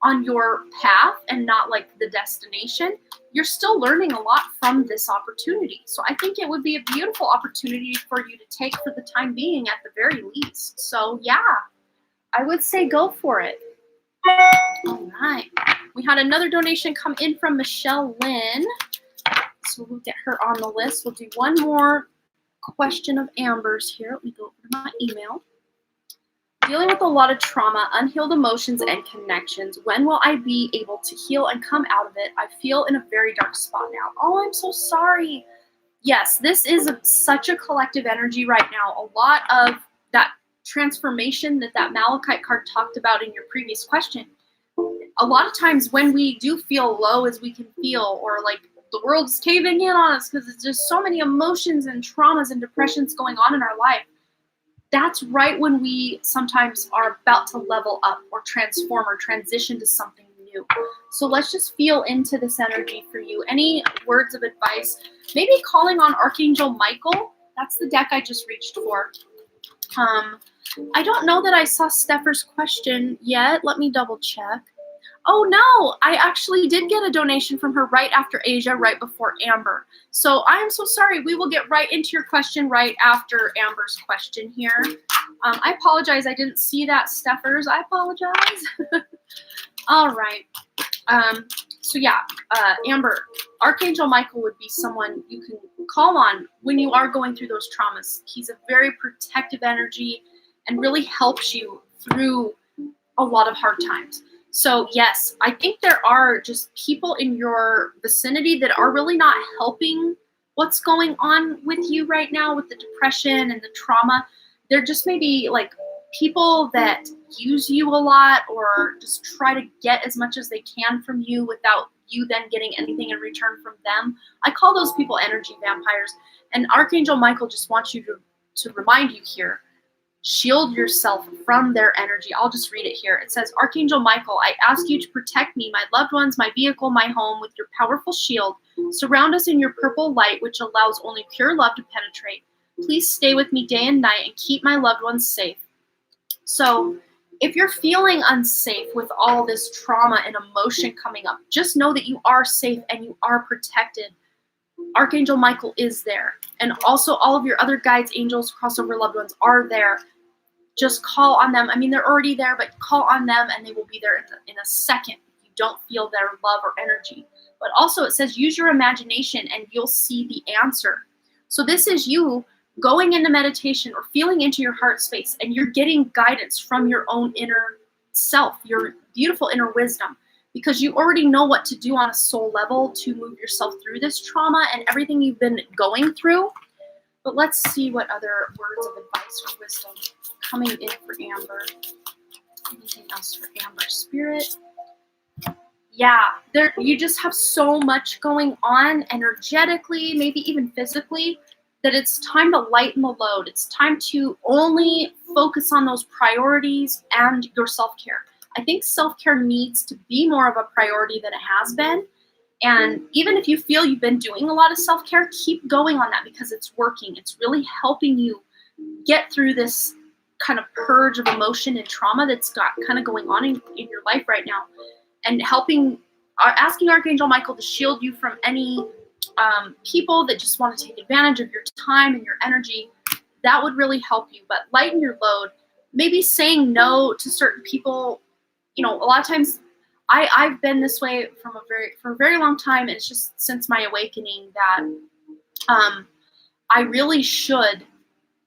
Speaker 1: on your path and not like the destination, you're still learning a lot from this opportunity. So I think it would be a beautiful opportunity for you to take for the time being at the very least. So yeah, I would say go for it. All right. We had another donation come in from Michelle Lynn. So we'll get her on the list. We'll do one more question of Amber's here. Let me go over to my email. Dealing with a lot of trauma, unhealed emotions, and connections. When will I be able to heal and come out of it? I feel in a very dark spot now. Oh, I'm so sorry. Yes, this is such a collective energy right now. A lot of that transformation that Malachite card talked about in your previous question. A lot of times when we do feel low as we can feel, or like the world's caving in on us because there's just so many emotions and traumas and depressions going on in our life, that's right when we sometimes are about to level up or transform or transition to something new. So let's just feel into this energy for you. Any words of advice? Maybe calling on Archangel Michael. That's the deck I just reached for. I don't know that I saw Stepher's question yet. Let me double check. Oh no, I actually did get a donation from her right after Asia, right before Amber. So I am so sorry. We will get right into your question right after Amber's question here. I apologize. I didn't see that, Steffers. I apologize. All right. So yeah, Amber, Archangel Michael would be someone you can call on when you are going through those traumas. He's a very protective energy and really helps you through a lot of hard times. So yes, I think there are just people in your vicinity that are really not helping what's going on with you right now with the depression and the trauma. They're just maybe like people that use you a lot or just try to get as much as they can from you without you then getting anything in return from them. I call those people energy vampires. And Archangel Michael just wants you to remind you here, shield yourself from their energy. I'll just read it here. It says, Archangel Michael, I ask you to protect me, my loved ones, my vehicle, my home with your powerful shield. Surround us in your purple light, which allows only pure love to penetrate. Please stay with me day and night and keep my loved ones safe. So if you're feeling unsafe with all this trauma and emotion coming up, just know that you are safe and you are protected. Archangel Michael is there. And also all of your other guides, angels, crossover loved ones are there just call on them. I mean, they're already there, but call on them and they will be there in a second if you don't feel their love or energy. But also it says use your imagination and you'll see the answer. So this is you going into meditation or feeling into your heart space, and you're getting guidance from your own inner self, your beautiful inner wisdom, because you already know what to do on a soul level to move yourself through this trauma and everything you've been going through. But let's see what other words of advice or wisdom coming in for Amber. Anything else for Amber Spirit? Yeah, you just have so much going on energetically, maybe even physically, that it's time to lighten the load. It's time to only focus on those priorities and your self-care. I think self-care needs to be more of a priority than it has been. And even if you feel you've been doing a lot of self-care, keep going on that because it's working. It's really helping you get through this kind of purge of emotion and trauma that's got kind of going on in your life right now. And asking Archangel Michael to shield you from any people that just want to take advantage of your time and your energy. That would really help you. But lighten your load. Maybe saying no to certain people. You know, a lot of times I've been this way for a very long time. And it's just since my awakening that I really should,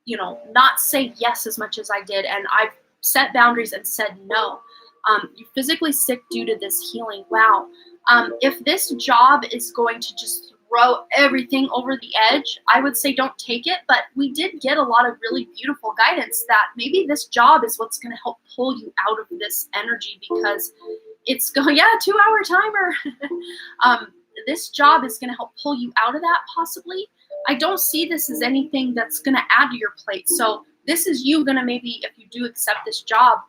Speaker 1: not say yes as much as I did. And I've set boundaries and said no. You're physically sick due to this healing. Wow. If this job is going to just throw everything over the edge, I would say don't take it. But we did get a lot of really beautiful guidance that maybe this job is what's going to help pull you out of this energy, because it's going, 2-hour timer. This job is going to help pull you out of that possibly. I don't see this as anything that's going to add to your plate. So this is you going to maybe, if you do accept this job,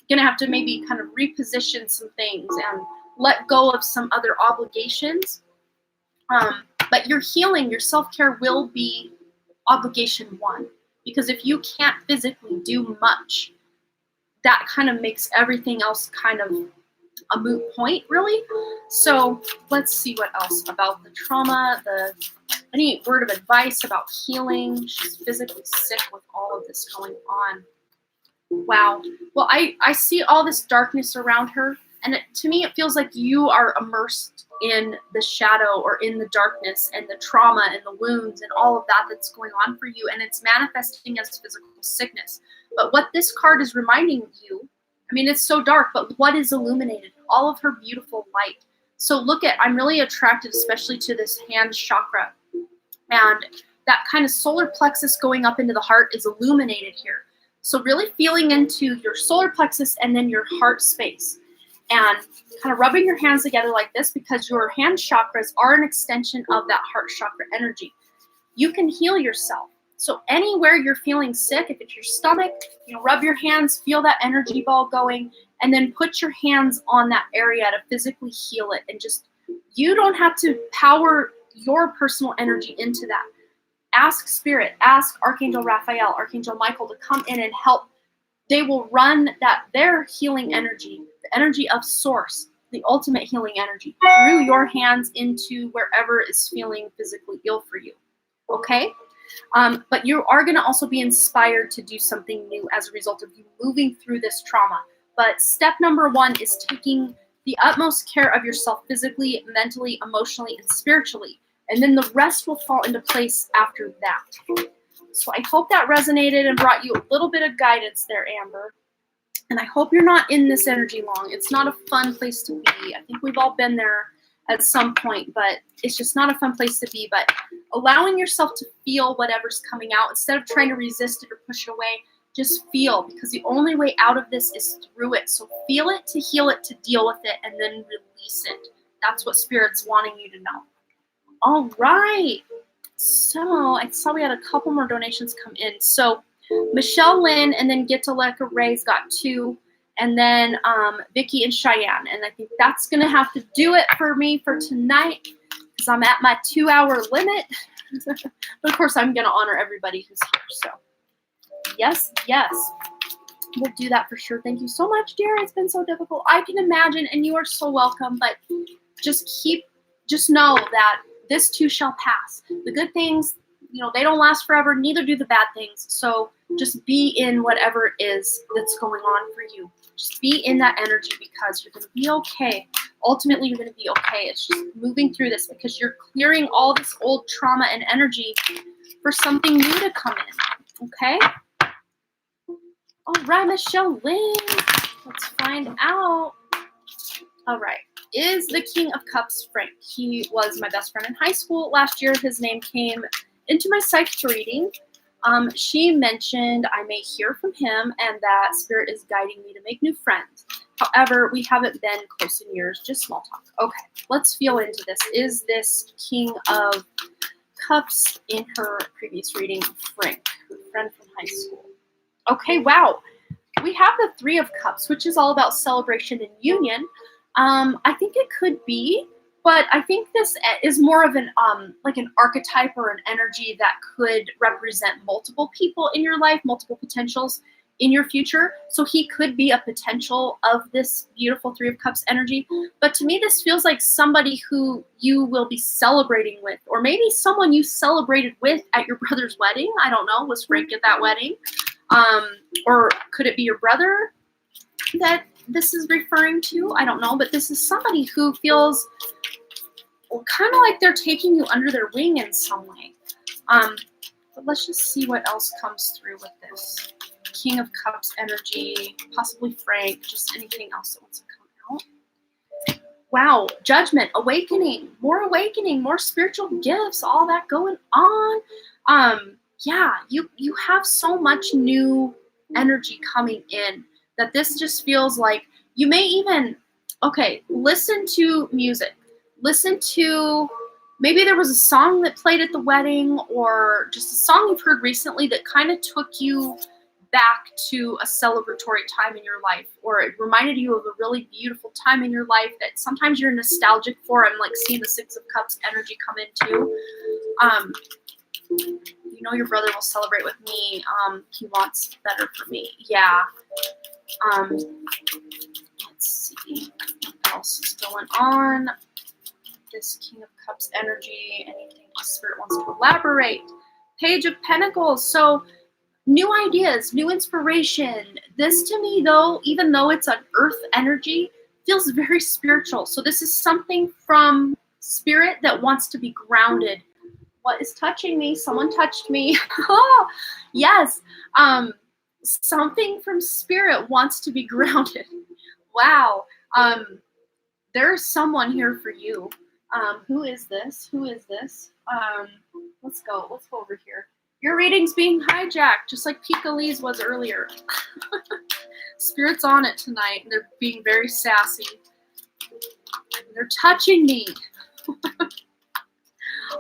Speaker 1: going to have to maybe kind of reposition some things and let go of some other obligations. But your healing, your self-care will be obligation one. Because if you can't physically do much, that kind of makes everything else kind of a moot point, really. So let's see what else about the trauma, any word of advice about healing. She's physically sick with all of this going on. Wow. Well, I see all this darkness around her, and to me it feels like you are immersed in the shadow or in the darkness and the trauma and the wounds and all of that that's going on for you, and it's manifesting as physical sickness. But what this card is reminding you, I mean, it's so dark, but what is illuminated? All of her beautiful light. So I'm really attracted especially to this hand chakra, and that kind of solar plexus going up into the heart is illuminated here. So really feeling into your solar plexus and then your heart space, and kind of rubbing your hands together like this, because your hand chakras are an extension of that heart chakra energy. You can heal yourself. So anywhere you're feeling sick, if it's your stomach, rub your hands, feel that energy ball going, and then put your hands on that area to physically heal it. And you don't have to power your personal energy into that. Ask Spirit, ask Archangel Raphael, Archangel Michael to come in and help. They will run their healing energy, the energy of Source, the ultimate healing energy, through your hands into wherever is feeling physically ill for you. Okay? But you are going to also be inspired to do something new as a result of you moving through this trauma. But step number one is taking the utmost care of yourself physically, mentally, emotionally, and spiritually. And then the rest will fall into place after that. So I hope that resonated and brought you a little bit of guidance there, Amber. And I hope you're not in this energy long. It's not a fun place to be. I think we've all been there at some point, but it's just not a fun place to be. But allowing yourself to feel whatever's coming out, instead of trying to resist it or push it away, just feel, because the only way out of this is through it. So feel it to heal it, to deal with it, and then release it. That's what Spirit's wanting you to know. All right. So I saw we had a couple more donations come in. So Michelle Lynn and then Get to Leka Ray's got 2. And then Vicky and Cheyenne. And I think that's going to have to do it for me for tonight, because I'm at my 2-hour limit. But of course, I'm going to honor everybody who's here. So yes, we'll do that for sure. Thank you so much, dear. It's been so difficult. I can imagine, and you are so welcome. But just know that this too shall pass. The good things, they don't last forever. Neither do the bad things. So Just be in whatever it is that's going on for you. Just be in that energy because you're going to be okay. Ultimately, you're going to be okay. It's just moving through this because you're clearing all this old trauma and energy for something new to come in. Okay? All right, Michelle Lynn. Let's find out. All right. Is the King of Cups Frank? He was my best friend in high school. Last year, his name came into my psychic reading. She mentioned I may hear from him and that Spirit is guiding me to make new friends. However, we haven't been close in years, just small talk. Okay, let's feel into this. Is this King of Cups in her previous reading Frank, her friend from high school? Okay, wow. We have the Three of Cups, which is all about celebration and union. I think it could be, but I think this is more of an like an archetype or an energy that could represent multiple people in your life, multiple potentials in your future. So he could be a potential of this beautiful Three of Cups energy. But to me, this feels like somebody who you will be celebrating with, or maybe someone you celebrated with at your brother's wedding. I don't know. Was Frank at that wedding? Or could it be your brother that this is referring to? I don't know, but this is somebody who feels kind of like they're taking you under their wing in some way. But let's just see what else comes through with this. King of Cups energy, possibly Frank, just anything else that wants to come out. Wow, Judgment, awakening, more spiritual gifts, all that going on. Yeah, you have so much new energy coming in that this just feels like you may even, okay, listen to music. Listen to, maybe there was a song that played at the wedding or just a song you've heard recently that kind of took you back to a celebratory time in your life, or it reminded you of a really beautiful time in your life that sometimes you're nostalgic for. I'm like seeing the Six of Cups energy come in too. You know your brother will celebrate with me. He wants better for me. Yeah. Let's see what else is going on. This King of Cups energy, anything the Spirit wants to elaborate. Page of Pentacles. So new ideas, new inspiration. This to me though, even though it's an earth energy, feels very spiritual. So this is something from Spirit that wants to be grounded. What is touching me? Someone touched me. Oh, yes. Something from Spirit wants to be grounded. Wow. There's someone here for you. Who is this? Who is this? Let's go. Let's go over here. Your reading's being hijacked, just like Pika Lee's was earlier. Spirit's on it tonight. They're being very sassy. They're touching me.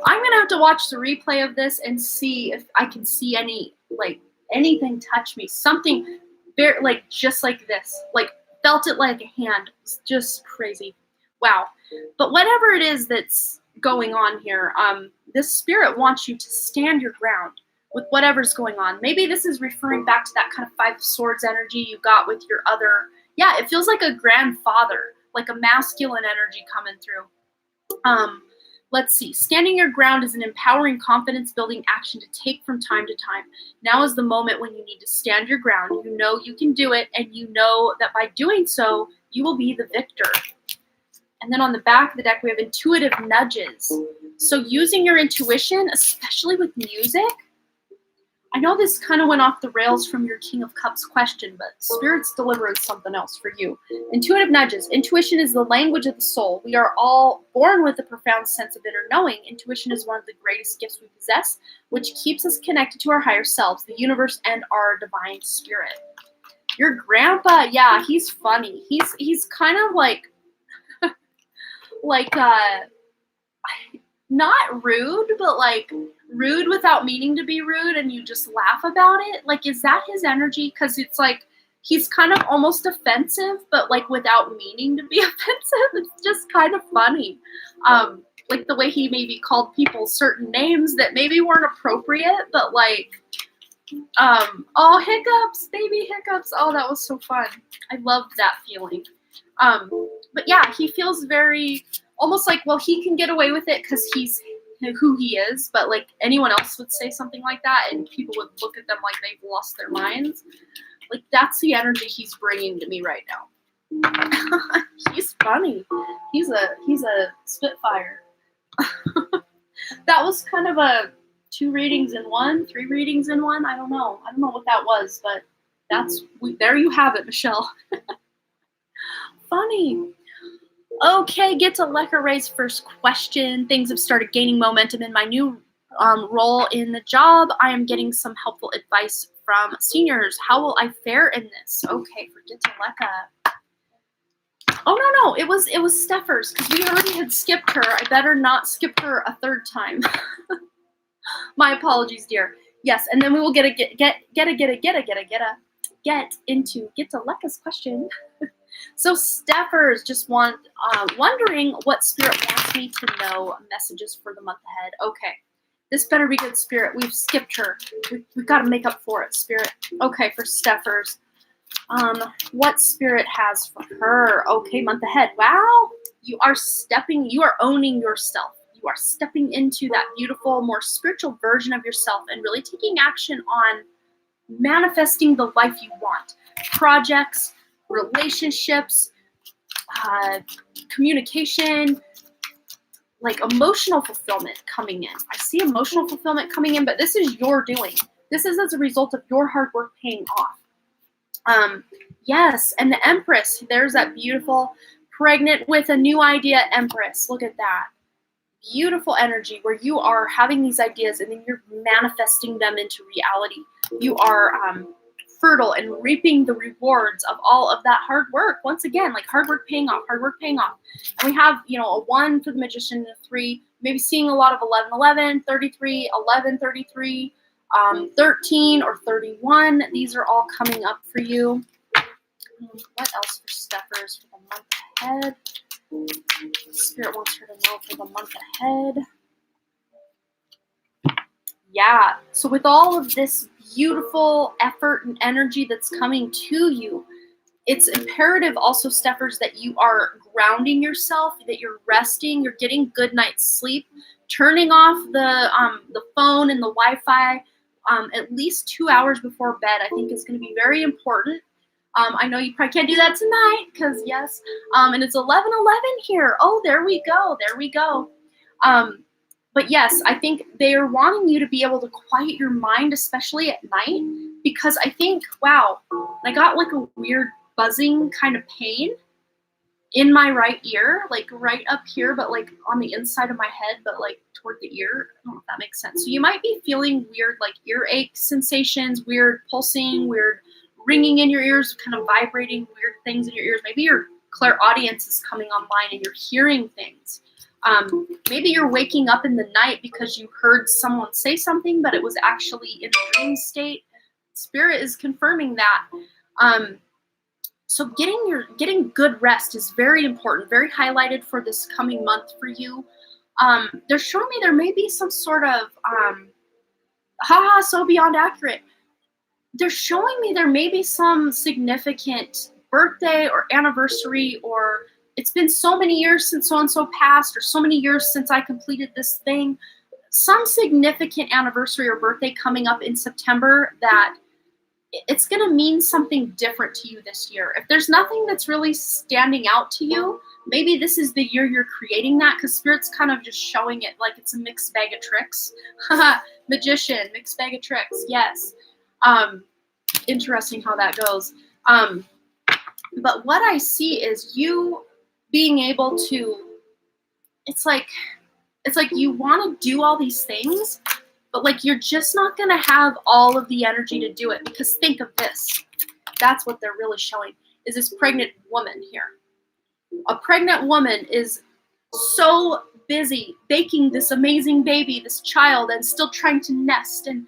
Speaker 1: I'm going to have to watch the replay of this and see if I can see any, like, anything touch me. Something, very, like, just like this. Like, felt it like a hand. It's just crazy. Wow. But whatever it is that's going on here, this Spirit wants you to stand your ground with whatever's going on. Maybe this is referring back to that kind of Five of Swords energy you got with your other, yeah, it feels like a grandfather, like a masculine energy coming through. Let's see. Standing your ground is an empowering, confidence-building action to take from time to time. Now is the moment when you need to stand your ground. You know you can do it, and you know that by doing so, you will be the victor. And then on the back of the deck, we have intuitive nudges. So using your intuition, especially with music. I know this kind of went off the rails from your King of Cups question, but Spirit's delivering something else for you. Intuitive nudges. Intuition is the language of the soul. We are all born with a profound sense of inner knowing. Intuition is one of the greatest gifts we possess, which keeps us connected to our higher selves, the universe, and our divine spirit. Your grandpa, yeah, he's funny. He's kind of like, not rude, but like rude without meaning to be rude, and you just laugh about it. Like, is that his energy? Because it's like he's kind of almost offensive, but like without meaning to be offensive. It's just kind of funny. Like the way he maybe called people certain names that maybe weren't appropriate, but like, oh, hiccups, baby hiccups. Oh, that was so fun. I loved that feeling. But yeah, he feels very almost like, well, he can get away with it because he's who he is, but like anyone else would say something like that and people would look at them like they've lost their minds. Like that's the energy he's bringing to me right now. He's funny. He's a spitfire. That was kind of a 2 readings in 1, 3 readings in 1. I don't know what that was, but there you have it, Michelle. Funny. Okay, get to Lekka Ray's first question. Things have started gaining momentum in my new role in the job. I am getting some helpful advice from seniors. How will I fare in this? Okay, forget to Lekka. Oh no, it was Steffers because we already had skipped her. I better not skip her a 3rd time. My apologies, dear. Yes, and then we will get to Lekka's question. So Steffers just wondering what Spirit wants me to know. Messages for the month ahead. Okay, this better be good, Spirit. We've skipped her. We've got to make up for it, Spirit. Okay, for Steffers. What Spirit has for her. Okay, month ahead. Wow, you are owning yourself. You are stepping into that beautiful, more spiritual version of yourself and really taking action on manifesting the life you want. Projects, relationships, communication, like emotional fulfillment coming in. I see emotional fulfillment coming in, but this is your doing. This is as a result of your hard work paying off. Yes, and the Empress, there's that beautiful pregnant with a new idea Empress. Look at that. Beautiful energy where you are having these ideas and then you're manifesting them into reality. You are fertile and reaping the rewards of all of that hard work. Once again, like hard work paying off. And we have, a 1 for the Magician, and a 3, maybe seeing a lot of 11, 11, 33, 11, 33, 13 or 31. These are all coming up for you. What else for Steffers for the month ahead? Spirit wants her to know for the month ahead. Yeah, so with all of this beautiful effort and energy that's coming to you, it's imperative also, Steffers, that you are grounding yourself, that you're resting, you're getting good night's sleep, turning off the phone and the Wi-Fi at least 2 hours before bed. I think is going to be very important. I know you probably can't do that tonight because, yes, and it's 11:11 here. Oh, there we go. But yes, I think they are wanting you to be able to quiet your mind, especially at night, because I think, wow, I got like a weird buzzing kind of pain in my right ear, like right up here, but like on the inside of my head, but like toward the ear. I don't know if that makes sense. So you might be feeling weird, like earache sensations, weird pulsing, weird ringing in your ears, kind of vibrating weird things in your ears. Maybe your clairaudience is coming online and you're hearing things. Maybe you're waking up in the night because you heard someone say something, but it was actually in a dream state. Spirit is confirming that. So getting good rest is very important, very highlighted for this coming month for you. They're showing me there may be some sort of, so beyond accurate. They're showing me there may be some significant birthday or anniversary, or it's been so many years since so-and-so passed, or so many years since I completed this thing. Some significant anniversary or birthday coming up in September that it's going to mean something different to you this year. If there's nothing that's really standing out to you, maybe this is the year you're creating that, because Spirit's kind of just showing it like it's a mixed bag of tricks. Magician, mixed bag of tricks, yes. Interesting how that goes. But what I see is you being able to, it's like you want to do all these things, but like you're just not going to have all of the energy to do it, because think of this. That's what they're really showing, is this pregnant woman here. A pregnant woman is so busy baking this amazing baby, this child, and still trying to nest and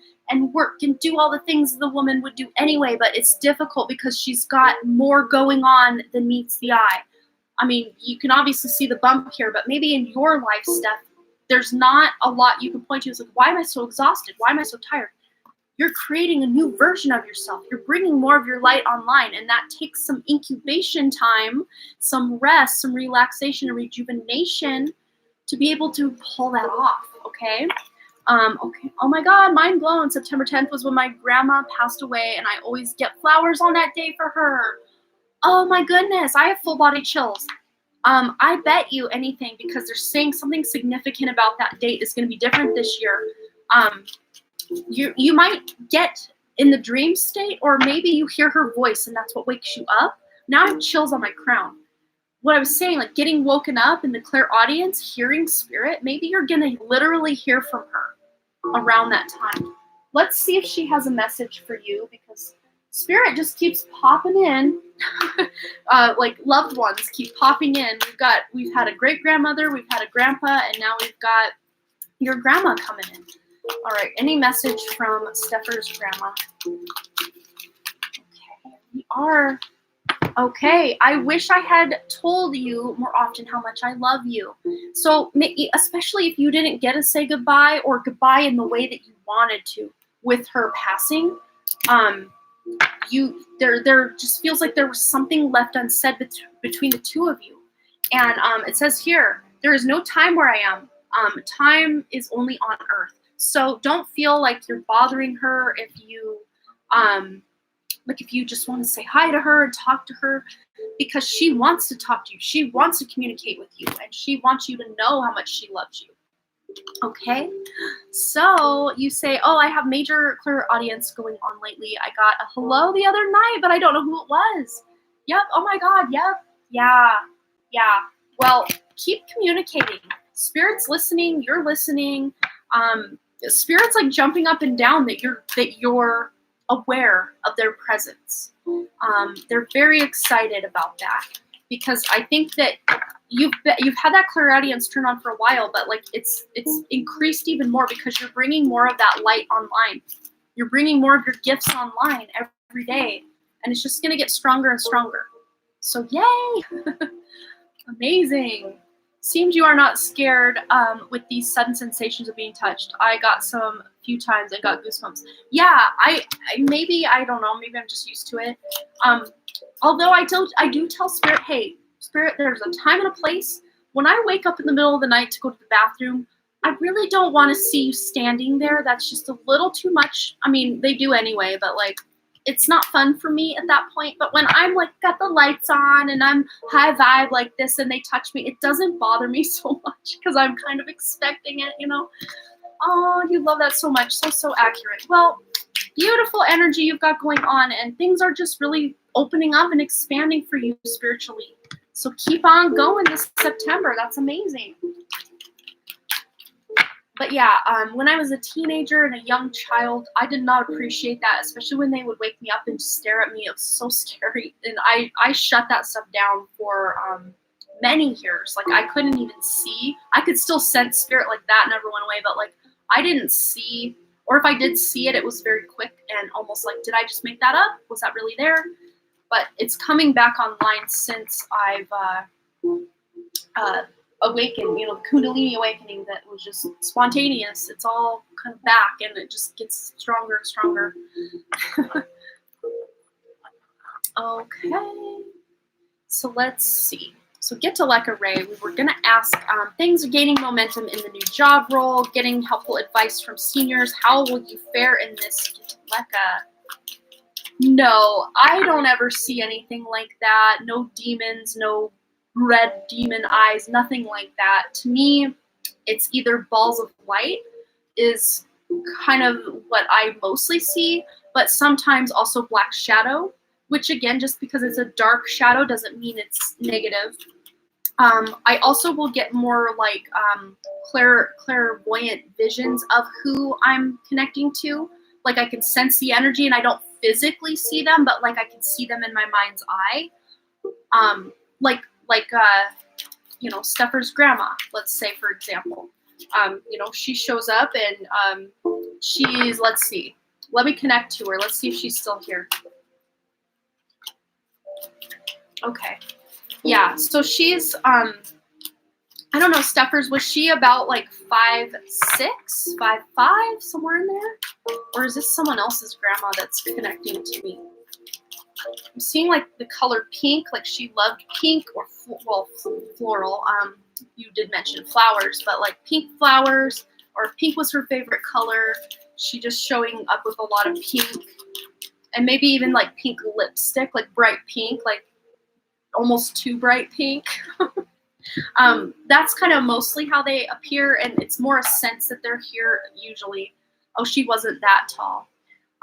Speaker 1: work and do all the things the woman would do anyway, but it's difficult because she's got more going on than meets the eye. I mean, you can obviously see the bump here, but maybe in your life, Steph, there's not a lot you can point to. It's like, why am I so exhausted? Why am I so tired? You're creating a new version of yourself. You're bringing more of your light online, and that takes some incubation time, some rest, some relaxation and rejuvenation to be able to pull that off, okay? Okay. Oh my God, mind blown. September 10th was when my grandma passed away, and I always get flowers on that day for her. Oh my goodness, I have full body chills. I bet you anything, because they're saying something significant about that date is going to be different this year. You might get in the dream state, or maybe you hear her voice and that's what wakes you up. Now I have chills on my crown. What I was saying, like getting woken up in the clairaudience, hearing spirit, maybe you're going to literally hear from her around that time. Let's see if she has a message for you, because spirit just keeps popping in. Like loved ones keep popping in. We've had a great grandmother, we've had a grandpa, and now we've got your grandma coming in. All right, any message from Stepher's grandma? Okay, we are. Okay, I wish I had told you more often how much I love you. So, especially if you didn't get to say goodbye, or goodbye in the way that you wanted to with her passing, there just feels like there was something left unsaid between the two of you. And it says here, there is no time where I am. Time is only on earth. So don't feel like you're bothering her if you if you just want to say hi to her and talk to her, because she wants to talk to you. She wants to communicate with you, and she wants you to know how much she loves you. Okay, so you say, oh, I have major clairaudience going on lately. I got a hello the other night, but I don't know who it was. Yep, oh my God, yep, yeah. Well, keep communicating. Spirit's listening, you're listening. Spirit's like jumping up and down that you're aware of their presence. They're very excited about that, because I think that you've had that clairaudience turn on for a while, but like it's increased even more because you're bringing more of that light online. You're bringing more of your gifts online every day, and it's just going to get stronger and stronger. So yay! Amazing. Seems you are not scared with these sudden sensations of being touched. I got some a few times and got goosebumps. Yeah, I don't know, maybe I'm just used to it. Although I do tell Spirit, hey, Spirit, there's a time and a place. When I wake up in the middle of the night to go to the bathroom, I really don't want to see you standing there. That's just a little too much. I mean, they do anyway, but like, it's not fun for me at that point. But when I'm like got the lights on and I'm high vibe like this and they touch me, it doesn't bother me so much, because I'm kind of expecting it, you know. Oh, you love that so much. So accurate. Well, beautiful energy you've got going on, and things are just really opening up and expanding for you spiritually. So keep on going this September. That's amazing. But yeah, when I was a teenager and a young child, I did not appreciate that, especially when they would wake me up and stare at me. It was so scary. And I shut that stuff down for many years. Like, I couldn't even see. I could still sense spirit like that, never went away. But like, I didn't see, or if I did see it, it was very quick and almost like, did I just make that up? Was that really there? But it's coming back online since I've awakened, you know, the Kundalini awakening that was just spontaneous. It's all kind of back, and it just gets stronger and stronger. Okay, so let's see. So get to Leka Ray. We were going to ask, things are gaining momentum in the new job role, getting helpful advice from seniors. How will you fare in this, Leka? No, I don't ever see anything like that. No demons, no red demon eyes, nothing like that. To me, it's either balls of light is kind of what I mostly see, but sometimes also black shadow, which again, just because it's a dark shadow doesn't mean it's negative. I also will get more like clairvoyant visions of who I'm connecting to. Like, I can sense the energy and I don't physically see them, but like I can see them in my mind's eye. You know, Stepher's grandma, let's say, for example. You know, she shows up and she's, let's see, let me connect to her. Let's see if she's still here. Okay. Yeah, so she's, I don't know, Stepher's, was she about like 5'6", 5'5", somewhere in there? Or is this someone else's grandma that's connecting to me? I'm seeing like the color pink, like she loved pink, or floral. You did mention flowers, but like pink flowers, or if pink was her favorite color, she just showing up with a lot of pink, and maybe even like pink lipstick, like bright pink, like almost too bright pink. That's kind of mostly how they appear, and it's more a sense that they're here usually. Oh, she wasn't that tall.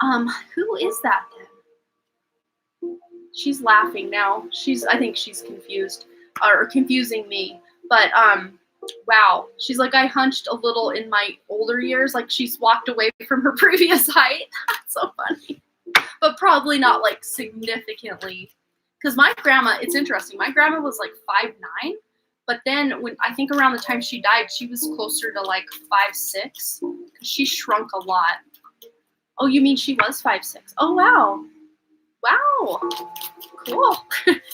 Speaker 1: Who is that then? She's laughing now. I think she's confused, or confusing me. But wow, she's like, I hunched a little in my older years, like she's walked away from her previous height. That's so funny. But probably not like significantly. Because my grandma, it's interesting, my grandma was like 5'9", but then when I think around the time she died, she was closer to like 5'6", because she shrunk a lot. Oh, you mean she was 5'6"? Oh, wow. Wow. Cool.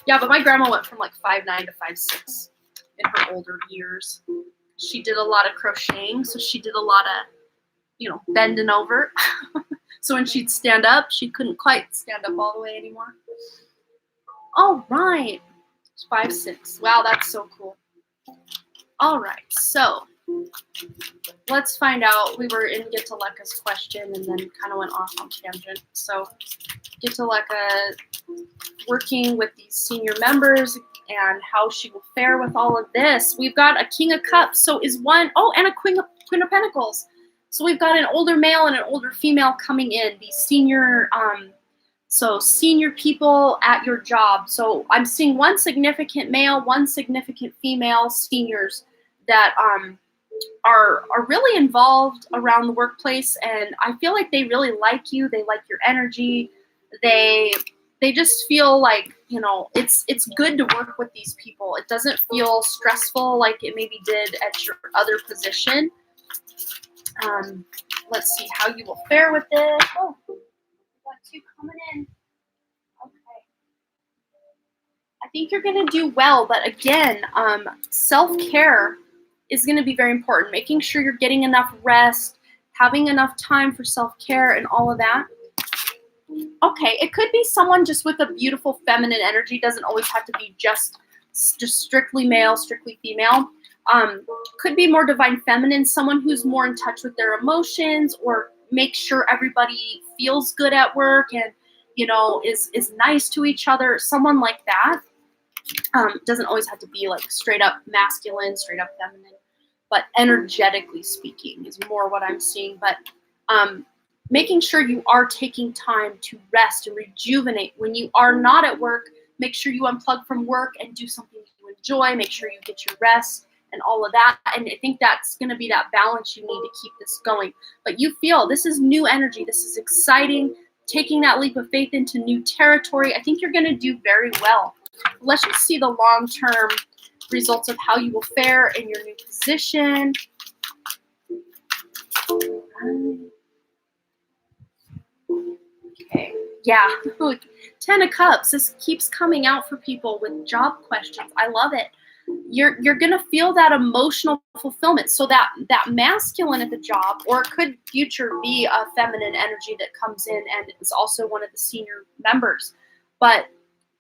Speaker 1: Yeah, but my grandma went from like 5'9" to 5'6" in her older years. She did a lot of crocheting, so she did a lot of, bending over. So when she'd stand up, she couldn't quite stand up all the way anymore. All right. 5'6". Wow, that's so cool. All right, so let's find out. We were in Gitaleka's question and then kind of went off on tangent. So Gitaleka working with these senior members and how she will fare with all of this. We've got a King of Cups. So is one, and a Queen of Pentacles. So we've got an older male and an older female coming in. These senior, senior people at your job. So I'm seeing one significant male, one significant female seniors that are really involved around the workplace, and I feel like they really like you. They like your energy. They just feel like, it's good to work with these people. It doesn't feel stressful like it maybe did at your other position. Let's see how you will fare with this. Oh, we got two coming in. Okay. I think you're going to do well, but again, self-care is going to be very important. Making sure you're getting enough rest, having enough time for self-care and all of that. Okay, it could be someone just with a beautiful feminine energy. Doesn't always have to be just strictly male, strictly female. Could be more divine feminine, someone who's more in touch with their emotions, or make sure everybody feels good at work and, is nice to each other. Someone like that. Doesn't always have to be like straight up masculine, straight up feminine, but energetically speaking is more what I'm seeing. But making sure you are taking time to rest and rejuvenate when you are not at work. Make sure you unplug from work and do something you enjoy. Make sure you get your rest and all of that. And I think that's going to be that balance you need to keep this going. But you feel this is new energy. This is exciting. Taking that leap of faith into new territory. I think you're going to do very well. Let's just see the long-term results of how you will fare in your new position. Okay, yeah, look, 10 of Cups. This keeps coming out for people with job questions. I love it. You're gonna feel that emotional fulfillment. So that masculine at the job, or it could future be a feminine energy that comes in and is also one of the senior members. But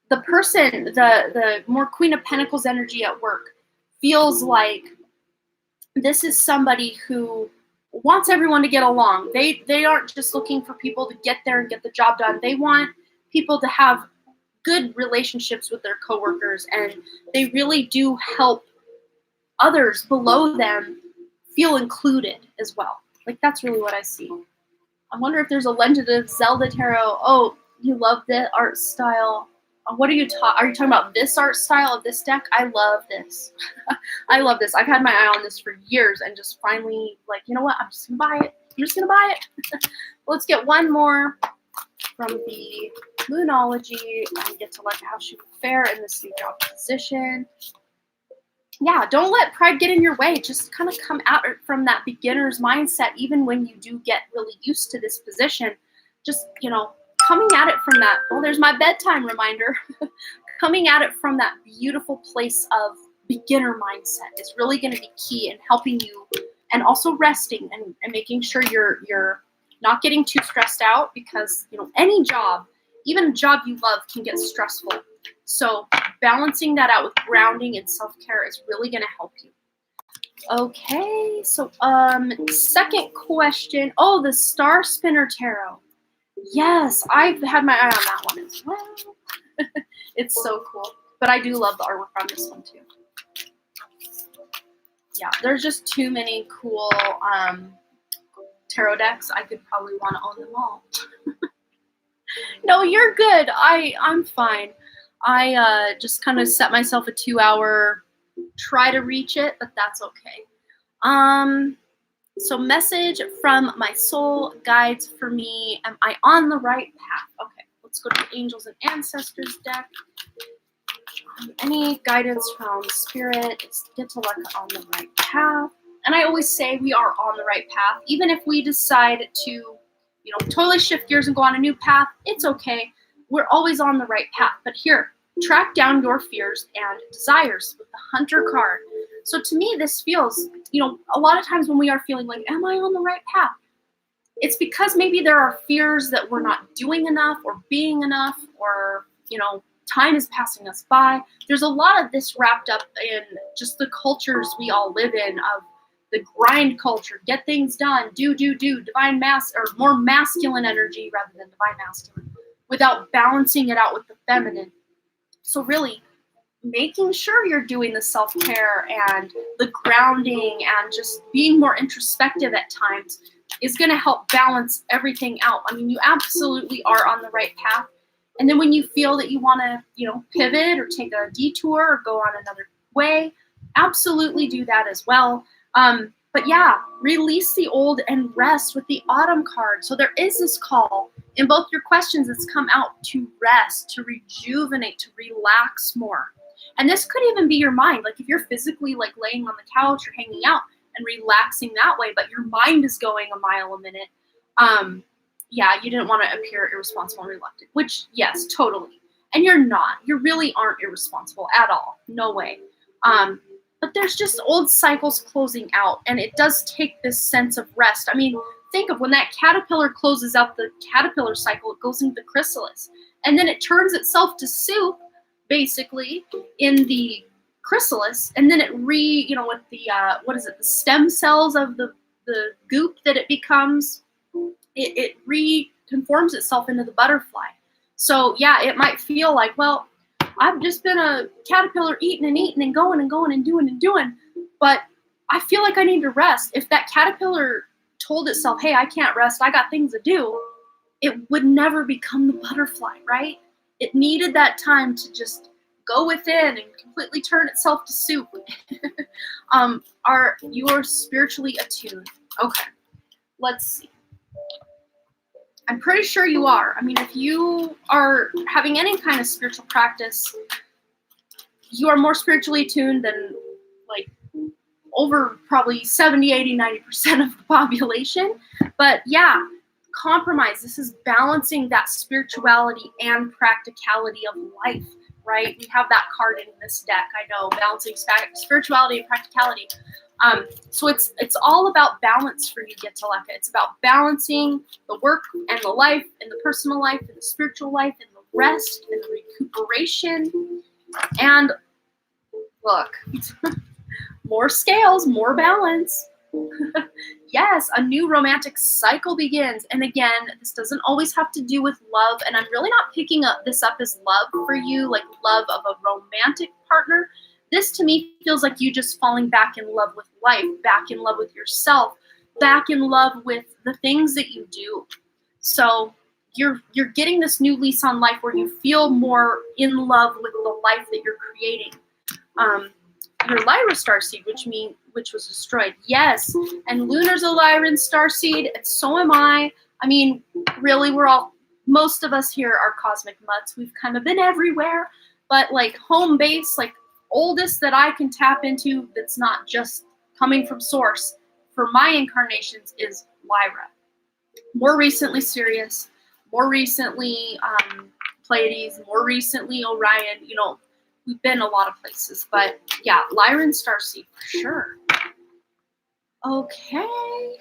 Speaker 1: the person, the more Queen of Pentacles energy at work feels like this is somebody who wants everyone to get along. They aren't just looking for people to get there and get the job done. They want people to have good relationships with their coworkers, and they really do help others below them feel included as well. Like, that's really what I see. I wonder if there's a Legend of Zelda tarot. Oh, you love the art style. What are you talking about? This art style of this deck? I love this. I love this. I've had my eye on this for years and just finally, like, you know what? I'm just going to buy it. I'm just going to buy it. Let's get one more from the Moonology and get to like how she would fare in this new job position. Yeah, don't let pride get in your way. Just kind of come at it from that beginner's mindset, even when you do get really used to this position. Just, coming at it from that, there's my bedtime reminder. Coming at it from that beautiful place of beginner mindset is really going to be key in helping you, and also resting and making sure you're not getting too stressed out, because any job, even a job you love, can get stressful. So balancing that out with grounding and self-care is really going to help you. Okay, so second question. Oh, the Star Spinner Tarot. Yes, I've had my eye on that one as well. It's so cool. But I do love the artwork on this one too. Yeah, there's just too many cool tarot decks. I could probably want to own them all. No, you're good. I'm fine. I just kind of set myself a 2-hour try to reach it, but that's okay. So message from my soul guides for me. Am I on the right path? Okay, let's go to the Angels and Ancestors deck. Any guidance from Spirit? Get to luck on the right path. And I always say we are on the right path. Even if we decide to, totally shift gears and go on a new path, it's okay. We're always on the right path. But here, track down your fears and desires with the Hunter card. So to me, this feels, a lot of times when we are feeling like, am I on the right path? It's because maybe there are fears that we're not doing enough or being enough, or, time is passing us by. There's a lot of this wrapped up in just the cultures we all live in, of the grind culture, get things done, do, divine or more masculine energy rather than divine masculine, without balancing it out with the feminine. So really, making sure you're doing the self-care and the grounding and just being more introspective at times is going to help balance everything out. I mean, you absolutely are on the right path. And then when you feel that you want to, pivot or take a detour or go on another way, absolutely do that as well. But yeah, release the old and rest with the Autumn card. So there is this call in both your questions that's come out to rest, to rejuvenate, to relax more. And this could even be your mind. Like if you're physically like laying on the couch or hanging out and relaxing that way, but your mind is going a mile a minute. Yeah, you didn't want to appear irresponsible and reluctant, which, yes, totally. And you're not. You really aren't irresponsible at all. No way. But there's just old cycles closing out, and it does take this sense of rest. I mean, think of when that caterpillar closes out the caterpillar cycle, it goes into the chrysalis, and then it turns itself to soup, basically, in the chrysalis, and then it with the, the stem cells of the goop that it becomes, it reconforms itself into the butterfly. So yeah, it might feel like, well, I've just been a caterpillar eating and going and doing, but I feel like I need to rest. If that caterpillar told itself, hey, I can't rest, I got things to do, it would never become the butterfly, right? It needed that time to just go within and completely turn itself to soup. You are spiritually attuned? Okay, let's see. I'm pretty sure you are. I mean, if you are having any kind of spiritual practice, you are more spiritually attuned than like over probably 70, 80, 90% of the population. But yeah, compromise. This is balancing that spirituality and practicality of life, right? We have that card in this deck. I know, balancing spirituality and practicality. So it's all about balance for you, Get-to-Leka. It's about balancing the work and the life and the personal life and the spiritual life and the rest and the recuperation. And look, more scales, more balance. Yes, a new romantic cycle begins. And again, this doesn't always have to do with love. And I'm really not picking this up as love for you, like love of a romantic partner. This to me feels like you just falling back in love with life, back in love with yourself, back in love with the things that you do. So you're getting this new lease on life where you feel more in love with the life that you're creating. Your Lyra starseed, which was destroyed. Yes, and Lunar's a Lyran starseed, and so am I. I mean, really, most of us here are cosmic mutts. We've kind of been everywhere, but like home base, like oldest that I can tap into that's not just coming from source for my incarnations is Lyra. More recently Sirius, more recently Pleiades, more recently Orion. We've been a lot of places, but yeah, Lyran starseed for sure. Okay,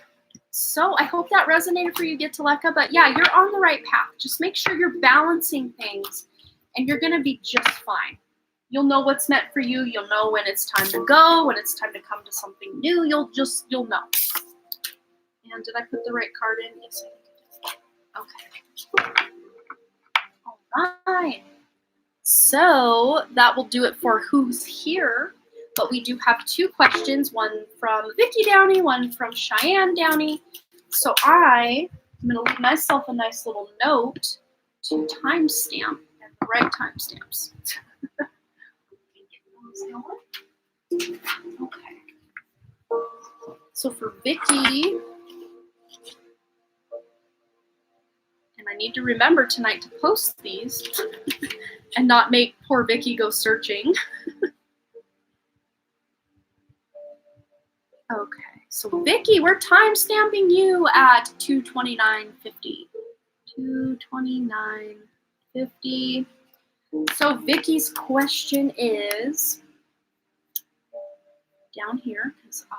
Speaker 1: so I hope that resonated for you, Get-to-Leka. But yeah, you're on the right path. Just make sure you're balancing things, and you're gonna be just fine. You'll know what's meant for you. You'll know when it's time to go, when it's time to come to something new. You'll know. And did I put the right card in? Yes, I did. Okay. All right. So that will do it for who's here. But we do have 2 questions, one from Vicky Downey, one from Cheyenne Downey. So I'm going to leave myself a nice little note to timestamp and the right timestamps. Okay. So for Vicky, and I need to remember tonight to post these and not make poor Vicky go searching. Okay, so Vicky, we're timestamping you at 2:29:50. 2:29:50. So Vicky's question is down here, because I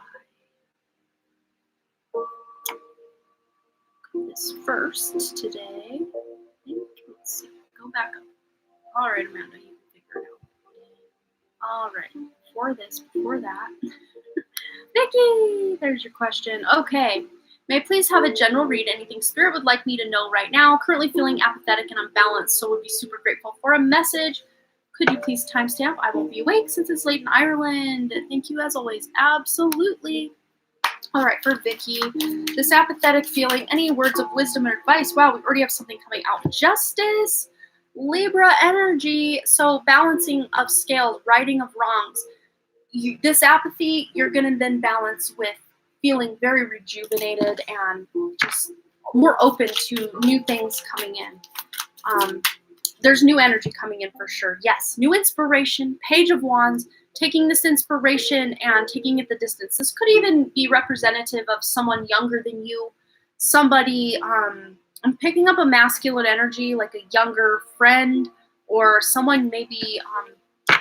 Speaker 1: do this first today. Let's see, go back up. All right, Amanda, you can figure it out. All right, before that. Vicky, there's your question. Okay, may I please have a general read? Anything Spirit would like me to know right now? Currently feeling apathetic and unbalanced, so would be super grateful for a message. Could you please timestamp? I won't be awake since it's late in Ireland. Thank you as always. Absolutely. All right, for Vicky, this apathetic feeling, any words of wisdom or advice? Wow, we already have something coming out. Justice, Libra energy, so balancing of scales, righting of wrongs. This apathy, you're going to then balance with feeling very rejuvenated and just more open to new things coming in. There's new energy coming in for sure. Yes, new inspiration, Page of Wands, taking this inspiration and taking it the distance. This could even be representative of someone younger than you, somebody, I'm picking up a masculine energy, like a younger friend or someone maybe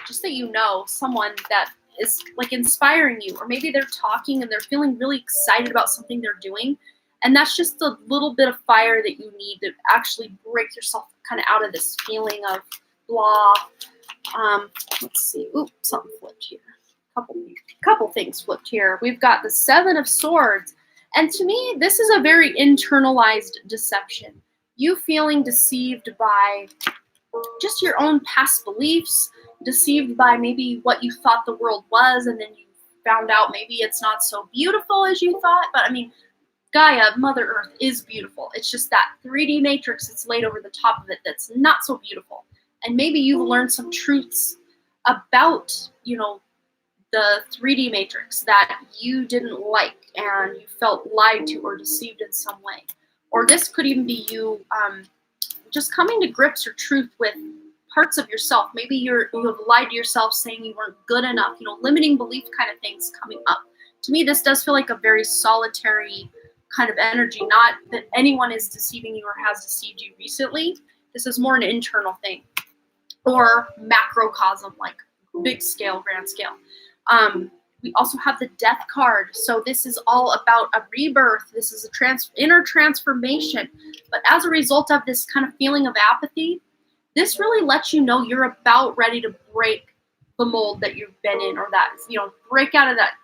Speaker 1: just that you know, someone that is like inspiring you, or maybe they're talking and they're feeling really excited about something they're doing. And that's just a little bit of fire that you need to actually break yourself kind of out of this feeling of blah. Let's see. Oop, something flipped here. Couple things flipped here. We've got the 7 of Swords. And to me, this is a very internalized deception. You feeling deceived by just your own past beliefs, deceived by maybe what you thought the world was, and then you found out maybe it's not so beautiful as you thought. But I mean, Gaia, Mother Earth, is beautiful. It's just that 3D matrix that's laid over the top of it that's not so beautiful. And maybe you've learned some truths about, the 3D matrix that you didn't like and you felt lied to or deceived in some way. Or this could even be you just coming to grips or truth with parts of yourself. Maybe you have lied to yourself saying you weren't good enough, limiting belief kind of things coming up. To me, this does feel like a very solitary kind of energy, not that anyone is deceiving you or has deceived you recently. This is more an internal thing, or macrocosm, like big scale, grand scale. We also have the Death card. So this is all about a rebirth. This is a inner transformation. But as a result of this kind of feeling of apathy, this really lets you know you're about ready to break the mold that you've been in, or that, break out of that.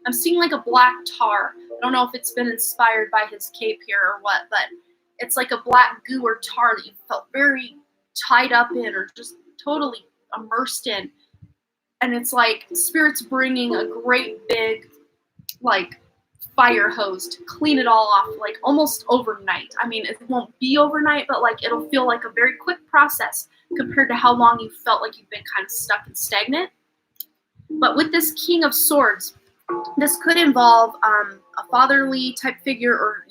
Speaker 1: I'm seeing like a black tar. I don't know if it's been inspired by his cape here or what, but it's like a black goo or tar that you felt very tied up in or just totally immersed in. And it's like Spirit's bringing a great big, like, fire hose to clean it all off, like almost overnight. I mean, it won't be overnight, but like it'll feel like a very quick process compared to how long you felt like you've been kind of stuck and stagnant. But with this King of Swords, this could involve a fatherly type figure, or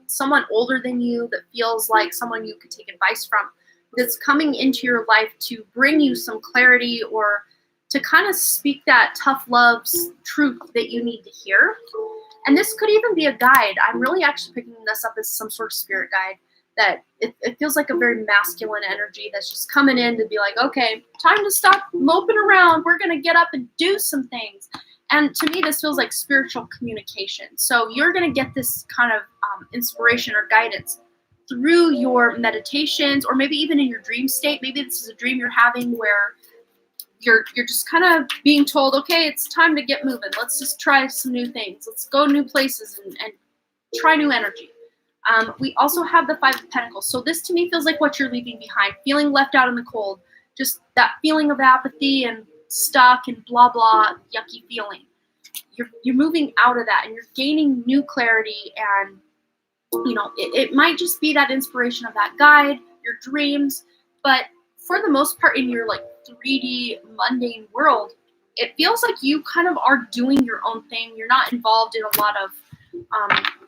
Speaker 1: someone older than you that feels like someone you could take advice from, that's coming into your life to bring you some clarity, or to kind of speak that tough love truth that you need to hear. And this could even be a guide. I'm really actually picking this up as some sort of spirit guide, that it feels like a very masculine energy that's just coming in to be like, okay, time to stop moping around. We're going to get up and do some things. And to me, this feels like spiritual communication. So you're going to get this kind of inspiration or guidance through your meditations, or maybe even in your dream state. Maybe this is a dream you're having where you're just kind of being told, okay, it's time to get moving. Let's just try some new things. Let's go new places and try new energy. We also have the Five of Pentacles. So this to me feels like what you're leaving behind, feeling left out in the cold, just that feeling of apathy and stuck and blah, blah, yucky feeling. You're moving out of that and you're gaining new clarity, and it might just be that inspiration of that guide, your dreams, but for the most part in your like 3D mundane world, it feels like you kind of are doing your own thing. You're not involved in a lot of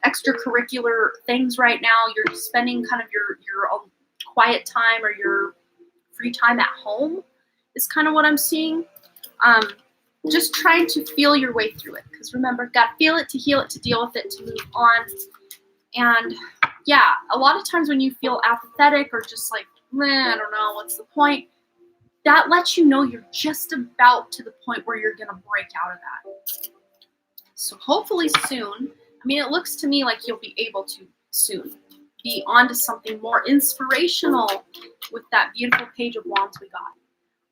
Speaker 1: extracurricular things right now. You're spending kind of your own quiet time or your free time at home is kind of what I'm seeing. Just trying to feel your way through it, because remember, gotta feel it to heal it, to deal with it, to move on. And yeah, a lot of times when you feel apathetic or just like, I don't know, what's the point? That lets you know you're just about to the point where you're gonna break out of that. So hopefully soon, I mean, it looks to me like you'll be able to soon be onto something more inspirational with that beautiful Page of Wands we got.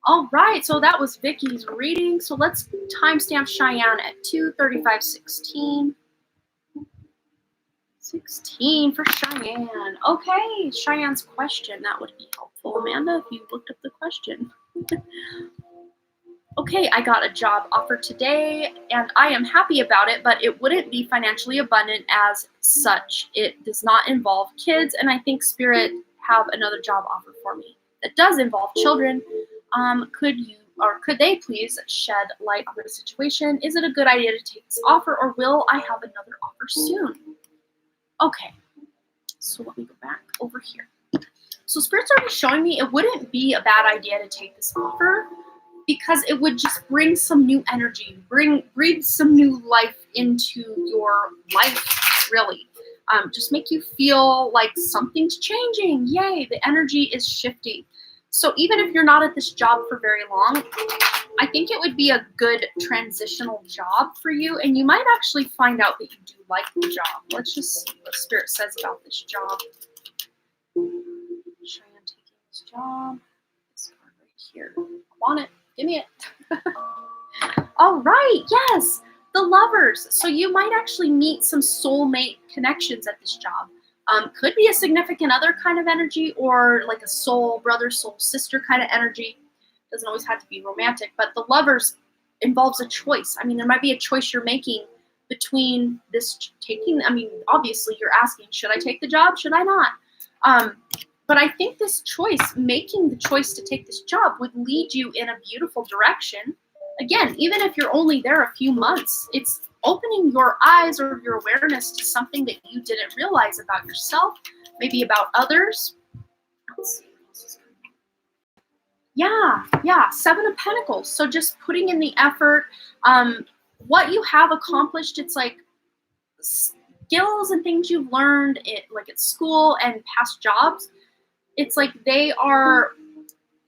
Speaker 1: All right, so that was Vicky's reading. So let's timestamp Cheyenne at 2:35:16. 16 for Cheyenne. Okay, Cheyenne's question. That would be helpful, Amanda, if you looked up the question. Okay, I got a job offer today, and I am happy about it, but it wouldn't be financially abundant as such. It does not involve kids, and I think Spirit have another job offer for me that does involve children. Could they please shed light on the situation? Is it a good idea to take this offer, or will I have another offer soon? Okay, so let me go back over here. So Spirit's already showing me it wouldn't be a bad idea to take this offer, because it would just bring some new energy, breathe some new life into your life, really. Just make you feel like something's changing. Yay, the energy is shifting. So even if you're not at this job for very long, I think it would be a good transitional job for you, and you might actually find out that you do like the job. Let's just see what Spirit says about this job. Cheyenne taking this job. This card right here. I want it. Give me it. All right. Yes. The Lovers. So you might actually meet some soulmate connections at this job. Could be a significant other kind of energy, or like a soul brother, soul sister kind of energy. Doesn't always have to be romantic, but the Lovers involves a choice. I mean, there might be a choice you're making between this taking, I mean, obviously you're asking, should I take the job? Should I not? But I think this choice, making the choice to take this job, would lead you in a beautiful direction. Again, even if you're only there a few months, it's opening your eyes or your awareness to something that you didn't realize about yourself, maybe about others. Let's see. Yeah, Seven of Pentacles. So just putting in the effort, what you have accomplished, it's like skills and things you've learned like at school and past jobs. It's like they are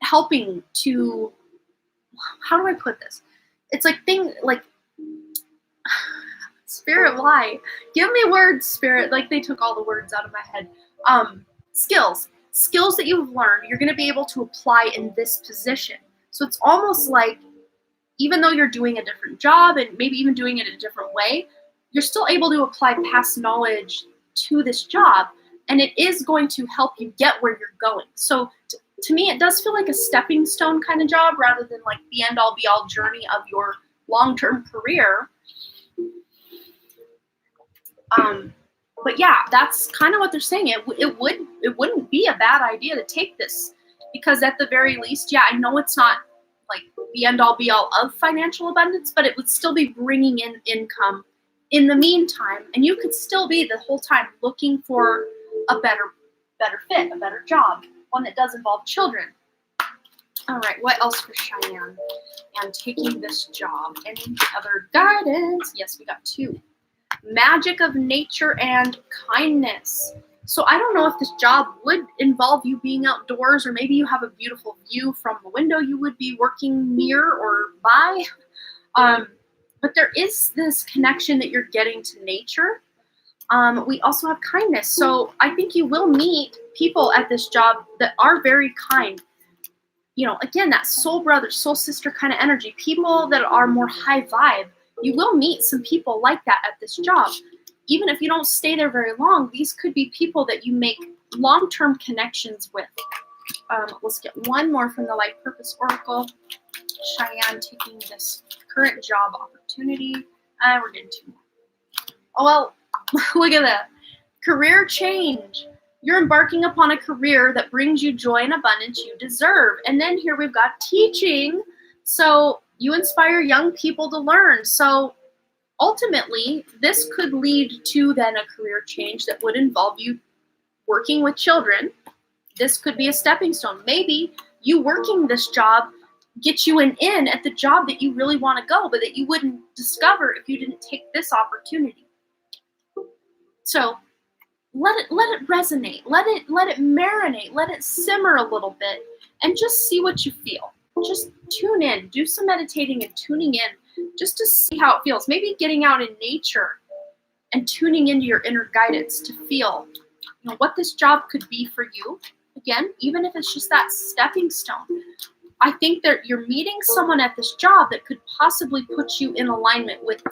Speaker 1: helping to, how do I put this? It's like Spirit, why? Give me words, Spirit. Like they took all the words out of my head. Skills that you've learned, you're going to be able to apply in this position. So it's almost like, even though you're doing a different job and maybe even doing it a different way, you're still able to apply past knowledge to this job, and it is going to help you get where you're going. So to me, it does feel like a stepping stone kind of job rather than like the end-all be-all journey of your long-term career. But yeah, that's kind of what they're saying. It wouldn't be a bad idea to take this, because at the very least, yeah, I know it's not like the end-all be-all of financial abundance, but it would still be bringing in income in the meantime, and you could still be the whole time looking for a better fit, a better job, one that does involve children. All right, what else for Cheyenne and taking this job? Any other guidance? Yes, we got two. Magic of nature and kindness. So I don't know if this job would involve you being outdoors, or maybe you have a beautiful view from the window you would be working near or by. But there is this connection that you're getting to nature. We also have kindness. So I think you will meet people at this job that are very kind. again, that soul brother, soul sister kind of energy, people that are more high vibe. You will meet some people like that at this job. Even if you don't stay there very long, these could be people that you make long-term connections with. Let's get one more from the Life Purpose Oracle. Cheyenne taking this current job opportunity. We're getting two more. Oh, well, look at that. Career change. You're embarking upon a career that brings you joy and abundance you deserve. And then here we've got teaching. So you inspire young people to learn. So ultimately, this could lead to then a career change that would involve you working with children. This could be a stepping stone. Maybe you working this job gets you an in at the job that you really want to go, but that you wouldn't discover if you didn't take this opportunity. So let it resonate, let it marinate, let it simmer a little bit, and just see what you feel. Just tune in, do some meditating and tuning in just to see how it feels. Maybe getting out in nature and tuning into your inner guidance to feel, what this job could be for you. Again, even if it's just that stepping stone. I think that you're meeting someone at this job that could possibly put you in alignment with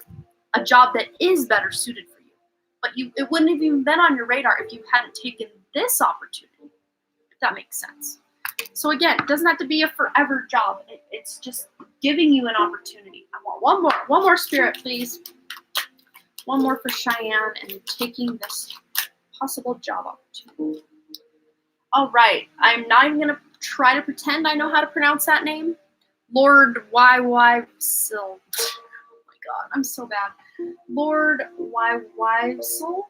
Speaker 1: a job that is better suited for you. But it wouldn't have even been on your radar if you hadn't taken this opportunity, if that makes sense. So again, it doesn't have to be a forever job. It's just giving you an opportunity. I want one more spirit, please. One more for Cheyenne and taking this possible job opportunity. All right, I'm not even going to try to pretend I know how to pronounce that name. Lord Sil. Oh my God, I'm so bad. Lord Sil.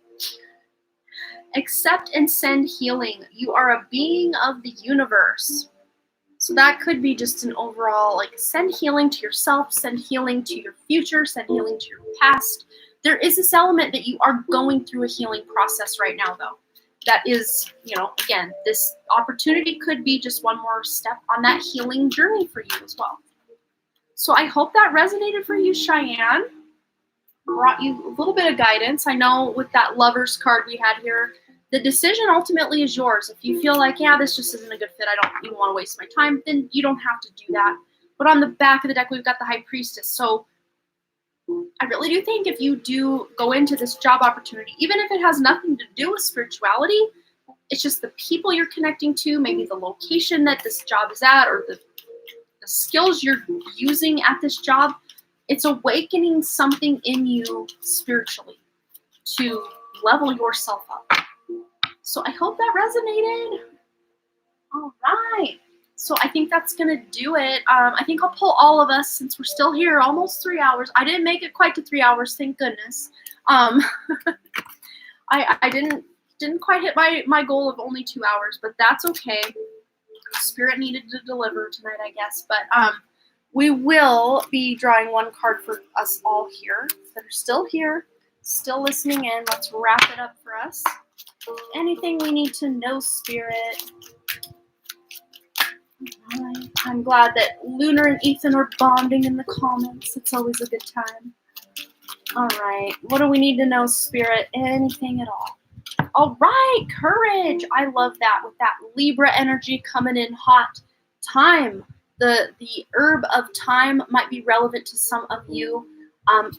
Speaker 1: Accept and send healing. You are a being of the universe. So that could be just an overall, send healing to yourself, send healing to your future, send healing to your past. There is this element that you are going through a healing process right now, though. That is, again, this opportunity could be just one more step on that healing journey for you as well. So I hope that resonated for you, Cheyenne. Brought you a little bit of guidance. I know with that Lovers card we had here, the decision ultimately is yours. If you feel like, this just isn't a good fit, I don't even want to waste my time, then you don't have to do that. But on the back of the deck, we've got the High Priestess. So I really do think if you do go into this job opportunity, even if it has nothing to do with spirituality, it's just the people you're connecting to, maybe the location that this job is at, or the skills you're using at this job, it's awakening something in you spiritually to level yourself up. So I hope that resonated. All right. So I think that's going to do it. I think I'll pull all of us since we're still here almost 3 hours. I didn't make it quite to 3 hours, thank goodness. I didn't quite hit my goal of only 2 hours, but that's okay. Spirit needed to deliver tonight, I guess. But we will be drawing one card for us all here that are still here, still listening in. Let's wrap it up for us. Anything we need to know, Spirit? Right. I'm glad that Lunar and Ethan are bonding in the comments. It's always a good time. All right. What do we need to know, Spirit? Anything at all? All right. Courage. I love that with that Libra energy coming in hot. Time. The herb of time might be relevant to some of you.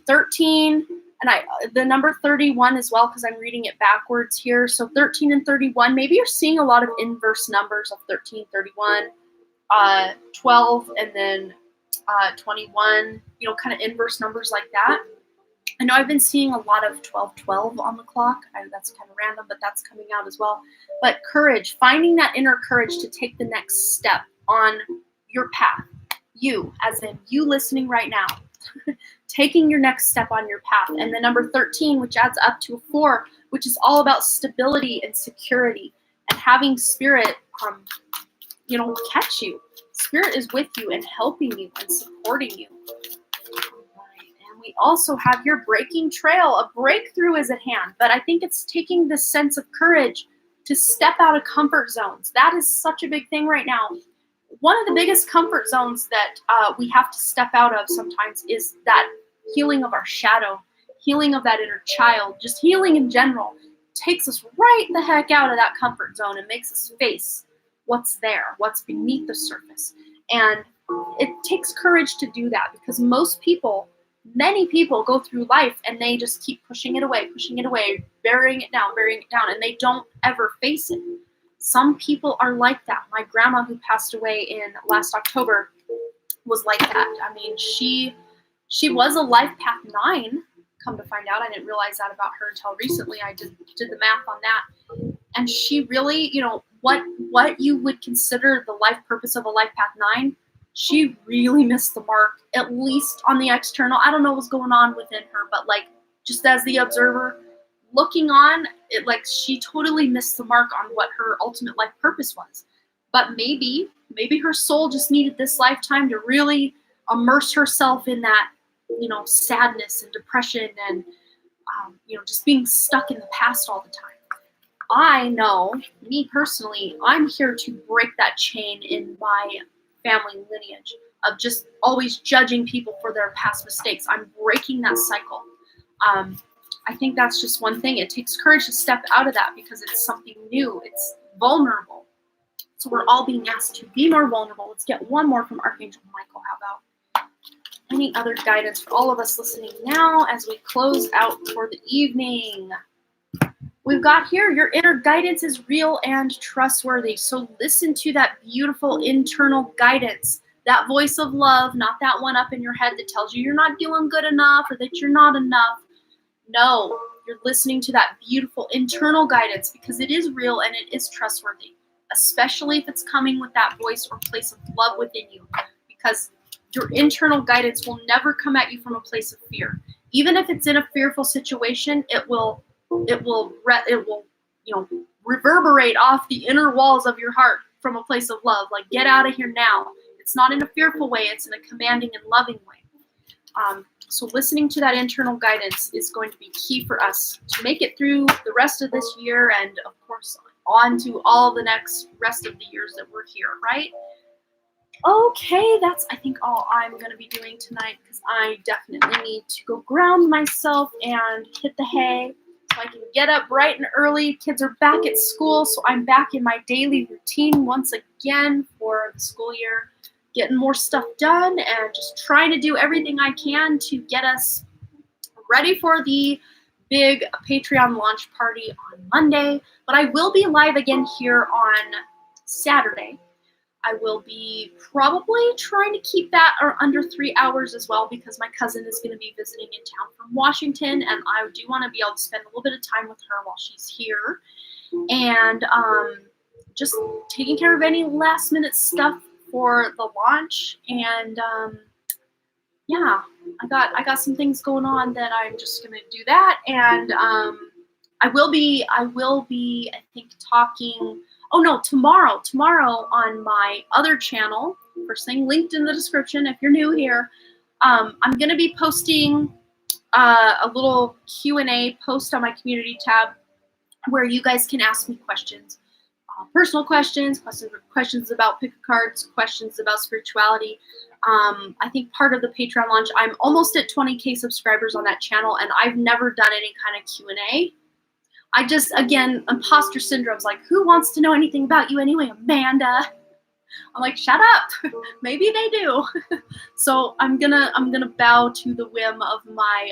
Speaker 1: 13, and the number 31 as well, because I'm reading it backwards here. So 13 and 31. Maybe you're seeing a lot of inverse numbers of 13, 31. 12 and then 21, kind of inverse numbers like that. I know I've been seeing a lot of 12-12 on the clock. That's kind of random, but that's coming out as well. But courage, finding that inner courage to take the next step on your path. You, as in you listening right now, taking your next step on your path. And the number 13, which adds up to a 4, which is all about stability and security and having Spirit catch you. Spirit is with you and helping you and supporting you. Right. And we also have your breaking trail. A breakthrough is at hand, but I think it's taking this sense of courage to step out of comfort zones. That is such a big thing right now. One of the biggest comfort zones that we have to step out of sometimes is that healing of our shadow, healing of that inner child, just healing in general. Takes us right the heck out of that comfort zone and makes us face what's there, what's beneath the surface. And it takes courage to do that, because many people go through life and they just keep pushing it away, burying it down, and they don't ever face it. Some people are like that. My grandma, who passed away in last October, was like that. I mean, she was a life path 9, come to find out. I didn't realize that about her until recently. I did the math on that. And she really, what you would consider the life purpose of a life path 9, she really missed the mark, at least on the external. I don't know what's going on within her, but like, just as the observer looking on, it like she totally missed the mark on what her ultimate life purpose was. But maybe her soul just needed this lifetime to really immerse herself in that, sadness and depression and, just being stuck in the past all the time. I know, me personally, I'm here to break that chain in my family lineage of just always judging people for their past mistakes. I'm breaking that cycle. I think that's just one thing. It takes courage to step out of that because it's something new. It's vulnerable. So we're all being asked to be more vulnerable. Let's get one more from Archangel Michael. How about any other guidance for all of us listening now as we close out for the evening? We've got here, your inner guidance is real and trustworthy. So listen to that beautiful internal guidance, that voice of love, not that one up in your head that tells you you're not doing good enough or that you're not enough. No, you're listening to that beautiful internal guidance because it is real and it is trustworthy, especially if it's coming with that voice or place of love within you, because your internal guidance will never come at you from a place of fear. Even if it's in a fearful situation, it will reverberate off the inner walls of your heart from a place of love. Like, get out of here now. It's not in a fearful way. It's in a commanding and loving way. So listening to that internal guidance is going to be key for us to make it through the rest of this year and, of course, on to all the next rest of the years that we're here, right? Okay, that's, I think, all I'm going to be doing tonight because I definitely need to go ground myself and hit the hay. So I can get up bright and early. Kids are back at school, so I'm back in my daily routine once again for the school year, getting more stuff done and just trying to do everything I can to get us ready for the big Patreon launch party on Monday. But I will be live again here on Saturday. I will be probably trying to keep that under 3 hours as well because my cousin is going to be visiting in town from Washington, and I do want to be able to spend a little bit of time with her while she's here, and just taking care of any last minute stuff for the launch. And yeah, I got some things going on that I'm just going to do that, and I will be I think talking. Oh no, tomorrow on my other channel, first thing linked in the description if you're new here, I'm going to be posting a little Q&A post on my community tab where you guys can ask me questions, personal questions about pick a cards, questions about spirituality. I think part of the Patreon launch, I'm almost at 20K subscribers on that channel, and I've never done any kind of Q&A. I just, again, imposter syndrome's like, who wants to know anything about you anyway, Amanda? I'm like, shut up. Maybe they do. So I'm gonna bow to the whim of my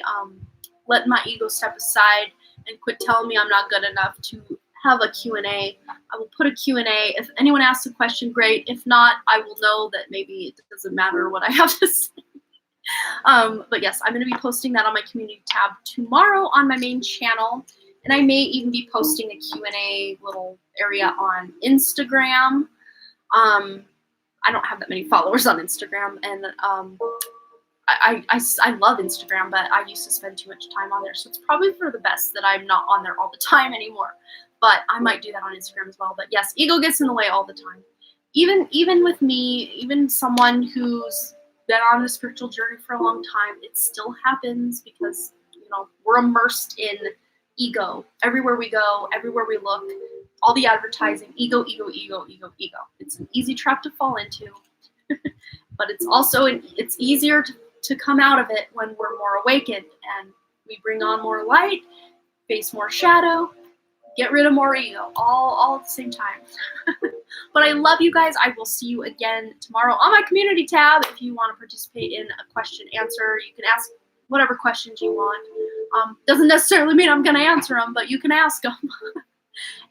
Speaker 1: letting my ego step aside and quit telling me I'm not good enough to have a Q&A. I will put a Q&A. If anyone asks a question, great. If not, I will know that maybe it doesn't matter what I have to say. But yes, I'm going to be posting that on my community tab tomorrow on my main channel. And I may even be posting a Q&A little area on Instagram. I don't have that many followers on Instagram, and I love Instagram, but I used to spend too much time on there. So it's probably for the best that I'm not on there all the time anymore. But I might do that on Instagram as well. But yes, ego gets in the way all the time. Even with me, even someone who's been on a spiritual journey for a long time, it still happens because, we're immersed in ego. Everywhere we go, everywhere we look, all the advertising, ego. It's an easy trap to fall into, but it's also, it's easier to come out of it when we're more awakened and we bring on more light, face more shadow, get rid of more ego, all at the same time. But I love you guys. I will see you again tomorrow on my community tab. If you want to participate in a question answer, you can ask whatever questions you want. Doesn't necessarily mean I'm going to answer them, but you can ask them.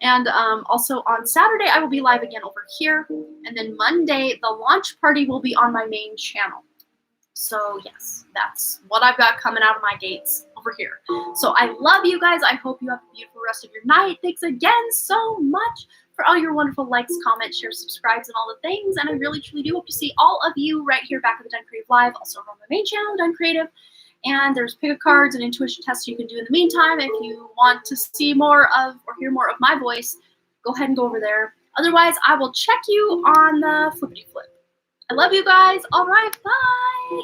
Speaker 1: And also on Saturday, I will be live again over here. And then Monday, the launch party will be on my main channel. So yes, that's what I've got coming out of my gates over here. So I love you guys. I hope you have a beautiful rest of your night. Thanks again so much for all your wonderful likes, comments, shares, subscribes, and all the things. And I really, truly do hope to see all of you right here back at the Done Creative Live, also on my main channel, Done Creative. And there's pick a cards and intuition tests you can do in the meantime. If you want to see more of or hear more of my voice, go ahead and go over there. Otherwise, I will check you on the flippity flip. I love you guys. All right, bye.